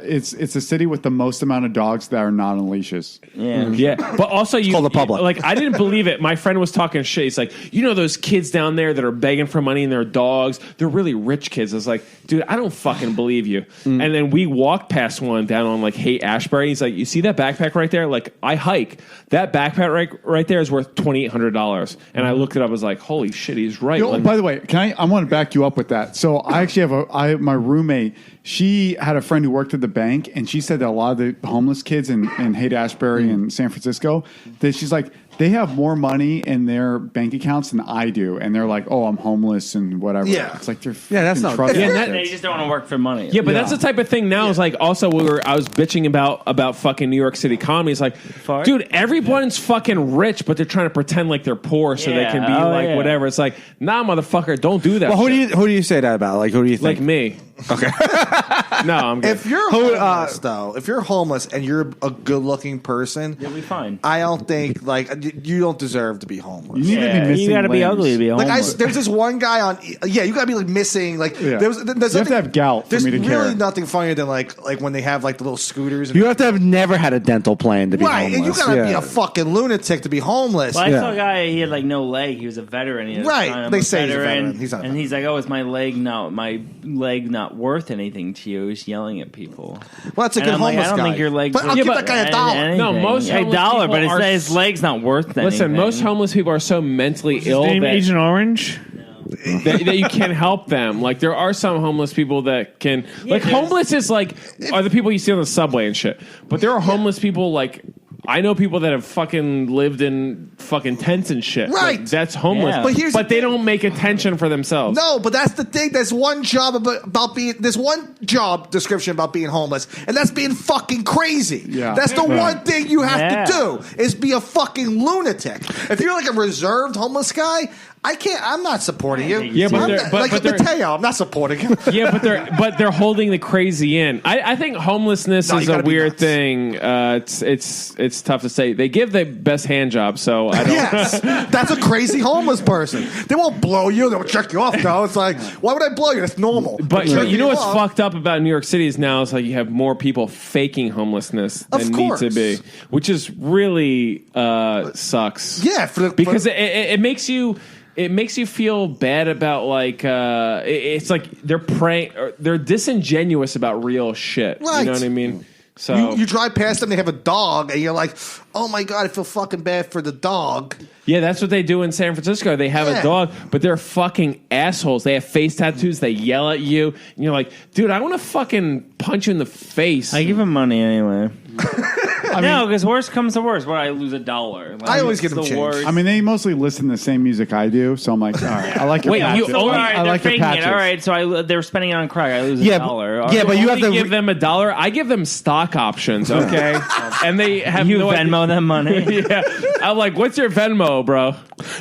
it's a city with the most amount of dogs that are not on leashes. Yeah. But also called the public. Like I didn't believe it. My friend was talking shit. He's like, those kids down there that are begging for money and their dogs, they're really rich kids. I was like, dude, I don't fucking believe you. And then we walked past one down on Haight-Ashbury. He's like, you see that backpack right there? Like I hike. That backpack right there is worth $2,800. And I looked it up. I was like, holy shit, he's right. By the way, I want to back you up with that. So I actually have my roommate. She had a friend who worked at the bank, and she said that a lot of the homeless kids in Haight-Ashbury and San Francisco, that she's like, they have more money in their bank accounts than I do, and they're like, "Oh, I'm homeless and whatever." Yeah, it's like they're that's not. They just don't want to work for money. Yeah, but that's the type of thing now. Is like also I was bitching about fucking New York City comedy. It's like, dude, everyone's fucking rich, but they're trying to pretend like they're poor so they can be whatever. It's like, nah, motherfucker, don't do that. Well, who do you say that about? Like, who do you think? Like me. Okay. No, I'm good. If you're homeless, though, if you're homeless and you're a good-looking person, you'll be fine. I don't think you don't deserve to be homeless. You need to be missing. You got to be ugly to be homeless. Like there's this one guy on. Yeah, you got to be like missing. Like Yeah. there's You have to have gout for There's me to really care. nothing funnier than like when they have like the little scooters. And You have to have never had a dental plan to be right, and you homeless. gotta be a fucking lunatic to be homeless. Well, I saw a guy. He had like no leg. He was a veteran. He was Right. trying to They be say he's a veteran. He's not a and he's like, "Oh, is my leg not worth anything to you?" He's yelling at people. Well, that's a And good I'm like, homeless I don't guy. think your leg's But I'll worth give that guy a dollar. anything. No, most a homeless dollar, people but are his leg's not worth anything. Listen, most homeless people are so mentally ill Name that, Agent Orange. that you can't help them. Like there are some homeless people that can. Like homeless is like are the people you see on the subway and shit. But there are homeless people like. I know people that have fucking lived in fucking tents and shit. Right. Like, that's homeless. Yeah. But they don't make attention for themselves. No, but that's the thing. There's one job about being. There's one job description about being homeless, and that's being fucking crazy. Yeah. That's the one thing you have Yeah. to do is be a fucking lunatic. If you're like a reserved homeless guy, I can't. I'm not supporting you. Yeah, but I'm they're- not- but- like but they're- Mateo, I'm not supporting him. Yeah, but they're holding the crazy in. I think homelessness No, you is a gotta be weird nuts. thing. It's tough to say. They give the best hand job, so I don't. Yes, that's a crazy homeless person. They won't blow you. They'll check you off. Though it's like, why would I blow you? That's normal. But Check you know what's off. fucked up about New York City is now it's like you have more people faking homelessness Of than need course. to be, which is really sucks. Yeah, because it makes you. It makes you feel bad about like it's like they're praying or they're disingenuous about real shit. Right. You know what I mean? So you drive past them, they have a dog, and you're like, oh my God, I feel fucking bad for the dog. yeah, that's what they do in San Francisco. They have Yeah. a dog, but they're fucking assholes. They have face tattoos. They yell at you, and you're like, dude, I want to fucking punch you in the face. I give him money anyway. No, because worst comes to worst. What I lose $1. Like, I always it's give them the change. worst. I mean, they mostly listen to the same music I do, so I'm like, all right, I like your Wait, patches. you So, only- all right, I they're like your faking it. patches. All right, so they're spending it on crack. I lose Yeah, $1. yeah, but you have only to give them $1. I give them stock options, okay? And they have You no Venmo them money. yeah, I'm like, what's your Venmo, bro?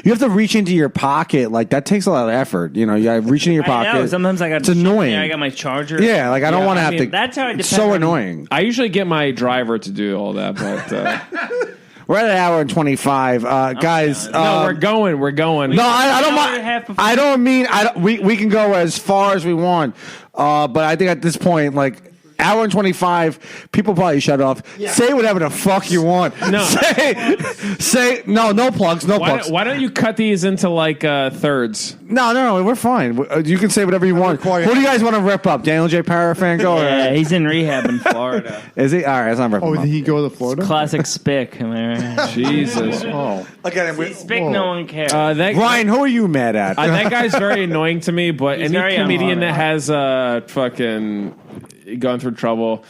You have to reach into your pocket. Like that takes a lot of effort. You know, you got to reach into your I pocket. know. Sometimes I got. It's annoying. I got my charger. Yeah, like I don't want to have mean, to. That's how it It's depends so on- annoying. I usually get my driver to do all that, but We're at an hour and 25, guys. no, we're going. No, I don't An hour and a mind. half before- I don't mean. We can go as far as we want, but I think at this point, like. Hour and 25, people probably shut off. Yeah. Say whatever the fuck you want. No. Say no plugs, no plugs. why don't you cut these into like thirds? No, we're fine. You can say whatever you want. Who do you guys want to rip up? Daniel J. Parafan? Go Yeah, he's in rehab in Florida. Is he? All right, that's not ripping Oh, him did up. he go to Florida? Classic spick. Am I right? Jesus. Oh, Again, Spick, no one cares. That Ryan, who are you mad at? that guy's very annoying to me. But He's any very comedian that unwanted. has fucking gone through trouble,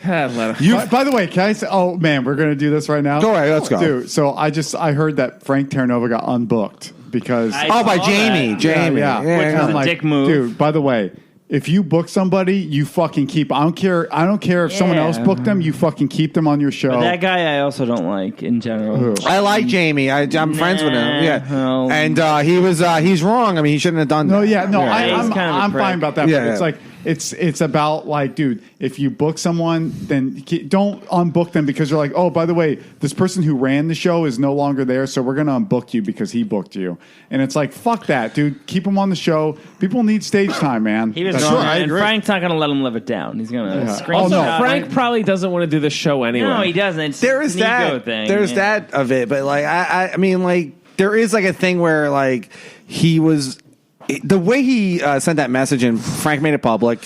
let him. by the way, can I say? Oh man, we're gonna do this right now. Go ahead, let's go. Dude, so I heard that Frank Terranova got unbooked because I Oh, by saw Jamie. that. Jamie. yeah. Which And was I'm a like, dick move. dude. By the way, if you book somebody, you fucking keep. I don't care if someone Yeah. else booked them. You fucking keep them on your show. But that guy I also don't like in general. I like Jamie. I'm friends with him. Yeah, well- and he's wrong. I mean, he shouldn't have done that. No, yeah, no, Yeah, he's I'm kind of a I'm prick. fine about that. Yeah, but it's yeah. like it's about like, dude, if you book someone, then don't unbook them because you're like, oh, by the way, this person who ran the show is no longer there, so we're gonna unbook you because he booked you. And it's like, fuck that, dude. Keep him on the show. People need stage time, man. He was That's- wrong, I and agree. Frank's not going to let him live it down. He's going to Yeah. screenshot. Oh, no. it. Frank probably doesn't want to do the show anyway. No, he doesn't. It's There is an ego that. thing. There's Yeah. that of it, but like I mean, like there is like a thing where like he was the way he sent that message and Frank made it public.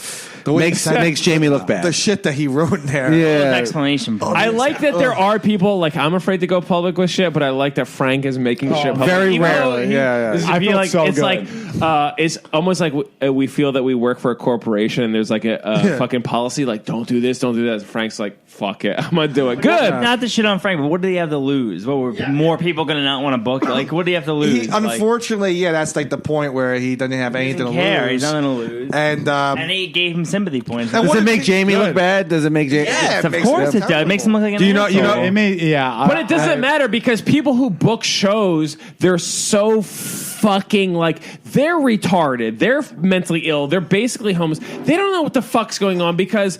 Makes Jamie look bad. the shit that he wrote in there. Yeah. Explanation. for it. I like that there are people like I'm afraid to go public with shit, but I like that Frank is making shit public. very Even though rarely. he- Yeah, yeah. this I would be felt like so it's good. like it's almost like we feel that we work for a corporation. And there's like a fucking policy like don't do this, don't do that. Frank's like fuck it, I'm gonna do it. Good. Not the shit on Frank, but what did he have to lose? What were more people going to not want to book? Like, what do you have to lose? Unfortunately, yeah, that's like the point where he doesn't have Like, he anything doesn't to care. lose. He's nothing to lose. And he gave him sympathy points. And Does what it if make it- Jamie look Good. bad? Does it make Jamie? Yeah, of course it does. It makes him look like an Do you know? asshole. It may, yeah, But it doesn't matter because people who book shows, they're so fucking they're retarded. They're mentally ill. They're basically homeless. They don't know what the fuck's going on because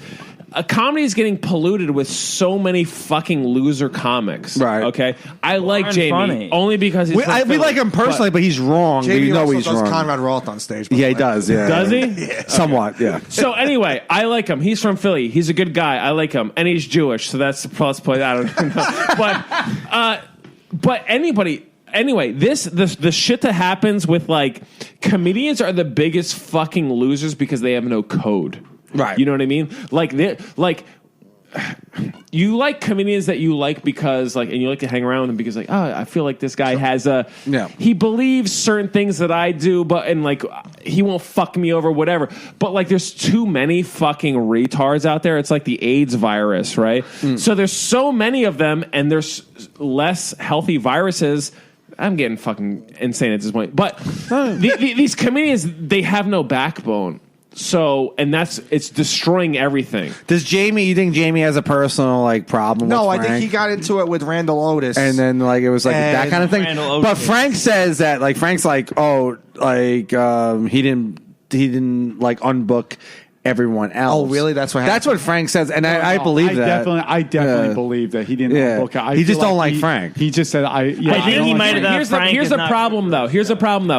a comedy is getting polluted with so many fucking loser comics. Right. Okay. I like Jamie funny. only because he's we like him personally, but he's wrong. Jamie we know also he's does wrong. Conrad Roth on stage. Yeah, he does. Yeah, Does he? Yeah. Somewhat. Yeah. So anyway, I like him. He's from Philly. He's a good guy. I like him, and he's Jewish, so that's a plus point. I don't know, but anybody. Anyway, the shit that happens with comedians are the biggest fucking losers because they have no code. Right. You know what I mean? You like comedians that you like because and you like to hang around with them because I feel like this guy has he believes certain things that I do, but he won't fuck me over, whatever. But there's too many fucking retards out there. It's like the AIDS virus, right? So there's so many of them, and there's less healthy viruses. I'm getting fucking insane at this point. But these comedians, they have no backbone. So, and it's destroying everything. You think Jamie has a personal problem No, with I Frank? think he got into it with Randall Otis. And then it was that kind of thing. But Frank says that Frank's he didn't unbook everyone else. Oh, really? That's what happened? That's what Frank says, and I believe that. I definitely believe that he didn't book it. He just don't like Frank. He just said, I think he might have. Here's the problem, though.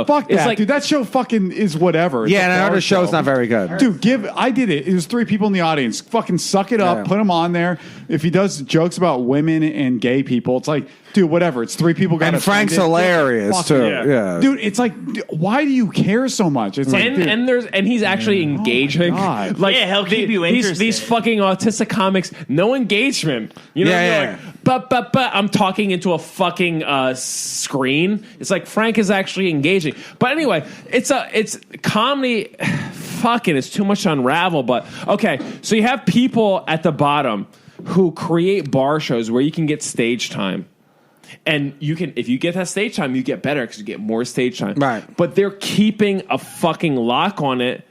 Fuck that, dude. That show fucking is whatever. Yeah, and I heard the show's not very good. Dude, I did it. It was 3 people in the audience. Fucking suck it up. Put him on there. If he does jokes about women and gay people, it's dude, whatever. It's 3 people got and Frank's hilarious too. Yeah. Dude, it's why do you care so much? It's and he's actually engaging. He'll keep you interested. These fucking autistic comics, no engagement. You know, but I'm talking into a fucking screen. It's Frank is actually engaging. But anyway, it's comedy. Fucking, it's too much to unravel. But okay, so you have people at the bottom who create bar shows where you can get stage time. And you can, if you get that stage time, you get better because you get more stage time. Right. But they're keeping a fucking lock on it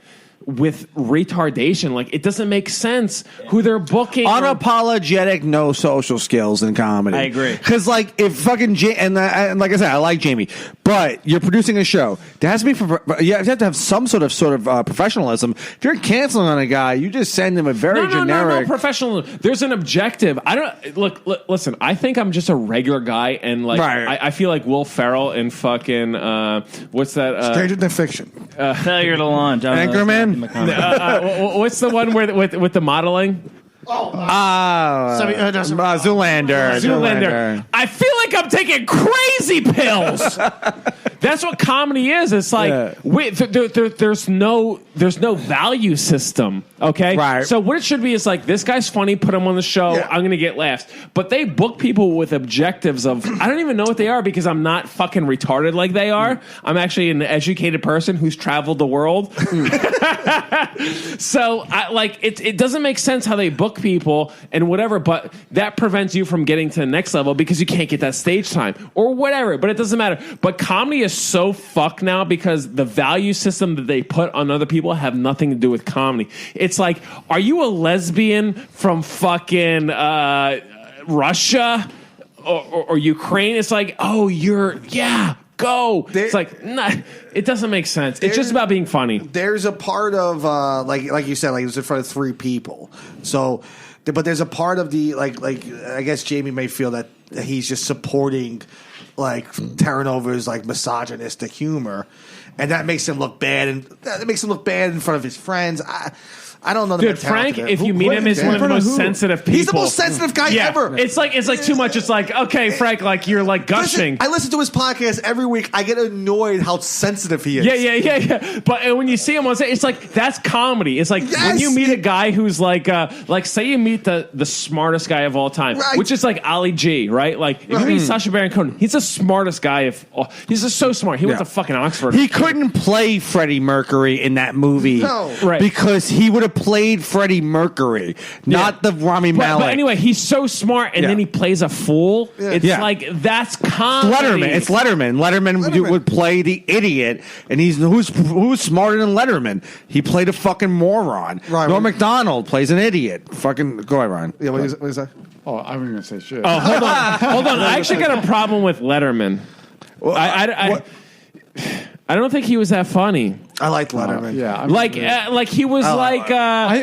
with retardation. It doesn't make sense who they're booking. Unapologetic, no social skills in comedy. I agree. Because if fucking and like I said, I like Jamie, but you're producing a show. There has to be you have to have some sort of professionalism. If you're canceling on a guy, you just send him a very generic. No, professional. There's an objective. I don't listen. I think I'm just a regular guy, and I feel like Will Ferrell in fucking what's that? Stranger Than Fiction. Failure to Launch. Anchorman. What's the one with the modeling? Zoolander. I feel like I'm taking crazy pills. That's what comedy is. It's there's no value system. Okay, right. So what it should be is this guy's funny. Put him on the show. Yeah. I'm gonna get laughs. But they book people with objectives of I don't even know what they are because I'm not fucking retarded like they are. I'm actually an educated person who's traveled the world. So it doesn't make sense how they book people and whatever, but that prevents you from getting to the next level because you can't get that stage time or whatever, but it doesn't matter. But comedy is so fucked now because the value system that they put on other people have nothing to do with comedy. It's are you a lesbian from fucking Russia or Ukraine? It's oh, go. It's nah, it doesn't make sense. It's just about being funny. There's a part of like you said, it was in front of 3 people. So, but there's a part of the I guess Jamie may feel that he's just supporting Terranova's misogynistic humor, and that makes him look bad, and that makes him look bad in front of his friends. I don't know. Dude, Frank, if you meet him, is one of the most sensitive people. He's the most sensitive guy ever. It's too much. It's okay, Frank, you're gushing. I listen to his podcast every week. I get annoyed how sensitive he is. Yeah. But when you see him on stage, it's that's comedy. It's when you meet a guy who's say you meet the smartest guy of all time, right, which is Ali G, right? If you meet Sacha Baron Cohen, he's the smartest guy. He's just so smart. He went to fucking Oxford. He couldn't play Freddie Mercury in that movie, right? Because he would have played Freddie Mercury, not the Rami Malek. But anyway, he's so smart, and then he plays a fool. Yeah. It's that's comedy. It's Letterman. Letterman would play the idiot, and who's smarter than Letterman? He played a fucking moron. Right, Norm Macdonald plays an idiot. Fucking go ahead, Ryan. Yeah, what is that? Oh, I was going to say shit. Oh, hold on. I actually got a problem with Letterman. I don't think he was that funny. I liked Letterman. Yeah, I mean, like he was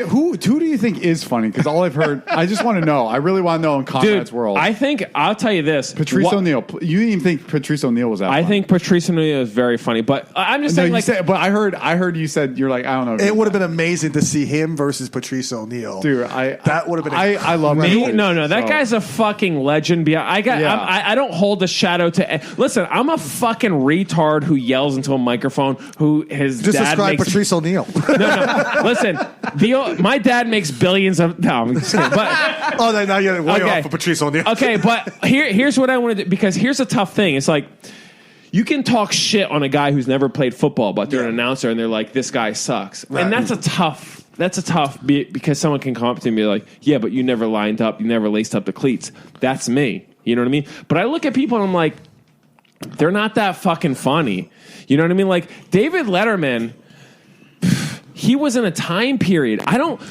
who do you think is funny? Because all I've heard, I just want to know. I really want to know in Conrad's world. I think I'll tell you this: Patrice O'Neal. You didn't even think Patrice O'Neal was that funny. I think Patrice O'Neal is very funny, but I'm just saying. But I heard you said you're like, I don't know. It would have been amazing to see him versus Patrice O'Neal, dude. That would have been. I love me. No, that guy's a fucking legend. I don't hold a shadow to. Listen, I'm a fucking retard who yells into a microphone. Who his just dad describe makes. Patrice O'Neal. No. Listen, my dad makes billions of. No, I'm just kidding. But now you're way off of Patrice O'Neal. Okay, but here's what I want to do, because here's a tough thing. It's like you can talk shit on a guy who's never played football, but they're an announcer and they're like, this guy sucks, and that's a tough because someone can come up to me like, yeah, but you never lined up, you never laced up the cleats. That's me. You know what I mean? But I look at people and I'm like, they're not that fucking funny. You know what I mean? Like David Letterman. He was in a time period. I don't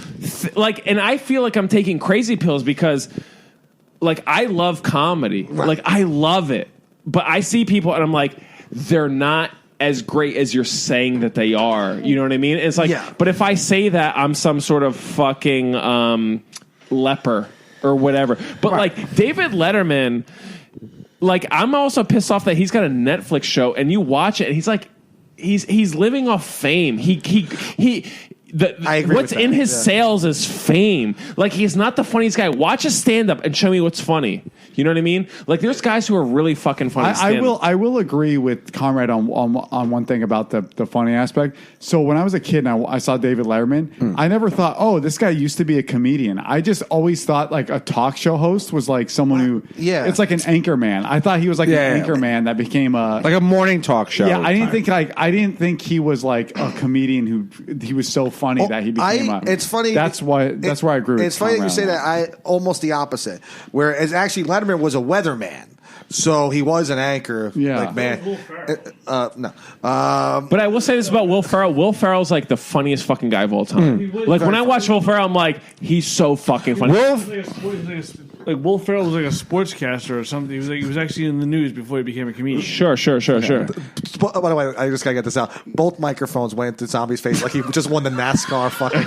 and I feel like I'm taking crazy pills because, like, I love comedy. Right. Like, I love it. But I see people and I'm like, they're not as great as you're saying that they are. You know what I mean? It's like, but if I say that, I'm some sort of fucking leper or whatever. But like David Letterman, like, I'm also pissed off that he's got a Netflix show and you watch it and he's like, He's living off fame. What's in his sales is fame. Like, he's not the funniest guy. Watch a stand-up and show me what's funny. You know what I mean? Like, there's guys who are really fucking funny. I will agree with Conrad on one thing about the funny aspect. So when I was a kid and I saw David Letterman, I never thought, oh, this guy used to be a comedian. I just always thought like a talk show host was like someone who, it's like an anchor man. I thought he was like an anchor man that became like a morning talk show. Yeah, I didn't think he was like a comedian he was so funny that he became it's funny. That's why I agree with It's funny that you say that. I almost the opposite. Whereas actually Letterman was a weatherman. So he was an anchor, like man. No, but I will say this about Will Ferrell. Will Ferrell's like the funniest fucking guy of all time. Like when I watch Will Ferrell, I'm like, he's so fucking funny. Will Ferrell was like a sportscaster or something. He was actually in the news before he became a comedian. Sure. By the way, I just gotta get this out. Both microphones went into Zombie's face like he just won the NASCAR fucking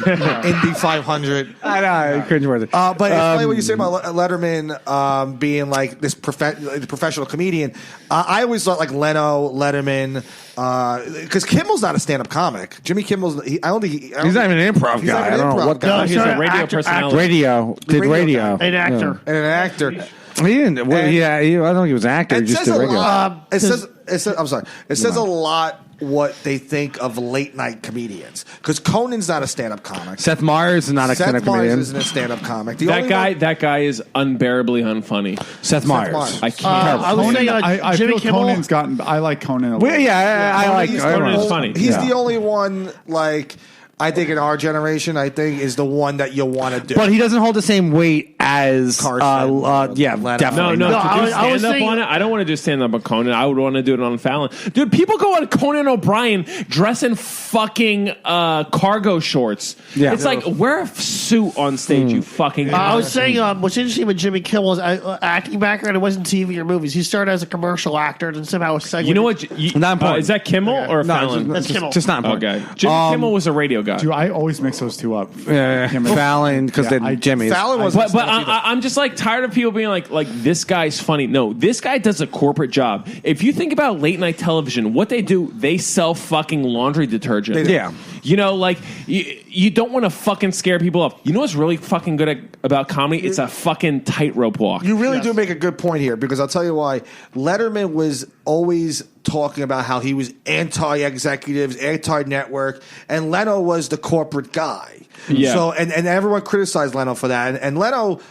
Indy 500. I know, I couldn't worth it. But it's funny what you say about Letterman being like this professional comedian. I always thought like Leno, Letterman, because Kimmel's not a stand-up comic. Jimmy Kimmel's. He's not even an improv guy. I don't know what guy. He's a radio personality. Radio. An actor. And an actor. He didn't. Well, I don't think he was an actor. He just did radio. It says a lot what they think of late night comedians, because Conan's not a stand-up comic. Seth Meyers is not a stand-up comedian. Seth Meyers isn't a stand-up comic. That guy is unbearably unfunny. Seth Meyers. I can't. I would say I Jimmy feel Kimmel. Conan's gotten. I like Conan a lot. Well, I like Conan is funny. He's the only one like. I think in our generation, is the one that you'll want to do. But he doesn't hold the same weight as Carson. definitely. No. I don't want to do stand up on Conan. I would want to do it on Fallon. Dude, people go on Conan O'Brien dressed in fucking cargo shorts. Yeah. It's like, wear a suit on stage, you fucking. I was saying, what's interesting with Jimmy Kimmel's acting background, it wasn't TV or movies. He started as a commercial actor and somehow was segued. You know what? Not important. Is that Kimmel or Fallon? That's Kimmel. Just not important. Okay. Jimmy Kimmel was a radio guy. Dude, I always mix those two up. Fallon, because Jimmy's. Fallon was. But I'm just like tired of people being like this guy's funny. No, this guy does a corporate job. If you think about late night television, what they do, they sell fucking laundry detergent. Yeah. You know, like you don't want to fucking scare people off. You know what's really fucking good about comedy? It's a fucking tightrope walk. You really do make a good point here, because I'll tell you why. Letterman was always talking about how he was anti-executives, anti-network, and Leno was the corporate guy. Yeah. So and everyone criticized Leno for that, and Leno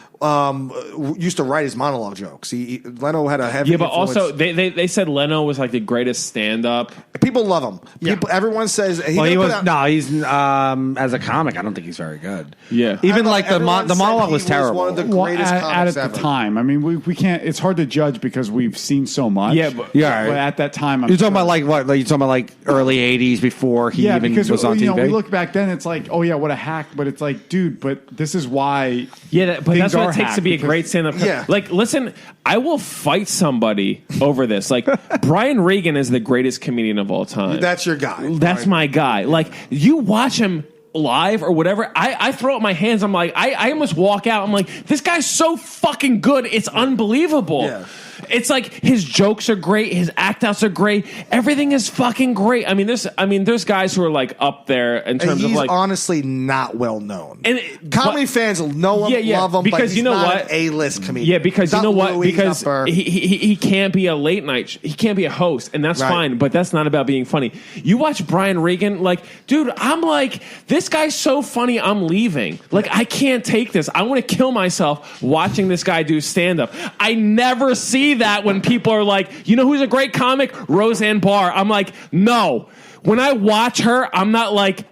used to write his monologue jokes. Leno had a heavy but influence. also they said Leno was like the greatest stand-up. People love him. Everyone says he's as a comic, I don't think he's very good. Yeah, even like the monologue was terrible. One of the greatest comics at the time. I mean, we can't. It's hard to judge because we've seen so much. But at that time, you're talking about like what? Like, you're talking about like early '80s before he even was on TV. We look back then, it's like, oh yeah, what a hack. But it's like, dude, but this is why. But that's what it takes to be a great stand-up. Yeah. Like, listen, I will fight somebody over this. Like, Brian Regan is the greatest comedian of all time. That's your guy. That's my guy. Like, you watch him live or whatever, I throw up my hands. I'm like, I almost walk out. I'm like, this guy's so fucking good. It's unbelievable. Yeah. It's like his jokes are great, his act outs are great, everything is fucking great. I mean, there's guys who are like up there in terms of like, honestly not well known. And comedy fans will know him, love him, because but he's you know not what, an A-list comedian. Yeah, because you know what, Louis, because he can't be a late night, he can't be a host, and that's fine. But that's not about being funny. You watch Brian Regan, like, dude, I'm like, this guy's so funny, I'm leaving. Like, I can't take this. I want to kill myself watching this guy do stand up. I never see that when people are like, you know who's a great comic? Roseanne Barr. I'm like, no. When I watch her, I'm not like,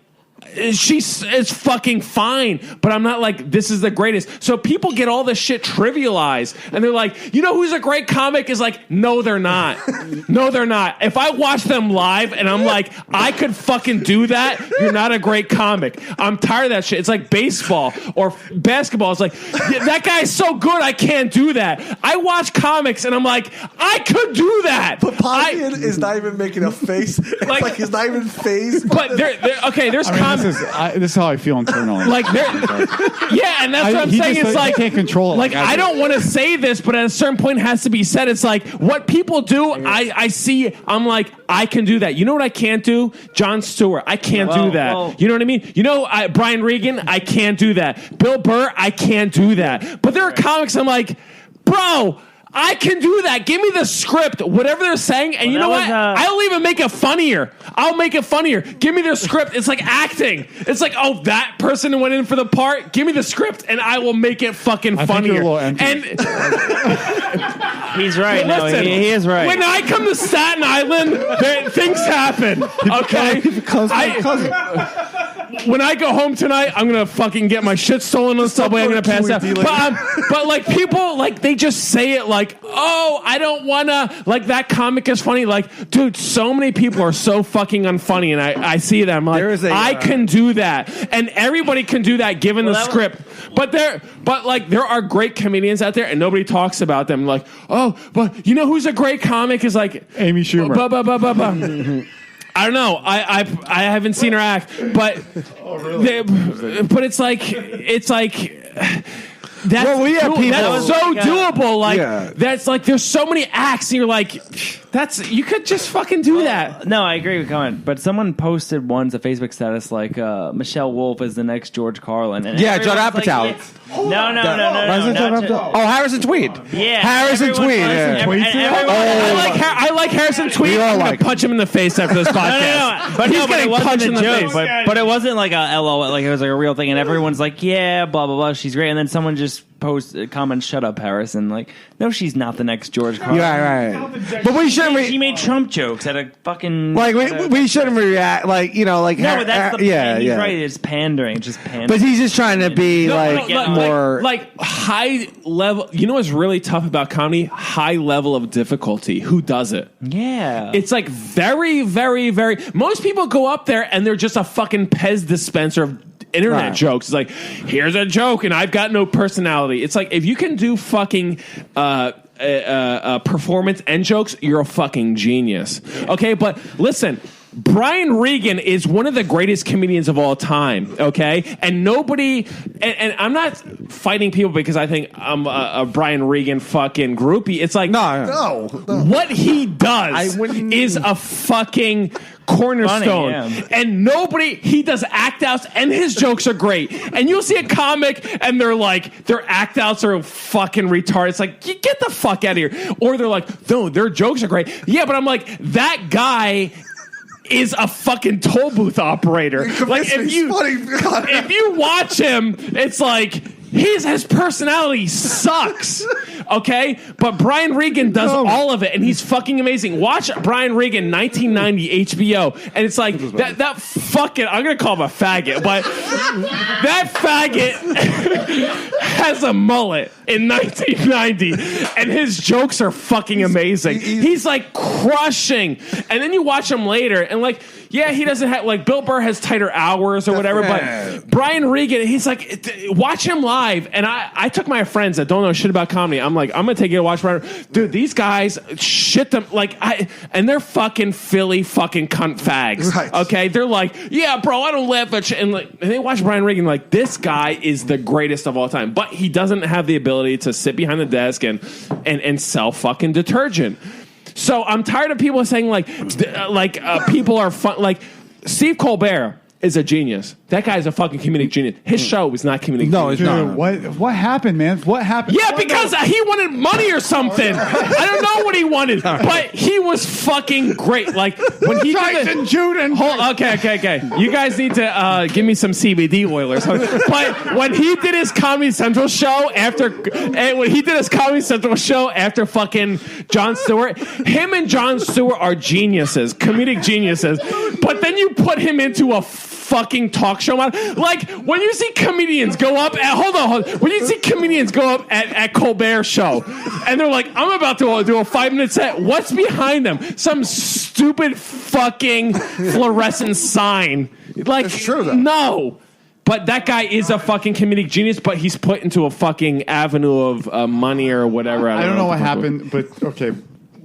it's fucking fine, but I'm not like, this is the greatest. So people get all this shit trivialized, and they're like, you know who's a great comic? Is like, no, they're not. No, they're not. If I watch them live and I'm like, I could fucking do that, you're not a great comic. I'm tired of that shit. It's like baseball or basketball. It's like, that guy's so good, I can't do that. I watch comics and I'm like, I could do that. But Pappazian is not even making a face. It's like he's not even phased. But there's comics. This is how I feel internally. Like, yeah, and that's what I'm saying. It's like, can't control it. Like, I don't want to say this, but at a certain point, it has to be said. It's like what people do. I see. I'm like, I can do that. You know what I can't do? Jon Stewart. I can't do that. You know what I mean? You know, Brian Regan. I can't do that. Bill Burr. I can't do that. But there are comics. I'm like, bro, I can do that. Give me the script, whatever they're saying, and you know what? I'll even make it funnier. I'll make it funnier. Give me the script. It's like acting. It's like, oh, that person went in for the part. Give me the script, and I will make it fucking funnier. And he's right. No, he is right. When I come to Staten Island, things happen. Okay, when I go home tonight, I'm gonna fucking get my shit stolen on the subway. I'm gonna pass out. But like people, like they just say it like, oh, I don't wanna. Like that comic is funny. Like, dude, so many people are so fucking unfunny, and I see that. I'm like, I can do that, and everybody can do that given the script. But there are great comedians out there, and nobody talks about them. Like, oh, but you know who's a great comic? Is like Amy Schumer. I don't know. I haven't seen her act, but but it's like that's that's so doable. Like that's like there's so many acts, and you're like, you could just fucking do that. No, I agree with comment. But someone posted once a Facebook status like Michelle Wolf is the next George Carlin. And Judd Apatow. Like, no. Oh, Harrison Tweed. Yeah, Harrison Tweed. I like Harrison Tweed. I'm gonna punch him in the face after this podcast. No. But he's getting punched in the face. But it wasn't like a LOL. Like it was like a real thing, and everyone's like, yeah, blah blah blah. She's great, and then someone just comment, shut up, Harrison. Like, no, she's not the next George Carlin. Yeah, right. But we shouldn't. She made Trump jokes at a fucking like. We shouldn't react like like. No, but that's the he's right. It's pandering, just pandering. But he's just trying to be more like high level. You know what's really tough about comedy? High level of difficulty. Who does it? Yeah, it's like very, very, very. Most people go up there and they're just a fucking Pez dispenser of internet jokes. It's like, here's a joke and I've got no personality. It's like, if you can do fucking performance and jokes, you're a fucking genius. Okay, but listen, Brian Regan is one of the greatest comedians of all time, okay? And nobody, and I'm not fighting people because I think I'm a Brian Regan fucking groupie. It's like, no. What he does is a fucking cornerstone. Funny, and he does act outs and his jokes are great. And you'll see a comic and they're like, their act outs are fucking retarded. It's like, get the fuck out of here. Or they're like, no, their jokes are great. Yeah, but I'm like, that guy is a fucking toll booth operator. Like if you watch him, it's like his personality sucks. Okay? But Brian Regan does all of it and he's fucking amazing. Watch Brian Regan 1990 HBO and it's like that fucking, I'm gonna call him a faggot, but that faggot has a mullet in 1990 and his jokes are fucking amazing. He's like crushing. And then you watch him later and like, yeah, he doesn't have, like, Bill Burr has tighter hours or whatever, but Brian Regan, he's like, watch him live. live, and I took my friends that don't know shit about comedy. I'm like, I'm gonna take you to watch Brian. Dude, these guys shit them like and they're fucking Philly fucking cunt fags. Right. Okay, they're like, yeah, bro, I don't laugh at shit. And they watch Brian Regan like, this guy is the greatest of all time, but he doesn't have the ability to sit behind the desk and sell fucking detergent. So I'm tired of people saying people are fun. Like Steve Colbert is a genius. That guy's a fucking comedic genius. His show is not comedic. No, it's not. What happened, man? What happened? Yeah, because he wanted money or something. I don't know what he wanted, but he was fucking great. Like when he Tyson Juden. Okay. You guys need to give me some CBD oil or something. But when he did his Comedy Central show after fucking Jon Stewart, him and Jon Stewart are geniuses, comedic geniuses. But then you put him into a fucking talk show. Like when you see comedians go up at hold on. When you see comedians go up at Colbert's show and they're like, I'm about to do a 5-minute set. What's behind them? Some stupid fucking fluorescent sign. Like, it's true though. No. But that guy is a fucking comedic genius, but he's put into a fucking avenue of money or whatever. I don't know what happened, but okay.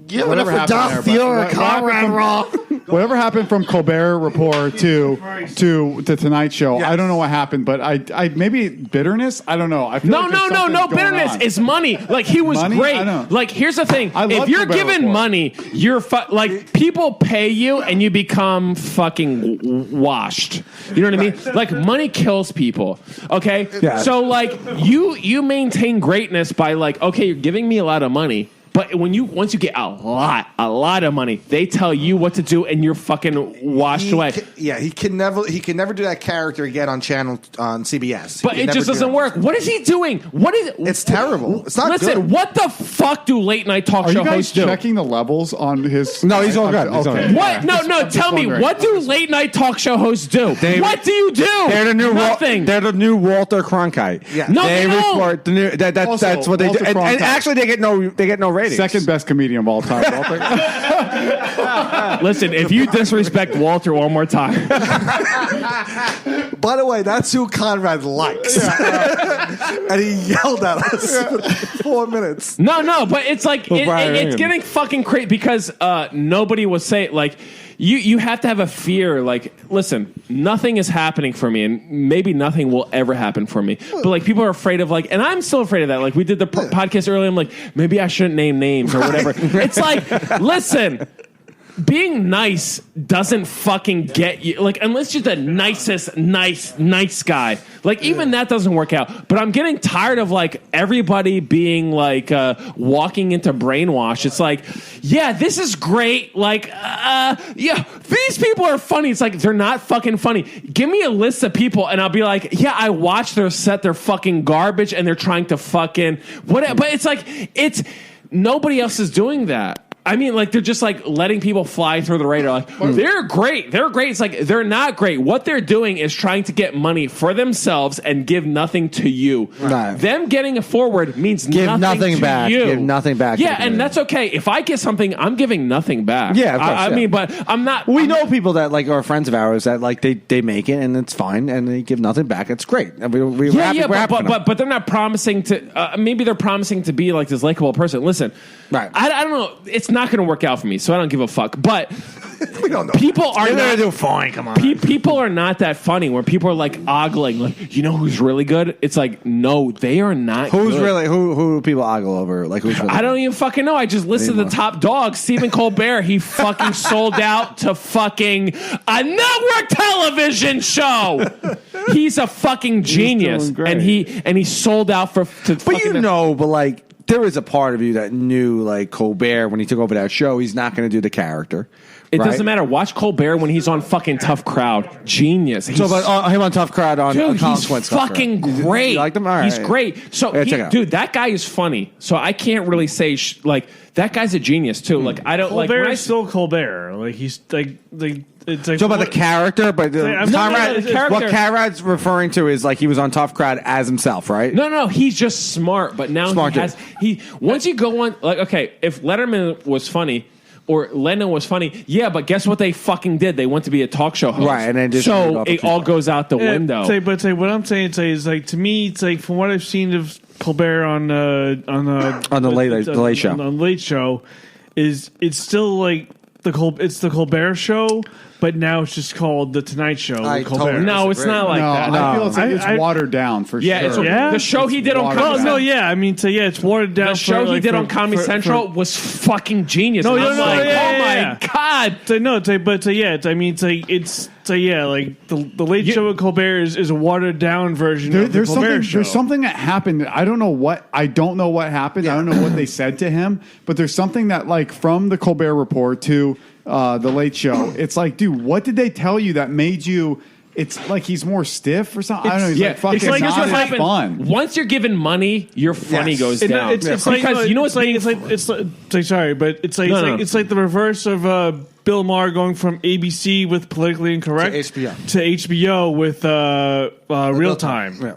Give it up for Doc Theodore, Conrad Roth. Whatever happened from Colbert Report to the Tonight Show, yes. I don't know what happened, but I maybe bitterness. I don't know. I feel no. Bitterness is money. Like he was great. Like here's the thing: if you're given money, you're like people pay you and you become fucking washed. You know what I mean? Like money kills people. Okay, yeah. So like you maintain greatness by like, okay, you're giving me a lot of money. But once you get a lot of money, they tell you what to do, and you're fucking washed away. He can never do that character again on CBS. But it just doesn't work. What is he doing? It's terrible. It's not Listen, good. what the fuck do late night talk show hosts do? Are you guys checking the levels on his? No, he's all good. Okay. What? No. Tell me, what do late night talk show hosts do? What do you do? They're the new nothing. They're the new Walter Cronkite. Yeah. No, they report the new. That's what they do. And actually, they get no ratings. Second best comedian of all time. Listen, if you disrespect Walter one more time. By the way, that's who Conrad likes. And he yelled at us for 4 minutes. No, but it's like it's getting fucking crazy because nobody was saying like. You have to have a fear. Like, listen, nothing is happening for me, and maybe nothing will ever happen for me. But like, people are afraid of like, and I'm still afraid of that. Like, we did the podcast earlier. I'm like, maybe I shouldn't name names or whatever. It's like, listen. Being nice doesn't fucking get you, like, unless you're the nicest, nice guy. Like, even that doesn't work out. But I'm getting tired of, like, everybody being, like, walking into brainwash. It's like, yeah, this is great. Like, yeah, these people are funny. It's like, they're not fucking funny. Give me a list of people, and I'll be like, yeah, I watched their set. They're fucking garbage, and they're trying to fucking, whatever. But it's like, nobody else is doing that. I mean, like, they're just, like, letting people fly through the radar. Like, they're great. It's like, they're not great. What they're doing is trying to get money for themselves and give nothing to you. Right. Them getting it forward means nothing to back. you. Give nothing back. Yeah, and that's okay. If I get something, I'm giving nothing back. Yeah, of course, I mean, but I'm not. We know people that, like, are friends of ours that, like, they make it and it's fine and they give nothing back. It's great. And we're happy but they're not promising to. Maybe they're promising to be like this likable person. Listen, right? I don't know. It's not going to work out for me, so I don't give a fuck. But we don't know. People are not do fine. Come on. People are not that funny. Where people are like ogling, like, you know who's really good? It's like, no, they are not. Who's good. really who do people ogle over? Like, who's really I don't even fucking know. I just listed the top dog, Stephen Colbert. He fucking sold out to fucking a network television show. He's a fucking genius, and he sold out to. But like. There is a part of you that knew, like, Colbert, when he took over that show, he's not going to do the character. It doesn't matter. Watch Colbert when he's on fucking Tough Crowd. Genius. So, but him on Tough Crowd on he's fucking great. You like him? All right. He's great. So, dude, that guy is funny. So I can't really say, like, that guy's a genius, too. Like, I don't Colbert like. Is still Colbert. Like, he's like it's like so about the character, but what Conrad's referring to is like he was on Tough Crowd as himself, right? No, he's just smart. But now once you go on, like, okay, if Letterman was funny, or Leno was funny. Yeah, but guess what they fucking did? They went to be a talk show host. Right, and then just so it all goes out the window. What I'm saying is like, to me, it's like, from what I've seen of Colbert on the Late Show. On the Late Show, is it's still like it's the Colbert Show, but now it's just called the Tonight Show. No, it's not like that. I feel it's watered down for sure. The show he did on Comedy Central. It's watered down. The show he did on Comedy Central was fucking genius. Oh my god! The Late Show with Colbert is a watered down version of the Colbert Show. There's something that happened. I don't know what happened. I don't know what they said to him, but there's something that, like, from the Colbert Report to the Late Show, it's like, dude, what did they tell you that made you? It's like he's more stiff or something. I don't know. He's like, fucking, it's not as fun. Once you're given money, your funny goes down. It's like the reverse of Bill Maher going from ABC with Politically Incorrect to HBO with Real Time. Yeah.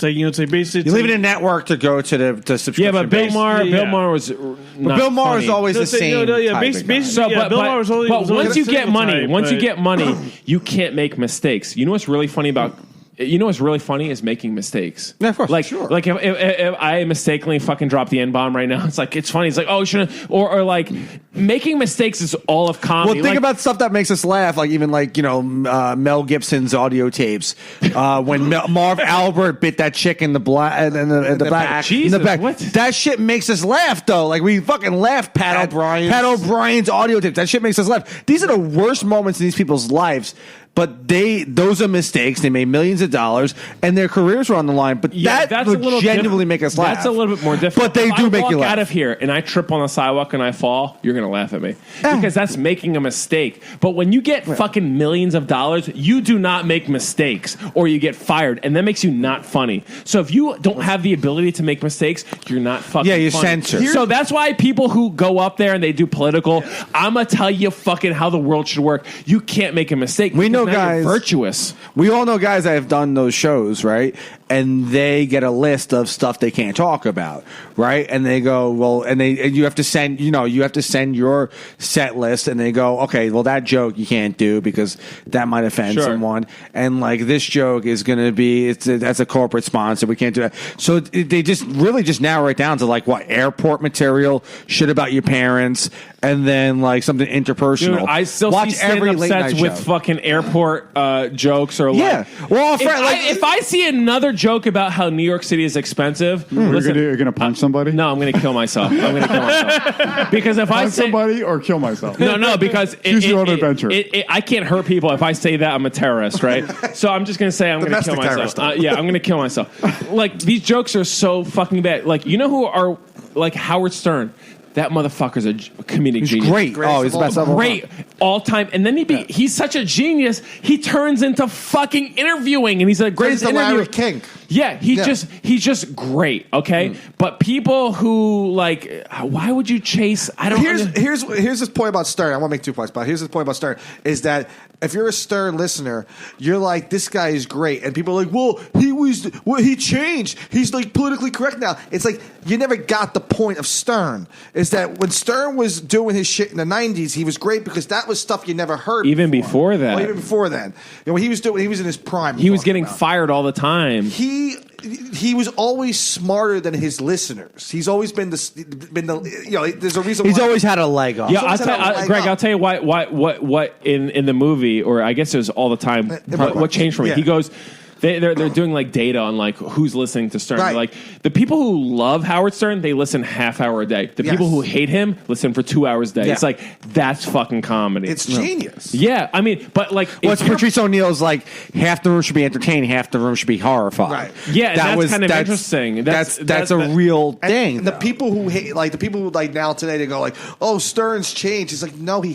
It's like basically you leave it in network to go to the subscription. Yeah, but Bill Maher was. But Bill Maher is always the same. But once you get money, you can't make mistakes. You know what's really funny about? You know what's really funny is making mistakes. Yeah, of course. Like if I mistakenly fucking drop the N-bomb right now, it's like, it's funny. It's like, oh, shouldn't, or like making mistakes is all of comedy. Well, think about stuff that makes us laugh, like even like, Mel Gibson's audio tapes when Marv Albert bit that chick in the back. Jesus, in the back. What? That shit makes us laugh though. Like we fucking laugh. Pat O'Brien's audio tapes. That shit makes us laugh. These are the worst moments in these people's lives. But those are mistakes. They made millions of dollars, and their careers were on the line. But that would genuinely make us laugh. That's a little bit more difficult. But they do make you laugh. If I walk out of here and I trip on the sidewalk and I fall, you're going to laugh at me. Because that's making a mistake. But when you get fucking millions of dollars, you do not make mistakes, or you get fired, and that makes you not funny. So if you don't have the ability to make mistakes, you're not fucking funny. You're censored. So that's why people who go up there and they do political, I'm going to tell you fucking how the world should work. You can't make a mistake. We know guys virtuous. We all know guys that have done those shows, right? And they get a list of stuff they can't talk about, right? And they go, well, and you have to send, your set list, and they go, okay, well, that joke you can't do because that might offend someone, and like this joke is going to be that's a corporate sponsor, we can't do that. So they just really just narrow it down to like what airport material, shit about your parents, and then like something interpersonal. Dude, I still watch see every late sets night with show. Fucking airport jokes or like Well, if I see another joke about how New York City is expensive, you're gonna punch somebody? No, I'm gonna kill myself. Because if I say somebody or kill myself. No, because choose your own adventure. I can't hurt people. If I say that, I'm a terrorist, right? So I'm just gonna say I'm gonna kill myself. I'm gonna kill myself. Like these jokes are so fucking bad. Like who are like Howard Stern. That motherfucker's a comedic genius. Great. He's the best ever. Great all time. And then he's such a genius, he turns into fucking interviewing, and he's the greatest interviewer. Larry King. Yeah, he's just great, okay? But people who like, why would you chase? I don't. Here's this point about Stern. I want to make 2 points, but here's the point about Stern is that if you're a Stern listener, you're like, this guy is great, and people are like, well, he changed. He's like politically correct now. It's like you never got the point of Stern. Is that when Stern was doing his shit in the 90s, he was great because that was stuff you never heard even before that. Well, even before then, when he was in his prime, he was getting fired all the time. He was always smarter than his listeners. He's always been there's a reason. He's always had a leg up. Yeah, Greg, I'll tell you what in the movie, or I guess it was all the time. What changed for me? He goes. They're doing like data on like who's listening to Stern. Right. Like the people who love Howard Stern, they listen half hour a day. The people who hate him listen for 2 hours a day. Yeah. It's like that's fucking comedy. It's genius. Yeah, I mean, but like, Patrice O'Neal's like half the room should be entertained, half the room should be horrified. Right. Yeah, that's kind of interesting. That's a real thing. And the people who hate, like the people who like now today, they go like, "Oh, Stern's changed." He's like, no, he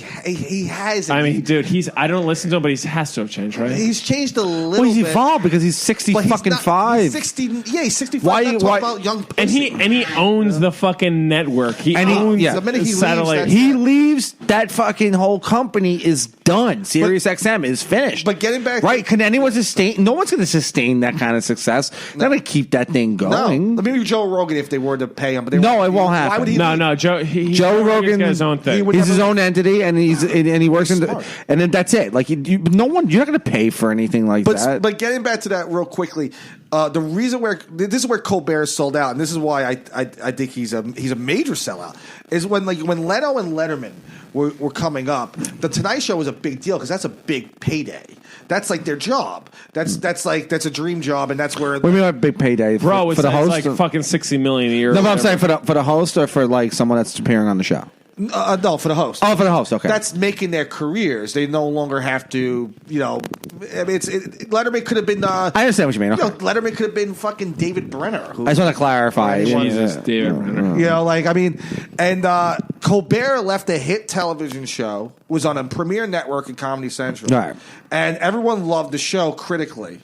hasn't. I mean, dude, I don't listen to him, but he has to have changed, right? He's changed a little. Well, he's bit. evolved because because he's 60 But fucking not, 5. He's 60. Yeah, he's 65. Why- Not talking why- about young pussy. And he owns the fucking network. He owns the minute he leaves, satellite. that's He leaves, that fucking whole company is done. Sirius XM is finished. But getting back, right? Can anyone sustain? No one's going to sustain that kind of success. They're going to keep that thing going. No, maybe Joe Rogan if they were to pay him. But No, it won't happen. Why would he? No, Joe. Joe Rogan, got his own thing. He's his own entity, and he works in, and then that's it. Like no one, you're not going to pay for anything like that. But getting back to that real quickly, the reason this is where Colbert sold out, and this is why I think he's a major sellout, is when Leno and Letterman were coming up. The Tonight Show was a big deal because that's a big payday. That's like their job. That's a dream job, and that's where. What do you mean by big payday, Bro, for the host? It's like fucking $60 million a year. No, but I'm saying for the host or for like someone that's appearing on the show. No, for the host. Oh, for the host. Okay, that's making their careers. They no longer have to. Letterman could have been. I understand what you mean. Okay. Letterman could have been fucking David Brenner. I just want to clarify. Jesus, David Brenner. And Colbert left a hit television show, was on a premiere network in Comedy Central, right? And everyone loved the show critically,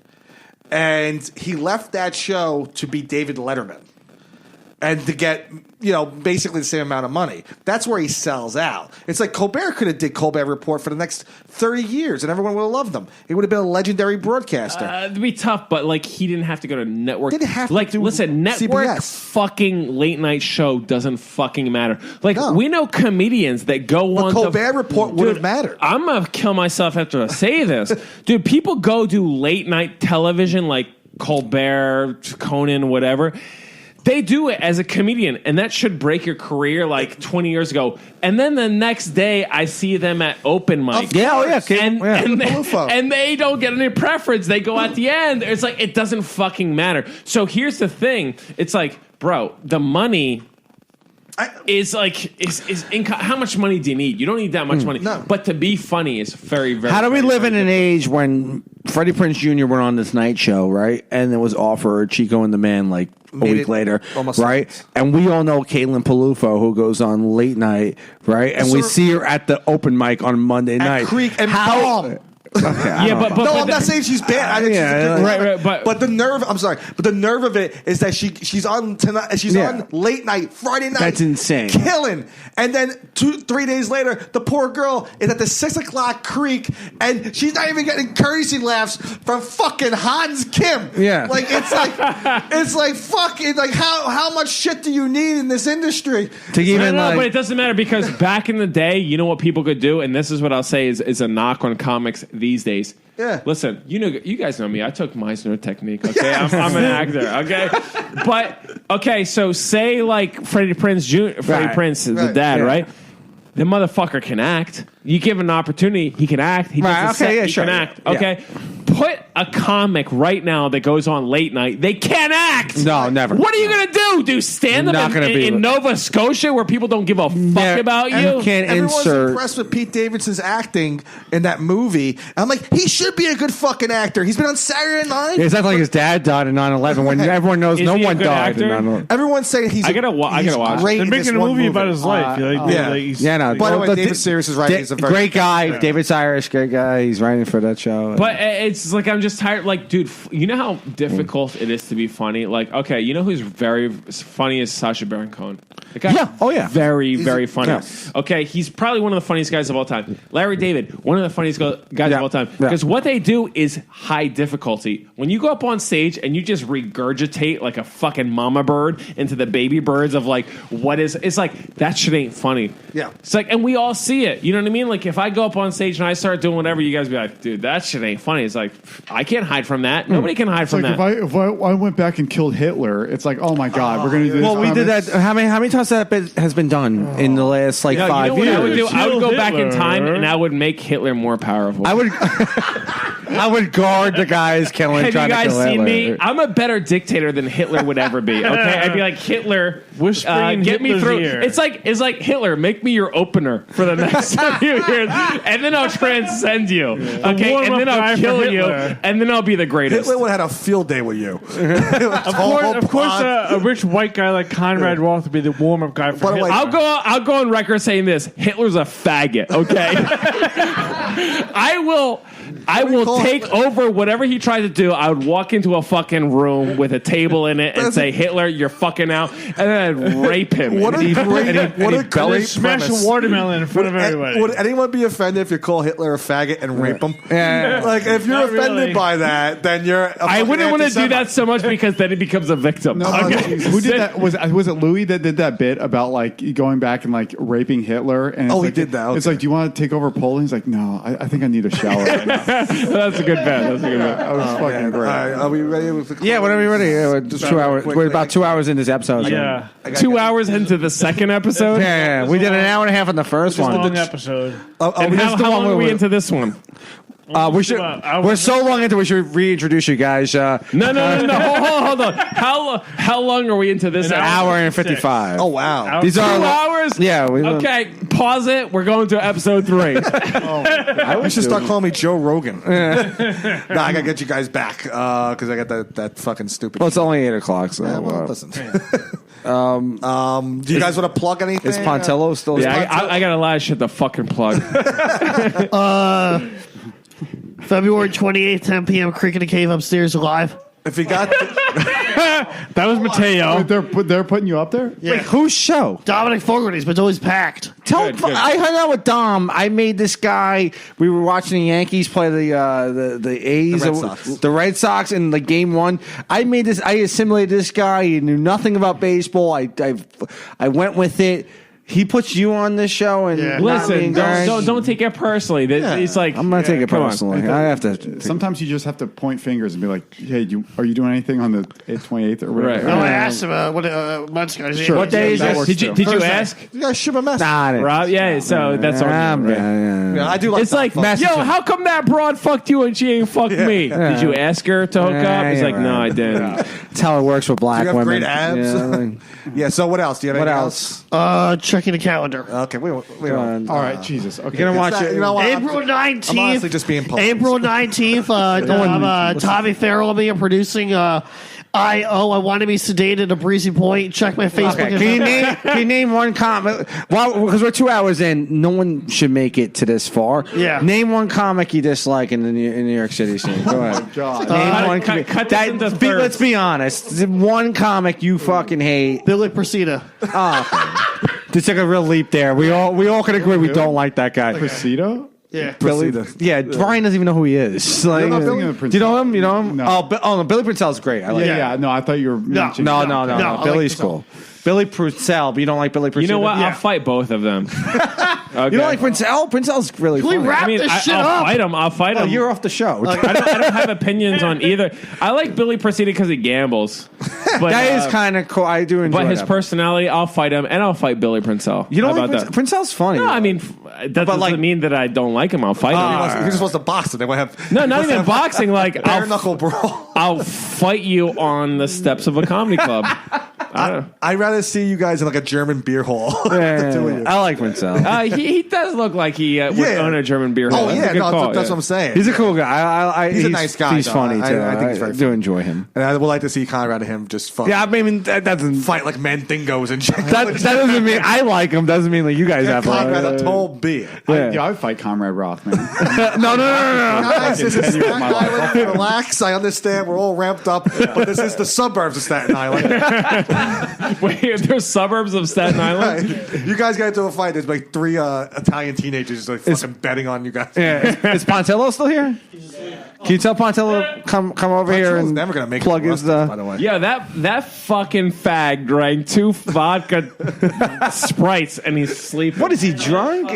and he left that show to be David Letterman. And to get, basically the same amount of money. That's where he sells out. It's like Colbert could have did Colbert Report for the next 30 years, and everyone would have loved him. He would have been a legendary broadcaster. It'd be tough, but he didn't have to go to network. Didn't have to listen, network CBS. fucking late night show doesn't fucking matter. We know comedians that go on. Colbert Report would have mattered. I'm gonna kill myself after I say this, dude. People go do late night television like Colbert, Conan, whatever. They do it as a comedian, and that should break your career 20 years ago. And then the next day, I see them at open mic. And they don't get any preference. They go at the end. It's like, it doesn't fucking matter. So here's the thing. It's like, bro, the money is how much money do you need? You don't need that much money. No. But to be funny is very, very. How do we very, live very in an age when Freddie Prinze Jr. went on this night show, right? And it was offered Chico and the Man a week later, right? And we all know Caitlin Palufo, who goes on late night, right? And we see her at the open mic on Monday night. Creek and Bomb. Okay, I'm not saying she's bad. I think she's a good right. But the nerve. I'm sorry. But the nerve of it is that she's on tonight. She's on late night, Friday night. That's insane. Killing. And then 2-3 days later, the poor girl is at the 6 o'clock Creek, and she's not even getting courtesy laughs from fucking Hans Kim. Yeah. It's like fucking how much shit do you need in this industry? But it doesn't matter because back in the day, you know what people could do, and this is what I'll say is a knock on comics these days. Yeah. Listen, you guys know me. I took Meisner technique. Okay, I'm an actor. Okay, but so say Freddie Prinze, the dad, right? The motherfucker can act. You give him an opportunity, he can act. He does can act. Okay, put a comic right now that goes on late night. They can't act. No, never. What are you gonna do? Do stand up in Nova Scotia where people don't give a fuck about you? You can't Everyone's impressed with Pete Davidson's acting in that movie. I'm like, he should be a good fucking actor. He's been on Saturday Night. It's not like his dad died in 9/11 when everyone knows no one died in 9/11. Everyone's saying he's. I gotta watch. Great. They're making a movie about his life. No. By the way, David Sears is writing. He's a very great guy. David Cyrus, great guy. He's writing for that show. But it's I'm just tired. Dude, you know how difficult it is to be funny? Okay, you know who's very funny is Sacha Baron Cohen. The guy, very, very funny. Yeah. Okay, he's probably one of the funniest guys of all time. Larry David, one of the funniest guys of all time. Because what they do is high difficulty. When you go up on stage and you just regurgitate like a fucking mama bird into the baby birds of what is, it's that shit ain't funny. Yeah. It's and we all see it. You know what I mean? If I go up on stage and I start doing whatever, you guys be like, dude, that shit ain't funny. It's I can't hide from that. Nobody can hide from that. If I went back and killed Hitler, it's oh my God, we're going to do this. Well, we did that. How many times that has been done in the last 5 years? I would go back in time and I would make Hitler more powerful. I would guard the guys killing. Have you guys seen me? I'm a better dictator than Hitler would ever be. Okay, I'd be like, Hitler, get me through. Ear. It's like Hitler, make me your opener for the next few years, and then I'll transcend you. Okay, and then I'll kill you, and then I'll be the greatest. Hitler would have had a field day with you. Of course, a rich white guy like Conrad Roth would be the warm-up guy for By the Hitler. way, I'll go on record saying this: Hitler's a faggot. Okay, I will take over whatever he tried to do. I would walk into a fucking room with a table in it and say, "Hitler, you're fucking out," and then I'd rape him. What a great Smash premise. a watermelon in front of everybody. Would anyone be offended if you call Hitler a faggot and rape him? Yeah. Like, if you're Not offended really. by that, then you're. I wouldn't want to do that so much because then he becomes a victim. No, who did that? Was it Louis that did that bit about like going back and like raping Hitler? And it's Oh, he like, did that. Okay. It's like, do you want to take over Poland? He's like, no, I think I need a shower right now. That's a good bet. That was fucking great. All right, are we ready? Yeah, whenever you're ready. We're just 2 hours. We're about 2 hours in this episode. Yeah. 2 hours into the second episode. Yeah. We did an hour and a half on the first one. Long episode. And how long are we into this one? We should. We're so long into. We should reintroduce you guys. No. Hold on. How long are we into this? An hour and 55. Oh wow! These 2 are hours. Yeah. Okay. Pause it. We're going to episode 3. I should start calling me Joe Rogan. Nah, I gotta get you guys back because I got that fucking stupid. Well, it's only 8 o'clock. So listen. Do you guys want to plug anything? is Pontillo still? Yeah, I got a lot of shit to fucking plug. February 28th, 10 p.m. Creek in the Cave upstairs live. If you got, That was Mateo. They're putting you up there. Yeah. Wait, whose show? Dominic Fogarty's, but it's always packed. Good. I hung out with Dom. I made this guy. We were watching the Yankees play the A's, The Red Sox. the Red Sox in the game 1. I made this. I assimilated this guy. He knew nothing about baseball. I went with it. He puts you on this show, and Yeah. Listen, don't take it personally. It's like I'm gonna take it come on. personally. I have to. Sometimes you just have to point fingers and be like, "Hey, are you doing anything on the 28th or whatever?" Right. No, I asked him what months ago. Sure. What day is That this? works Did you too. ask you guys ship a message. Nah, Rob? Yeah, so that's on you, right? Yeah, I do like. It's like, that. yo, how come that broad fucked you and she ain't fucked me? Did you ask her to hook up? He's like, no, I didn't. That's how it works with black Do you have women. great abs? Yeah, like- Yeah. So what else? Do you have what anything else? Checking the calendar. Okay, we don't. All right, Jesus. Okay. You're gonna watch That- it. you know what? April I'm 19th. honestly just being polite. April 19th. Tommy Farrell and me are producing I Want to Be Sedated at Breezy Point. Check my Facebook. Okay. Can you name one comic? Well, because we're 2 hours in, no one should make it to this far. Yeah. Name one comic you dislike in the New York City scene. Go ahead. God. Name one. cut this into thirds. Let's be honest. One comic you fucking hate. Billy Procida. Just took a real leap there. We all can agree we don't like that guy. Presido? Yeah. Billy, yeah, Brian doesn't even know who he is. Like, not do thinking of you know him? You know him? No. No, Billy Purcell's great. I like him. Yeah. No, I thought you were mentioning. No, I Billy's like cool. Billy Purcell, but you don't like Billy Purcell? You know what? Yeah. I'll fight both of them. Okay. You don't like Purcell? Purcell's really Can we funny. wrap I mean, this shit I'll up? fight him. I'll fight Oh, him. you're off the show. I don't have opinions on either. I like Billy Procida because he gambles. But, That is kind of cool. I do enjoy But his that. personality, I'll fight him, and I'll fight Billy Purcell. You don't How like about that? Purcell's funny. No, I mean that doesn't like- mean that I don't like him. I'll fight him. He just wants to box it. They want to have No, not even boxing. Like bare knuckle brawl. I'll fight you on the steps of a comedy club. I don't know. I'd rather see you guys in like a German beer hall. The two of you. I like Purcell. He does look like he would Yeah. own a German beer hall. Oh That's a yeah, good no, call, that's yeah. what I'm saying. He's a cool guy. He's a nice guy, He's though. funny too. I think he's very do funny. enjoy him. And I would like to see Conrad and him just fuck. Yeah, I mean that doesn't. Fight like mandingos and shit. That doesn't mean I like him. Doesn't mean like you guys have. Conrad a tall beer. Yeah, I would fight Conrad Roth, man. No. Guys, this is Staten Island. Relax. I understand. We're all ramped up, but this is the suburbs of Staten Island. Wait, there's suburbs of Staten Island. You guys got into a fight. There's like 3 Italian teenagers like fucking betting on you guys. Yeah. Is Pontillo still here? Can you tell Pontillo come over here and never gonna make plug it his? by the way. Yeah, that fucking fag drank 2 vodka Sprites and he's sleeping. What is he drunk?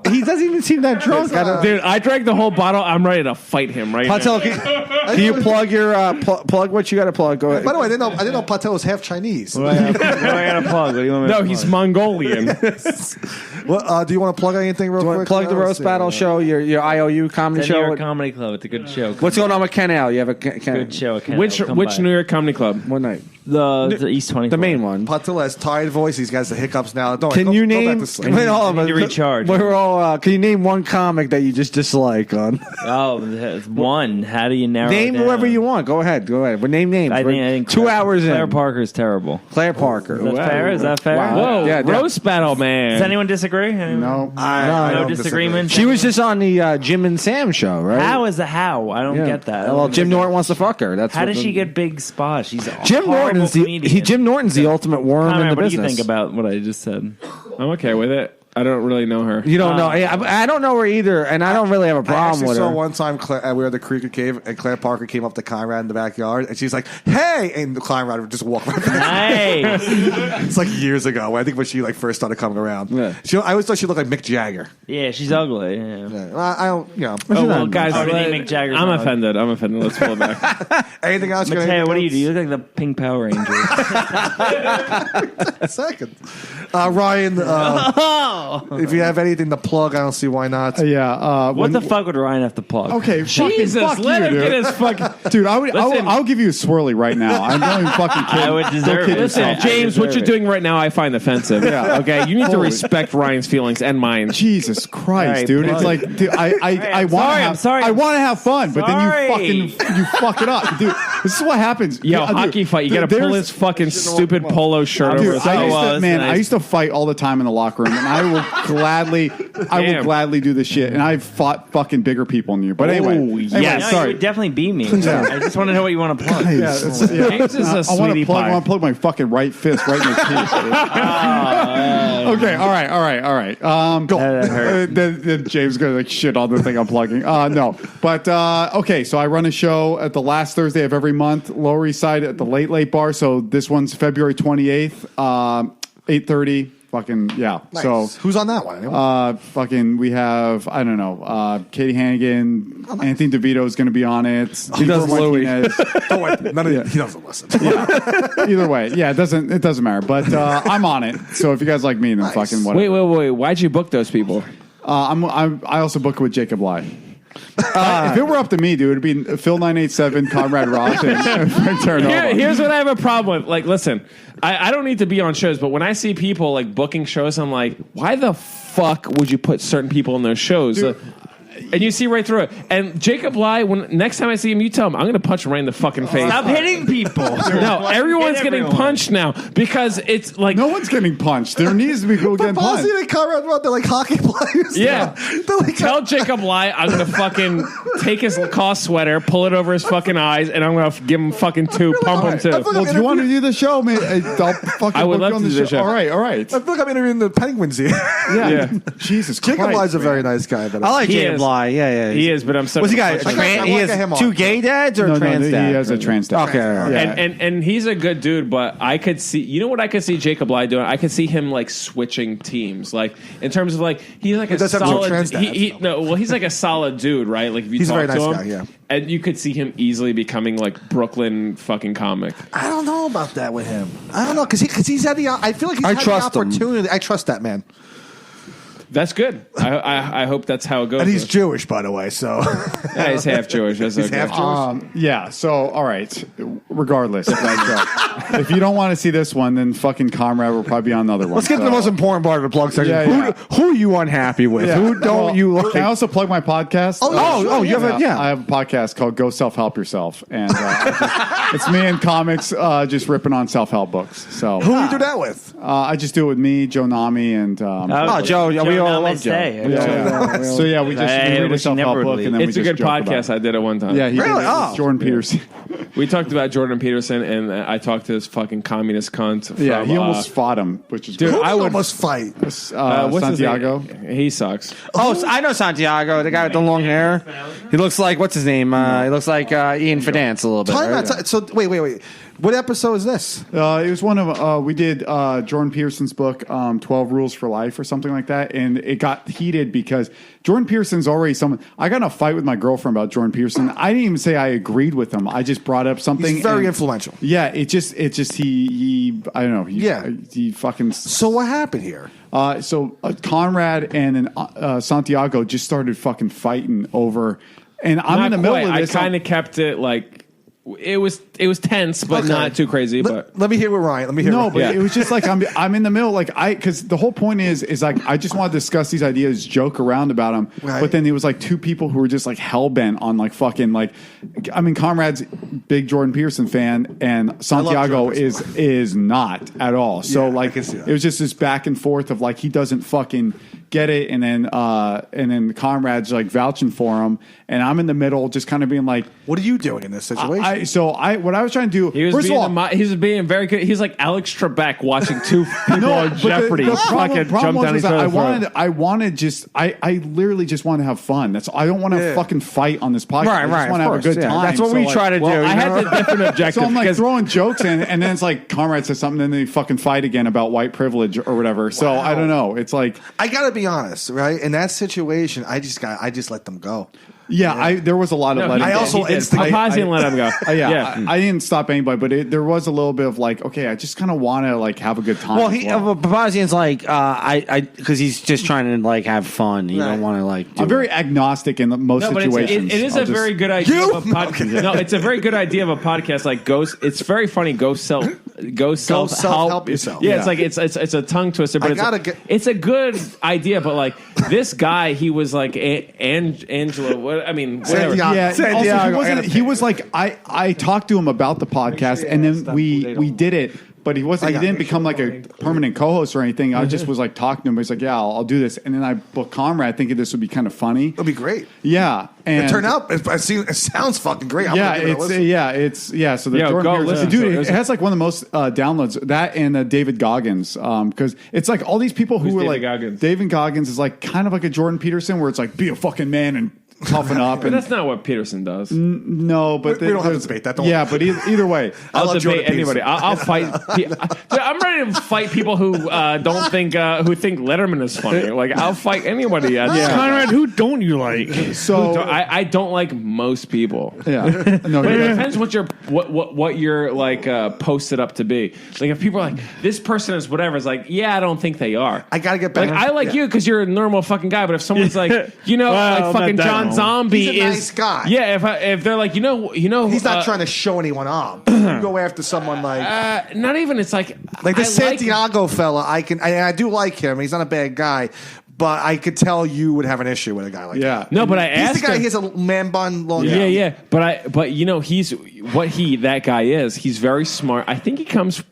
He doesn't even seem that drunk. Dude, I drank the whole bottle. I'm ready to fight him right Pontillo, now. can you plug your plug what you got to plug? Go ahead. By the way, I didn't know Pontillo was half Chinese. What I got to plug? What do you want me to No, plug? he's Mongolian. Well, do you want to plug anything real quick? Plug the Let's roast see. battle show. Your IOU comedy It's a New show. York Comedy Club. It's a good show. What's going on with Ken Al? You have a Ken? Good show. Ken. Which Come which by. New York Comedy Club? One night. The East 24. The main one. Pontillo has tired voice. He's got the hiccups now. Don't Can worry, you go name? back to sleep. Wait, hold on, I need to recharge. We're all. Can you name one comic that you just dislike on? Oh, there's one. How do you narrow Name it down? whoever you want. Go ahead. But name names. I think 2 hours Claire in. Parker's terrible. Claire Parker. Is that fair? Is that fair? Wow. Whoa, Yeah, roast battle, man. Does anyone disagree? No. I No don't disagreement. She was just on the Jim and Sam show, right? How is the how? I don't get that. Well, Jim Norton wants to fuck her. That's How what does the- she get big spots? She's a Jim horrible Norton's comedian. Jim Norton's the ultimate worm Conrad, in the what business. do you think about what I just said? I'm okay with it. I don't really know her. You don't know. I don't know her either, and I don't really have a I problem actually with saw her. one time we were at the Creek Cave, and Claire Parker came up to Conrad in the backyard, and she's like, "Hey!" and Conrad would just walk right back. Nice. It's like years ago. I think when she like first started coming around. Yeah. I always thought she looked like Mick Jagger. Yeah, she's ugly. Yeah. Yeah. I don't. Oh, well, guys, Oh, Mick Jagger's I'm not- offended. Let's pull it back. Anything else? Mateo, what do you do? You look like the Pink Power Ranger. Second, Ryan. If you have anything to plug, I don't see why not. What the fuck would Ryan have to plug? Okay, Jesus, fuck let you, him dude. get his fucking. Dude, Listen. I'll give you a swirly right now. I'm not even fucking kidding. I would deserve Don't kid it. Listen, yourself. James, what you're doing right now, I find offensive. Yeah. Okay, you need to Holy- respect Ryan's feelings and mine. Jesus Christ, All right, dude! plug. It's like, dude, I want to sorry, have, I'm sorry. I want to have fun, but then Sorry. you fuck it up, dude. This is what happens. Yo, Dude, hockey fight. You got to pull there's- his fucking stupid polo shirt over Dude, his I head. used to, that's man, nice. I used to fight all the time in the locker room, and I will Damn. gladly do this shit. And I've fought fucking bigger people than you. But anyway, yes. No, you sorry. would definitely beat me. I just want to know what you want to plug. Yeah, it's- yeah. James is a I want sweetie to plug. pie. I want to plug my fucking right fist right in his teeth. Okay, all right. Then James goes like shit on the thing I'm plugging. No, but okay. So I run a show at the last Thursday of every month, Lower East Side at the Late Bar. So this one's February 28th, 8:30. Fucking yeah. Nice. So who's on that one? Anyway? fucking we have I don't know Katie Hannigan, Anthony DeVito is going to be on it. He does Louis. Don't worry, none of he doesn't listen. Either way, yeah, it doesn't matter. But I'm on it. So if you guys like me, then fucking whatever. Wait. Why'd you book those people? I also book it with Jacob Lai. If it were up to me, dude, it'd be Phil 987, Conrad Roth, and Frank Terranova. Here's what I have a problem with. Like, listen, I don't need to be on shows, but when I see people like booking shows, I'm like, why the fuck would you put certain people in those shows? Dude. And you see right through it. And Jacob Lai, when next time I see him, you tell him I'm going to punch him right in the fucking face. Stop hitting people. No, everyone's Hit getting everyone. punched now because it's like No one's getting punched. There needs to be people getting punched. Pappazian and Conrad Roth, they're like hockey players. Yeah. They're like, Tell Jacob Lai I'm gonna fucking take his Lacoste sweater, pull it over his fucking eyes, and I'm gonna give him fucking two, pump him I too. feel Well, do you want to do the show, man? I'll fucking I would book love you on to the do the show. All right. I feel like I'm interviewing the Penguins here. Yeah. Jesus Christ. Jacob Lai's a man. very nice guy. But I like He Jacob is. Lai. Yeah. He is, but I'm so. What's he got? I wanna He get has him on. 2 gay dads or No, trans he dads? has a trans dad. Okay. all right. Yeah. And he's a good dude, but I could see. You know what I could see Jacob Lai doing? I could see him like switching teams, like in terms of like he's like a does have two solid. trans dads, He's like a solid dude, right? Like if you He's a talk very to nice him, guy, yeah. and you could see him easily becoming like Brooklyn fucking comic. I don't know about that with him. I don't know because he's had the. I feel like he's I had trust the him. opportunity. I trust that man, That's good. I hope that's how it goes. and he's Jewish, by the way. So Yeah, he's half Jewish. That's he's okay. half Jewish. Yeah, so, all right. Regardless of that show. If you don't want to see this one, then fucking Conrad will probably be on another one. Let's get to the most important part of the plug section. Yeah. Who are you unhappy with? Yeah. Who don't Well, you like? Can I also plug my podcast? you have a I have a podcast called Go Self Help Yourself, and it's me and comics just ripping on self help books. So Who do you do that with? I just do it with me, Joe Nami, and Oh, Joe, we all love Joe. So yeah, we just I read a wish he self help never book, would and then It's we a just good joke about podcast. it. I did it one time. Yeah, he Really? did it with Oh. Jordan Peterson. We talked about Jordan Peterson, and I talked to this fucking communist cunt. From, Yeah, he almost fought him, which is dude, great. I I would. almost fight. What's his name? Santiago. He sucks. Oh, I know Santiago, the guy with the long hair. He looks like what's his name? He looks like Ian Fidance a little bit. Time right? out. So wait. What episode is this? It was one of we did Jordan Peterson's book 12 Rules for Life or something like that, and it got heated because Jordan Peterson's already someone. I got in a fight with my girlfriend about Jordan Peterson. I didn't even say I agreed with him. I just brought up something. He's very and- influential. Yeah, it just he I don't know. He fucking. So what happened here? So Conrad and then Santiago just started fucking fighting over, and I'm in the middle of this. I kind of kept it like It was tense, but not too crazy. But let me hear with Ryan. It was just like I'm in the middle, like because the whole point is like I just want to discuss these ideas, joke around about them. Right. But then there was like two people who were just like hell bent on like fucking like. I mean, Conrad's big Jordan Peterson fan, and Santiago is not at all. So like it was just this back and forth of like he doesn't fucking get it, and then Conrad's like vouching for him, and I'm in the middle, just kind of being like, "What are you doing in this situation?" What I was trying to do, he was being very good. He's like Alex Trebek watching two people on Jeopardy. The problem was that I literally just want to have fun. I don't want to fucking fight on this podcast. Right, I just want to have a good time. That's what we try to do. I had the different objective. So I'm like throwing jokes in, and then it's like Conrad says something, and then they fucking fight again about white privilege or whatever. So I don't know. It's like I gotta be honest, right? In that situation, I just let them go. Yeah, there was a lot of letting go. I also Pappazian let him go. I didn't stop anybody, but there was a little bit of like, okay, I just kind of want to like have a good time. Well, Pappazian's like, because he's just trying to like have fun. You don't want to like. I'm very agnostic in most situations. It is a very good idea of a podcast. No, it's a very good idea of a podcast. Like it's very funny. Go self help yourself. Yeah, it's a tongue twister, but it's a good idea. But like this guy, he was like Angelo. I mean, whatever. Santiago. Also, he was like, I talked to him about the podcast, and then we did it. But he didn't become like a permanent co-host or anything. I just was like talking to him. He's like, yeah, I'll do this. And then I booked Conrad thinking this would be kind of funny. It'll be great. Yeah. And it turned out, it sounds fucking great. So it has like one of the most downloads, that and David Goggins. Because it's like all these people who were like, David Goggins is like kind of like a Jordan Peterson where it's like, be a fucking man and toughen up. But that's not what Peterson does. No, but we don't have to debate that. But either way, I'll debate anybody. I'll fight. I'm ready to fight people who don't think who think Letterman is funny. Like I'll fight anybody. Conrad, who don't you like? So I don't like most people. Yeah, no, but it depends what you're like posted up to be. Like if people are like this person is whatever, it's like I don't think they are. I gotta get back. Like I like you because you're a normal fucking guy. But if someone's like like fucking John Zombie he's a nice guy. Yeah, if they're like, you know, he's not trying to show anyone up. You go after someone like not even. It's like the Santiago fella. I do like him. He's not a bad guy. But I could tell you would have an issue with a guy like that. No, but I asked he's the guy. him, He has a man bun, long. Yeah. But you know, that guy is. He's very smart. I think he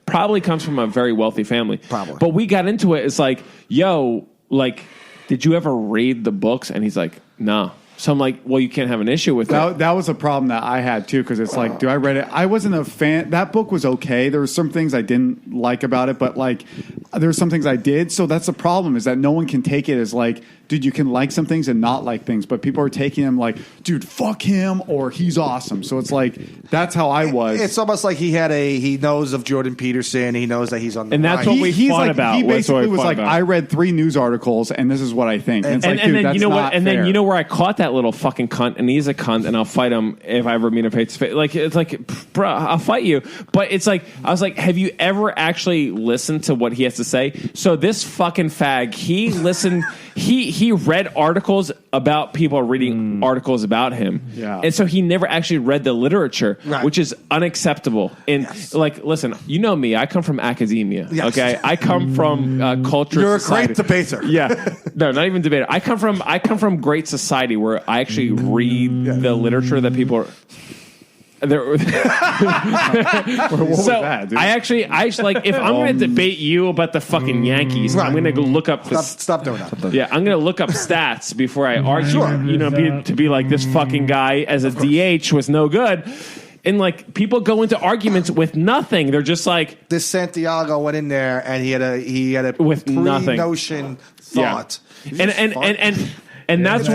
probably comes from a very wealthy family. Probably. But we got into it. It's like, yo, like, did you ever read the books? And he's like, no. So I'm like, well, you can't have an issue with that. That was a problem that I had too, because it's like, I read it? I wasn't a fan. That book was okay. There were some things I didn't like about it, but like, there were some things I did. So that's the problem, is that no one can take it as like, dude, you can like some things and not like things, but people are taking him like, dude, fuck him, or he's awesome. So it's like, that's how I was. It's almost like he knows of Jordan Peterson. He knows that he's on the and that's what we fought about. He basically was like, I read 3 news articles and this is what I think. And it's like, dude, then that's you know not what? And fair. then you know where I caught that little fucking cunt, and he's a cunt, and I'll fight him if I ever meet him face to face. Like it's like, bro, I'll fight you. But it's like, I was like, have you ever actually listened to what he has to say? So this fucking fag, he listened. He read articles about people reading articles about him. Yeah. And so he never actually read the literature, right. which is unacceptable. And like, listen, you know me, I come from academia. Yes. Okay. I come from culture. You're society. a great debater. Yeah. No, not even debater. I come from great society where I actually read the literature that people are. So that, I actually like, if I'm going to debate you about the fucking Yankees, I'm going to look up. Stop doing that. Yeah, I'm going to look up stats before I argue. You know, to be like, this fucking guy as a DH was no good. And like, people go into arguments with nothing. They're just like, this Santiago went in there and he had a with pre-notion thought. Yeah. And that's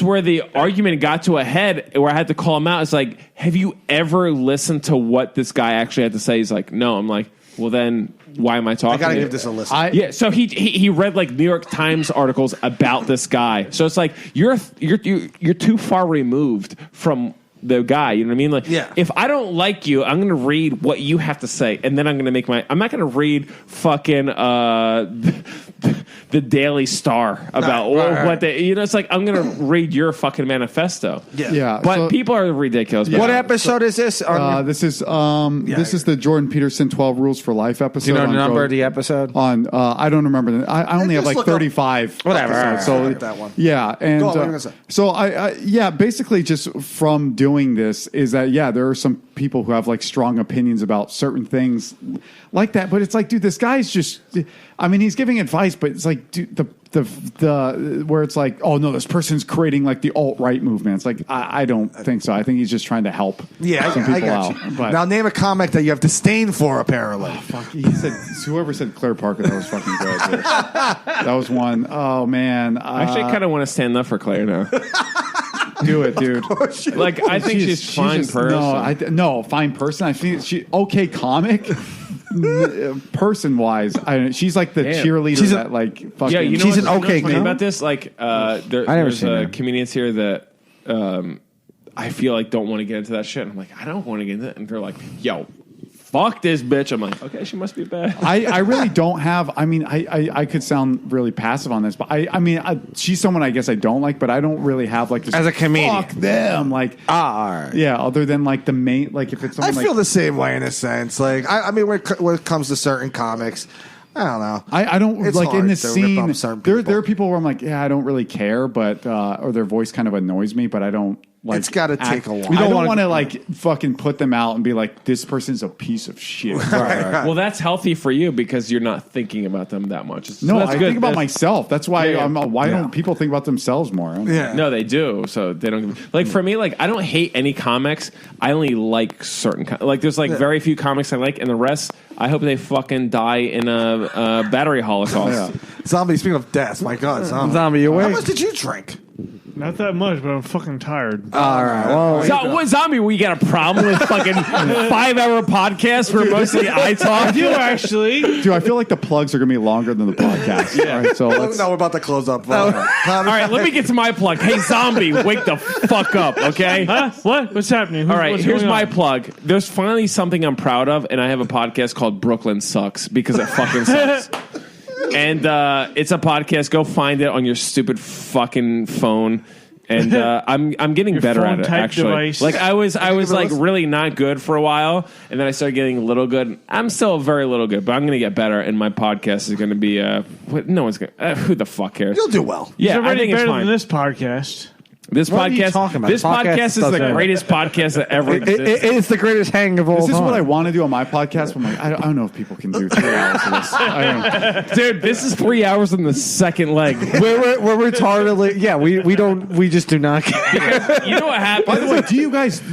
where the argument got to a head, where I had to call him out. It's like, have you ever listened to what this guy actually had to say? He's like, no. I'm like, well, then why am I talking? I gotta to give this a listen. So he read like New York Times articles about this guy. So it's like, you're too far removed from the guy, you know what I mean? Like, if I don't like you, I'm going to read what you have to say, and then I'm going to make I'm not going to read fucking the Daily Star about what they. You know, it's like I'm going to read your fucking manifesto. Yeah. But So- people are ridiculous. What episode is this? This is the Jordan Peterson 12 Rules for Life episode. Do you know the number of the episode? I don't remember. I only have just like look up- 35. Whatever. episodes, so I like that one. yeah, and Go on, what are you gonna say? so basically just from doing this is that there are some people who have like strong opinions about certain things like that, but it's like, dude, this guy's just. I mean, he's giving advice, but it's like, dude, the where it's like, oh no, this person's creating like the alt-right movement. It's like I don't think so. I think he's just trying to help some people I got out. you. But Now name a comic that you have disdain for, apparently. fuck, he said whoever said Claire Parker, that was fucking good. Dude. That was one. Oh man, I actually kind of want to stand up for Claire now. do it, dude. Like, I think she's fine just- person. No, fine person. I think she okay comic. Person wise, she's like the cheerleader that like fucking. Yeah, you know she's what's, an okay you know what's funny comic? about this? Like, there's seen her. comedians here that I feel like don't want to get into that shit. I'm like, I don't want to get into it, and they're like, yo, fuck this bitch. I'm like, okay, she must be bad. I really don't have. I mean, I could sound really passive on this, but I mean, she's someone I guess I don't like, but I don't really have like this As a comedian. Fuck them, like All right. yeah. Other than like the main, like if it's I someone feel like, the same way in a sense. Like, I mean, when it comes to certain comics, I don't know. I don't It's like in hard this to rip scene. up certain There people. are people where I'm like, yeah, I don't really care, but or their voice kind of annoys me, but I don't. Like, It's gotta take a while. We I don't don't want to like fucking put them out and be like, this person's a piece of shit. Well, that's healthy for you because you're not thinking about them that much. No, that's I good. think about That's- myself. That's why Yeah, yeah. why don't people think about themselves more? I don't know. Yeah. No, they do. So they don't. Like for me, like I don't hate any comics. I only like certain. Like there's like very few comics I like, and the rest I hope they fucking die in a battery holocaust. Zombie, speaking of death, my God, Zombie, you How awake? much did you drink? Not that much, but I'm fucking tired. All right. Well, What zombie? We got a problem with fucking 5-hour podcast where mostly I talk. I do actually. Dude, I feel like the plugs are gonna be longer than the podcast. All right, so let's. No, we're about to close up. All right, let me get to my plug. Hey, zombie, wake the fuck up, okay? Huh? What? What's happening? All right, What's here's going my on? plug. There's finally something I'm proud of, and I have a podcast called Brooklyn Sucks because it fucking sucks. And it's a podcast. Go find it on your stupid fucking phone. And I'm getting Your better at it. phone-type Actually, device. like I was like listen? really not good for a while, and then I started getting a little good. I'm still very little good, but I'm gonna get better. And my podcast is gonna be no one's gonna. Who the fuck cares? You'll do well. Yeah, It's I already think it's better fine. than this podcast. This What are you podcast, talking about? this Podcast podcast is the doesn't- greatest podcast that ever existed. it's the greatest hang of all This is time. what I want to do on my podcast. But I'm like, I don't know if people can do 3 hours of this. I don't know. Dude, this is 3 hours in the second leg. We're retardedly. Yeah, we just do not care. You know what happened? By the way,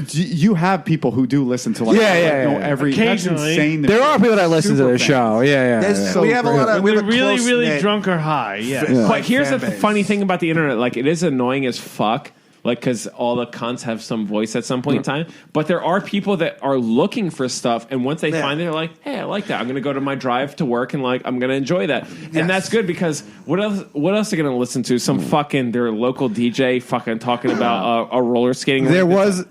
do you have people who do listen to like Yeah. know every? That's Occasionally. insane. There are people that listen to Super the fans. show. Yeah. There's- So we have a great. lot of. When We they're have a really, really close-knit- drunk or high, yes. But here's the fan base. funny thing about the internet. Like, it is annoying as fuck. Like, because all the cunts have some voice at some point in time. But there are people that are looking for stuff. And once they find it, they're like, hey, I like that. I'm going to go to my drive to work and, like, I'm going to enjoy that. And that's good because what else are they going to listen to? Some fucking, their local DJ fucking talking about a roller skating. There was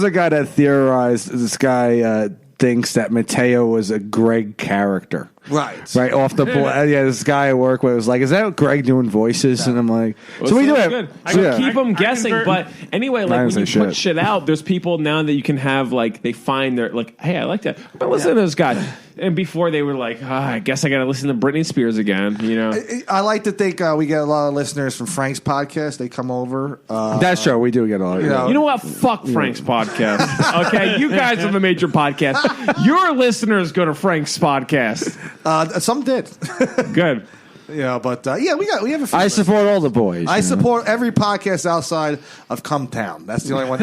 a guy that theorized this guy thinks that Mateo was a Greg character. Right off the board. Yeah, this guy I work with was like, "Is that Greg doing voices?" And I'm like, "So we do it." Good. So, I yeah. keep them guessing, convert- but anyway, I like didn't when you say put shit. shit out, there's people now that you can have like they find their like, hey, I like that. But listen to those guys. And before they were like, I guess I got to listen to Britney Spears again. You know, I like to think we get a lot of listeners from Frank's podcast. They come over. That's true. We do get all. You know, you know what? Fuck Frank's podcast. Okay, you guys are the major podcast. Your listeners go to Frank's podcast. some did. Good. But yeah, we have a few. I support all the boys. I support every podcast outside of Come Town. That's the only one.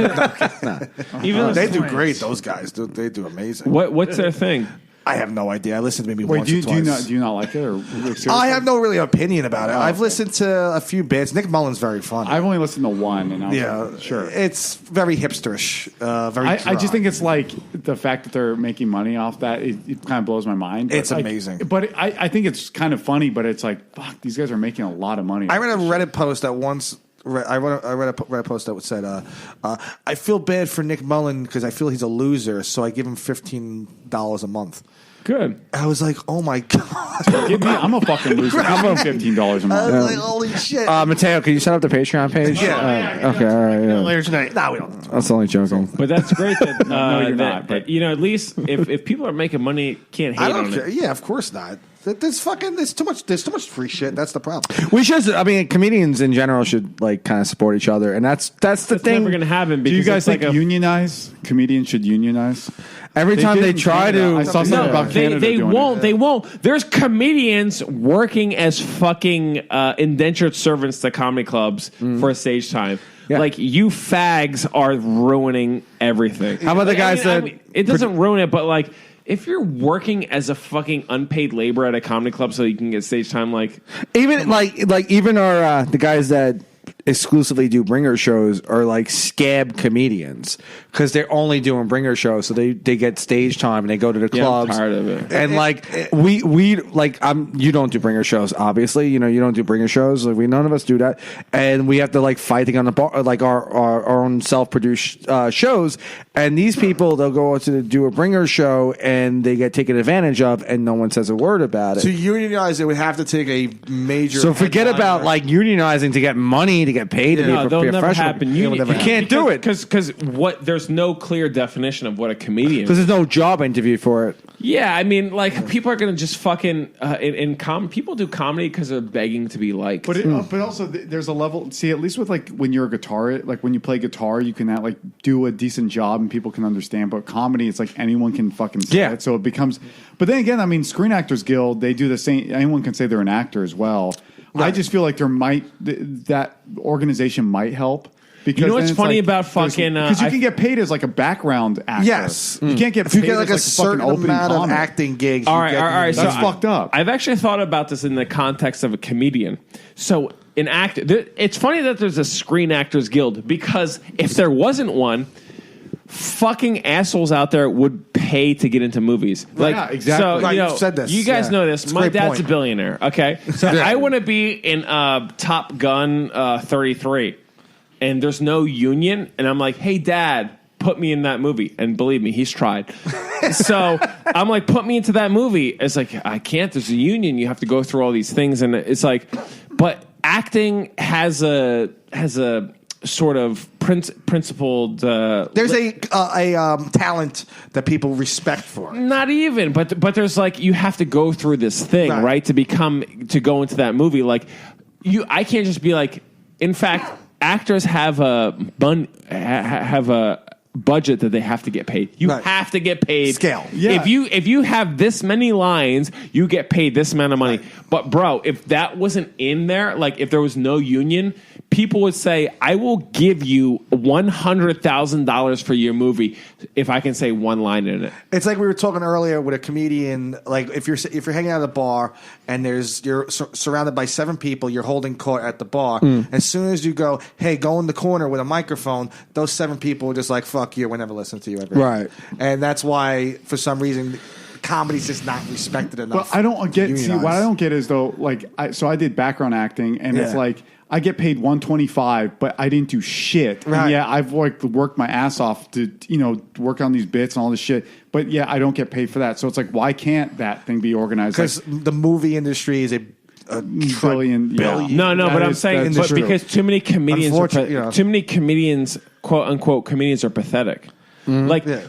Even They the do Flames. great. Those guys do. They do amazing. What's their thing? I have no idea. I listened to maybe Wait, once do or you twice. not like it? Or seriously? I have no really opinion about it. I've listened to a few bits. Nick Mullen's very funny. I've only listened to one, and I was yeah, like, sure. It's very hipsterish. Very. I dry. just think it's like the fact that they're making money off that. It kind of blows my mind. It's Like, amazing. But I think it's kind of funny. But it's like, fuck, these guys are making a lot of money. I read a Reddit post that once. I read a Reddit post that said, "I feel bad for Nick Mullen because I feel he's a loser, so I give him $15 a month." Good. I was like, oh my god. I'm a fucking loser. I'm on $15 a month. I was like, holy shit. Mateo, can you set up the Patreon page? Yeah. Okay, all right. Yeah. Later tonight. No, we don't. That's only joking. But that's great that, No, you're not, but- at least if people are making money, can't hate I don't on care. it. Yeah, of course not. There's too much free shit. That's the problem. We should. I mean, comedians in general should like kind of support each other, and that's the It's thing. never going to happen. Do you Because guys it's think unionize? Comedians should unionize? Every time they did in try Canada. to, I saw something about Canada they doing won't. it. They won't. There's comedians working as fucking indentured servants to comedy clubs for stage time. Yeah. Like, you fags are ruining everything. How about the guys that it doesn't ruin it, but like, if you're working as a fucking unpaid laborer at a comedy club so you can get stage time, like even even our the guys that exclusively do bringer shows are like scab comedians because they're only doing bringer shows, so they get stage time and they go to the Yeah, I'm clubs. tired of it. And we like you don't do bringer shows, obviously. You don't do bringer shows. Like none of us do that, and we have to like fight on the bar, like our own self-produced shows. And these people, they'll go to do a bringer show and they get taken advantage of, and no one says a word about it. To unionize, it would have to take a major. So forget about like unionizing to get money to get paid to be no, a they'll never professional. happen. You can't do it because there's no clear definition of what a comedian. because there's no job interview for it. Yeah, I mean, like, people are gonna just fucking people do comedy because they're begging to be liked. But but also there's a level. See, at least with like when you're a guitar, like when you play guitar, you can like do a decent job and people can understand. But comedy, it's like anyone can fucking say it. So it becomes. But then again, I mean, Screen Actors Guild, they do the same. Anyone can say they're an actor as well. Right. I just feel like that organization might help. Because you know what's then it's funny like, about fucking because you can get paid as like a background actor. Yes. You can't get If paid you get like as a certain fucking opening amount of comic. acting gigs. All right. That's So fucked up. I've actually thought about this in the context of a comedian. So an actor, it's funny that there's a Screen Actors Guild because if there wasn't one, fucking assholes out there would pay to get into movies. Like, yeah, exactly. So Right, you you've said this. You guys Yeah. know this. It's a My great dad's point. a billionaire. Okay, so I want to be in Top Gun 33, and there's no union, and I'm like, hey, Dad, put me in that movie. And believe me, he's tried. So I'm like, put me into that movie. It's like, I can't. There's a union. You have to go through all these things, and it's like, but acting has a sort of principled. There's a talent that people respect for. Not even, but there's like you have to go through this thing, right, to go into that movie. Like I can't just be like. In fact, actors have a budget that they have to get paid. You have to get paid. Scale. Yeah. If you have this many lines, you get paid this amount of money. Right. But bro, if that wasn't in there, like if there was no union, people would say, "I will give you $100,000 for your movie if I can say one line in it." It's like we were talking earlier with a comedian. Like if you're hanging out at a bar and you're surrounded by 7 people, you're holding court at the bar. As soon as you go, "Hey, go in the corner with a microphone," those 7 people are just like, "Fuck you, we're never listening to you ever." Right. And that's why, for some reason, comedy's just not respected enough. But I don't get. See, what I don't get is though, like, I did background acting, and it's like I get paid $125, but I didn't do shit. Right. And yeah, I've worked my ass off to work on these bits and all this shit. But yeah, I don't get paid for that. So it's like, why can't that thing be organized? Because the movie industry is a billion. No, but I'm saying, but because too many comedians, too many comedians, quote unquote, comedians are pathetic. Like. Yeah.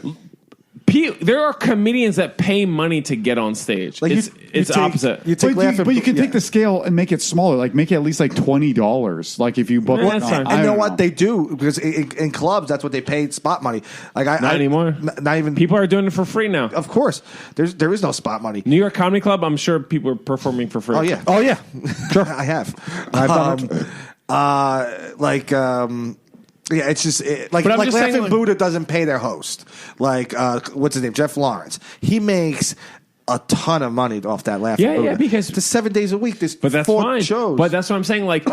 There are comedians that pay money to get on stage. Like it's opposite. But you can take the scale and make it smaller. Like make it at least like $20. Like if you book. And you know what they do, because in clubs that's what they pay spot money. Like not anymore. Not even people are doing it for free now. Of course, there is no spot money. New York Comedy Club. I'm sure people are performing for free. Oh yeah. Sure, I have. Yeah, it's just like Laughing Buddha doesn't pay their host. Like what's his name, Jeff Lawrence. He makes a ton of money off that Laughing Buddha. Yeah, because it's 7 days a week. There's 4 shows. But that's what I'm saying. Like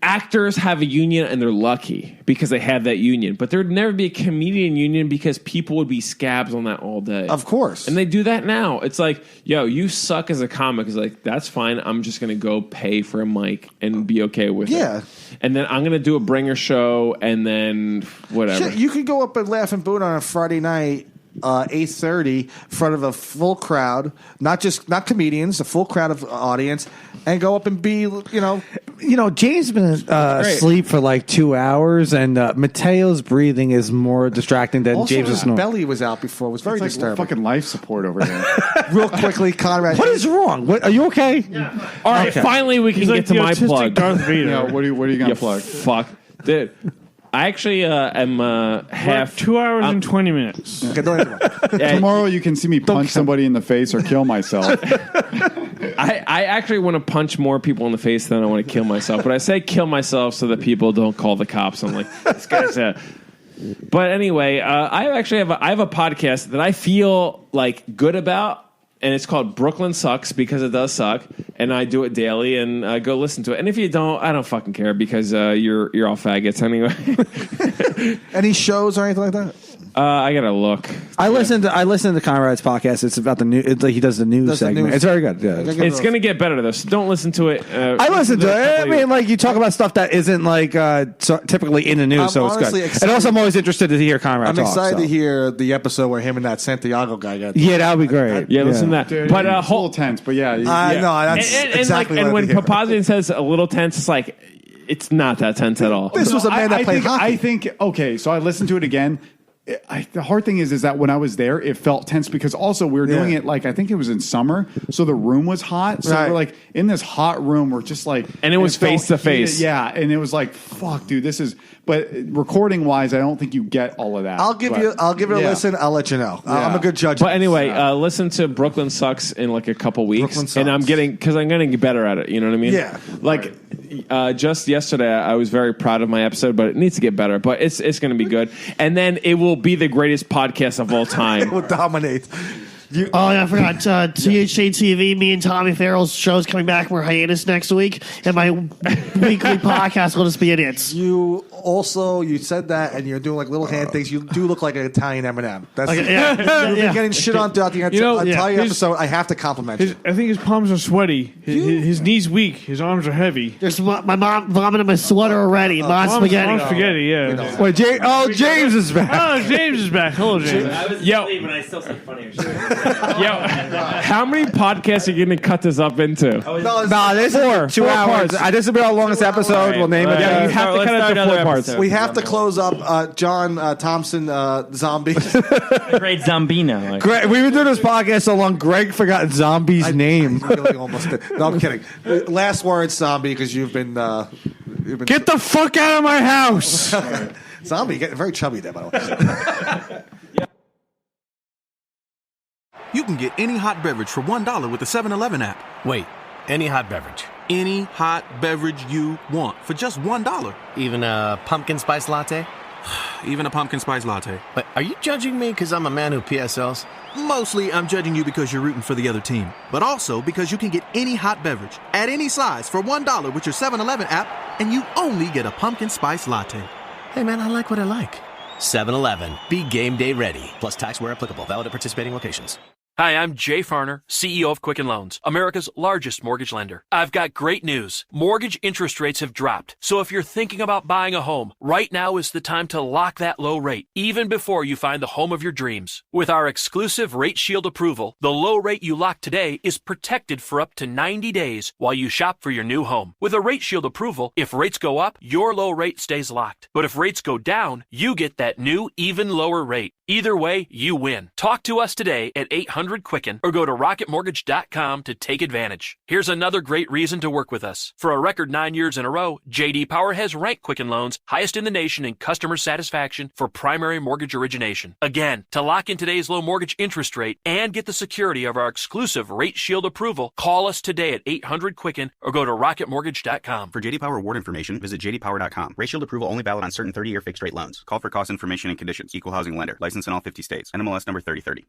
actors have a union and they're lucky because they have that union. But there'd never be a comedian union because people would be scabs on that all day. Of course. And they do that now. It's like, yo, you suck as a comic. It's like, that's fine. I'm just going to go pay for a mic and be okay with it. Yeah. And then I'm going to do a bringer show and then whatever. Shit, you could go up and Laughing Buddha on a Friday night 8:30 in front of a full crowd, not comedians, a full crowd of audience, and go up and be, James has been asleep for like 2 hours, and Mateo's breathing is more distracting than also James's his snore. belly was out before. It was very disturbing. Fucking life support over here. Real quickly, Conrad. What is wrong? Are you okay? Yeah. All right, finally we can get to my plug. Darth Vader. What are you going to plug? Fuck. Dude, I actually am half 2 hours and 20 minutes. Okay, don't interrupt. Tomorrow you can see me punch somebody in the face or kill myself. I actually want to punch more people in the face than I want to kill myself. But I say kill myself so that people don't call the cops. I'm like, this guy's a... But anyway, I have a podcast that I feel like good about, and it's called Brooklyn Sucks because it does suck, and I do it daily, and go listen to it. And if you don't, I don't fucking care because you're all faggots anyway. Any shows or anything like that? I gotta look. I listened to Conrad's podcast. It's about the new. It's like he does the news segment. It's very good. Yeah. It's gonna get better though. So don't listen to it. I listen to it. I mean, like you talk about stuff that isn't like typically in the news, so it's good. Excited. And also, I'm always interested to hear Conrad. I'm talk, excited so. to hear the episode where him and that Santiago guy got. Yeah, that would be great. Listen to that. Dude, but it's a little tense, but yeah. No, that's exactly and what when Pappazian says a little tense, it's like it's not that tense at all. This was a man that played hockey. I think okay. So I listened to it again. The hard thing is that when I was there, it felt tense because also we were doing it like I think it was in summer, so the room was hot. So we're like in this hot room, we're just like, and it was face to face. Yeah, and it was like, fuck, dude, this is. But recording wise, I don't think you get all of that. I'll give it a listen. I'll let you know. I'm a good judge. But anyway, listen to Brooklyn Sucks in like a couple weeks, and I'm getting better at it. You know what I mean? Yeah. Like just yesterday, I was very proud of my episode, but it needs to get better. But it's going to be good, and then it will be the greatest podcast of all time. It will dominate. I forgot. THA TV, me and Tommy Farrell's show's coming back. We're hiatus next week, and my weekly podcast will just be idiots. You said that, and you're doing like little hand things. You do look like an Italian Eminem. That's you've been getting shit on throughout the entire episode. I have to compliment you. I think his palms are sweaty. His knees weak. His arms are heavy. There's my mom vomited my sweater already. Mom's spaghetti. Mom's spaghetti. Yeah. Wait, James is back. Oh, James is back. Hello, James. I was asleep, but I still said funnier shit. Yo, how many podcasts are you going to cut this up into? This is 2 hours. This will be our longest episode. Right. We'll name it. Yeah, you have to cut it into 4 parts. We have to close up John Thompson Zombie. The great Zombino. Greg, we've been doing this podcast so long. Greg forgot Zombie's name. Really almost did. No, I'm kidding. Last words, Zombie, because you've been Get the fuck out of my house. Zombie getting very chubby there, by the way. You can get any hot beverage for $1 with the 7-Eleven app. Wait, any hot beverage? Any hot beverage you want for just $1. Even a pumpkin spice latte? Even a pumpkin spice latte. But are you judging me because I'm a man who PSLs? Mostly, I'm judging you because you're rooting for the other team. But also because you can get any hot beverage at any size for $1 with your 7-Eleven app, and you only get a pumpkin spice latte. Hey, man, I like what I like. 7-Eleven. Be game day ready. Plus tax where applicable. Valid at participating locations. Hi, I'm Jay Farner, CEO of Quicken Loans, America's largest mortgage lender. I've got great news. Mortgage interest rates have dropped. So if you're thinking about buying a home, right now is the time to lock that low rate, even before you find the home of your dreams. With our exclusive Rate Shield approval, the low rate you lock today is protected for up to 90 days while you shop for your new home. With a Rate Shield approval, if rates go up, your low rate stays locked. But if rates go down, you get that new, even lower rate. Either way, you win. Talk to us today at 800-QUICKEN or go to rocketmortgage.com to take advantage. Here's another great reason to work with us. For a record 9 years in a row, J.D. Power has ranked Quicken Loans highest in the nation in customer satisfaction for primary mortgage origination. Again, to lock in today's low mortgage interest rate and get the security of our exclusive Rate Shield approval, call us today at 800-QUICKEN or go to rocketmortgage.com. For J.D. Power award information, visit jdpower.com. Rate Shield approval only valid on certain 30-year fixed-rate loans. Call for cost information and conditions. Equal housing lender. License in all 50 states. NMLS number 3030.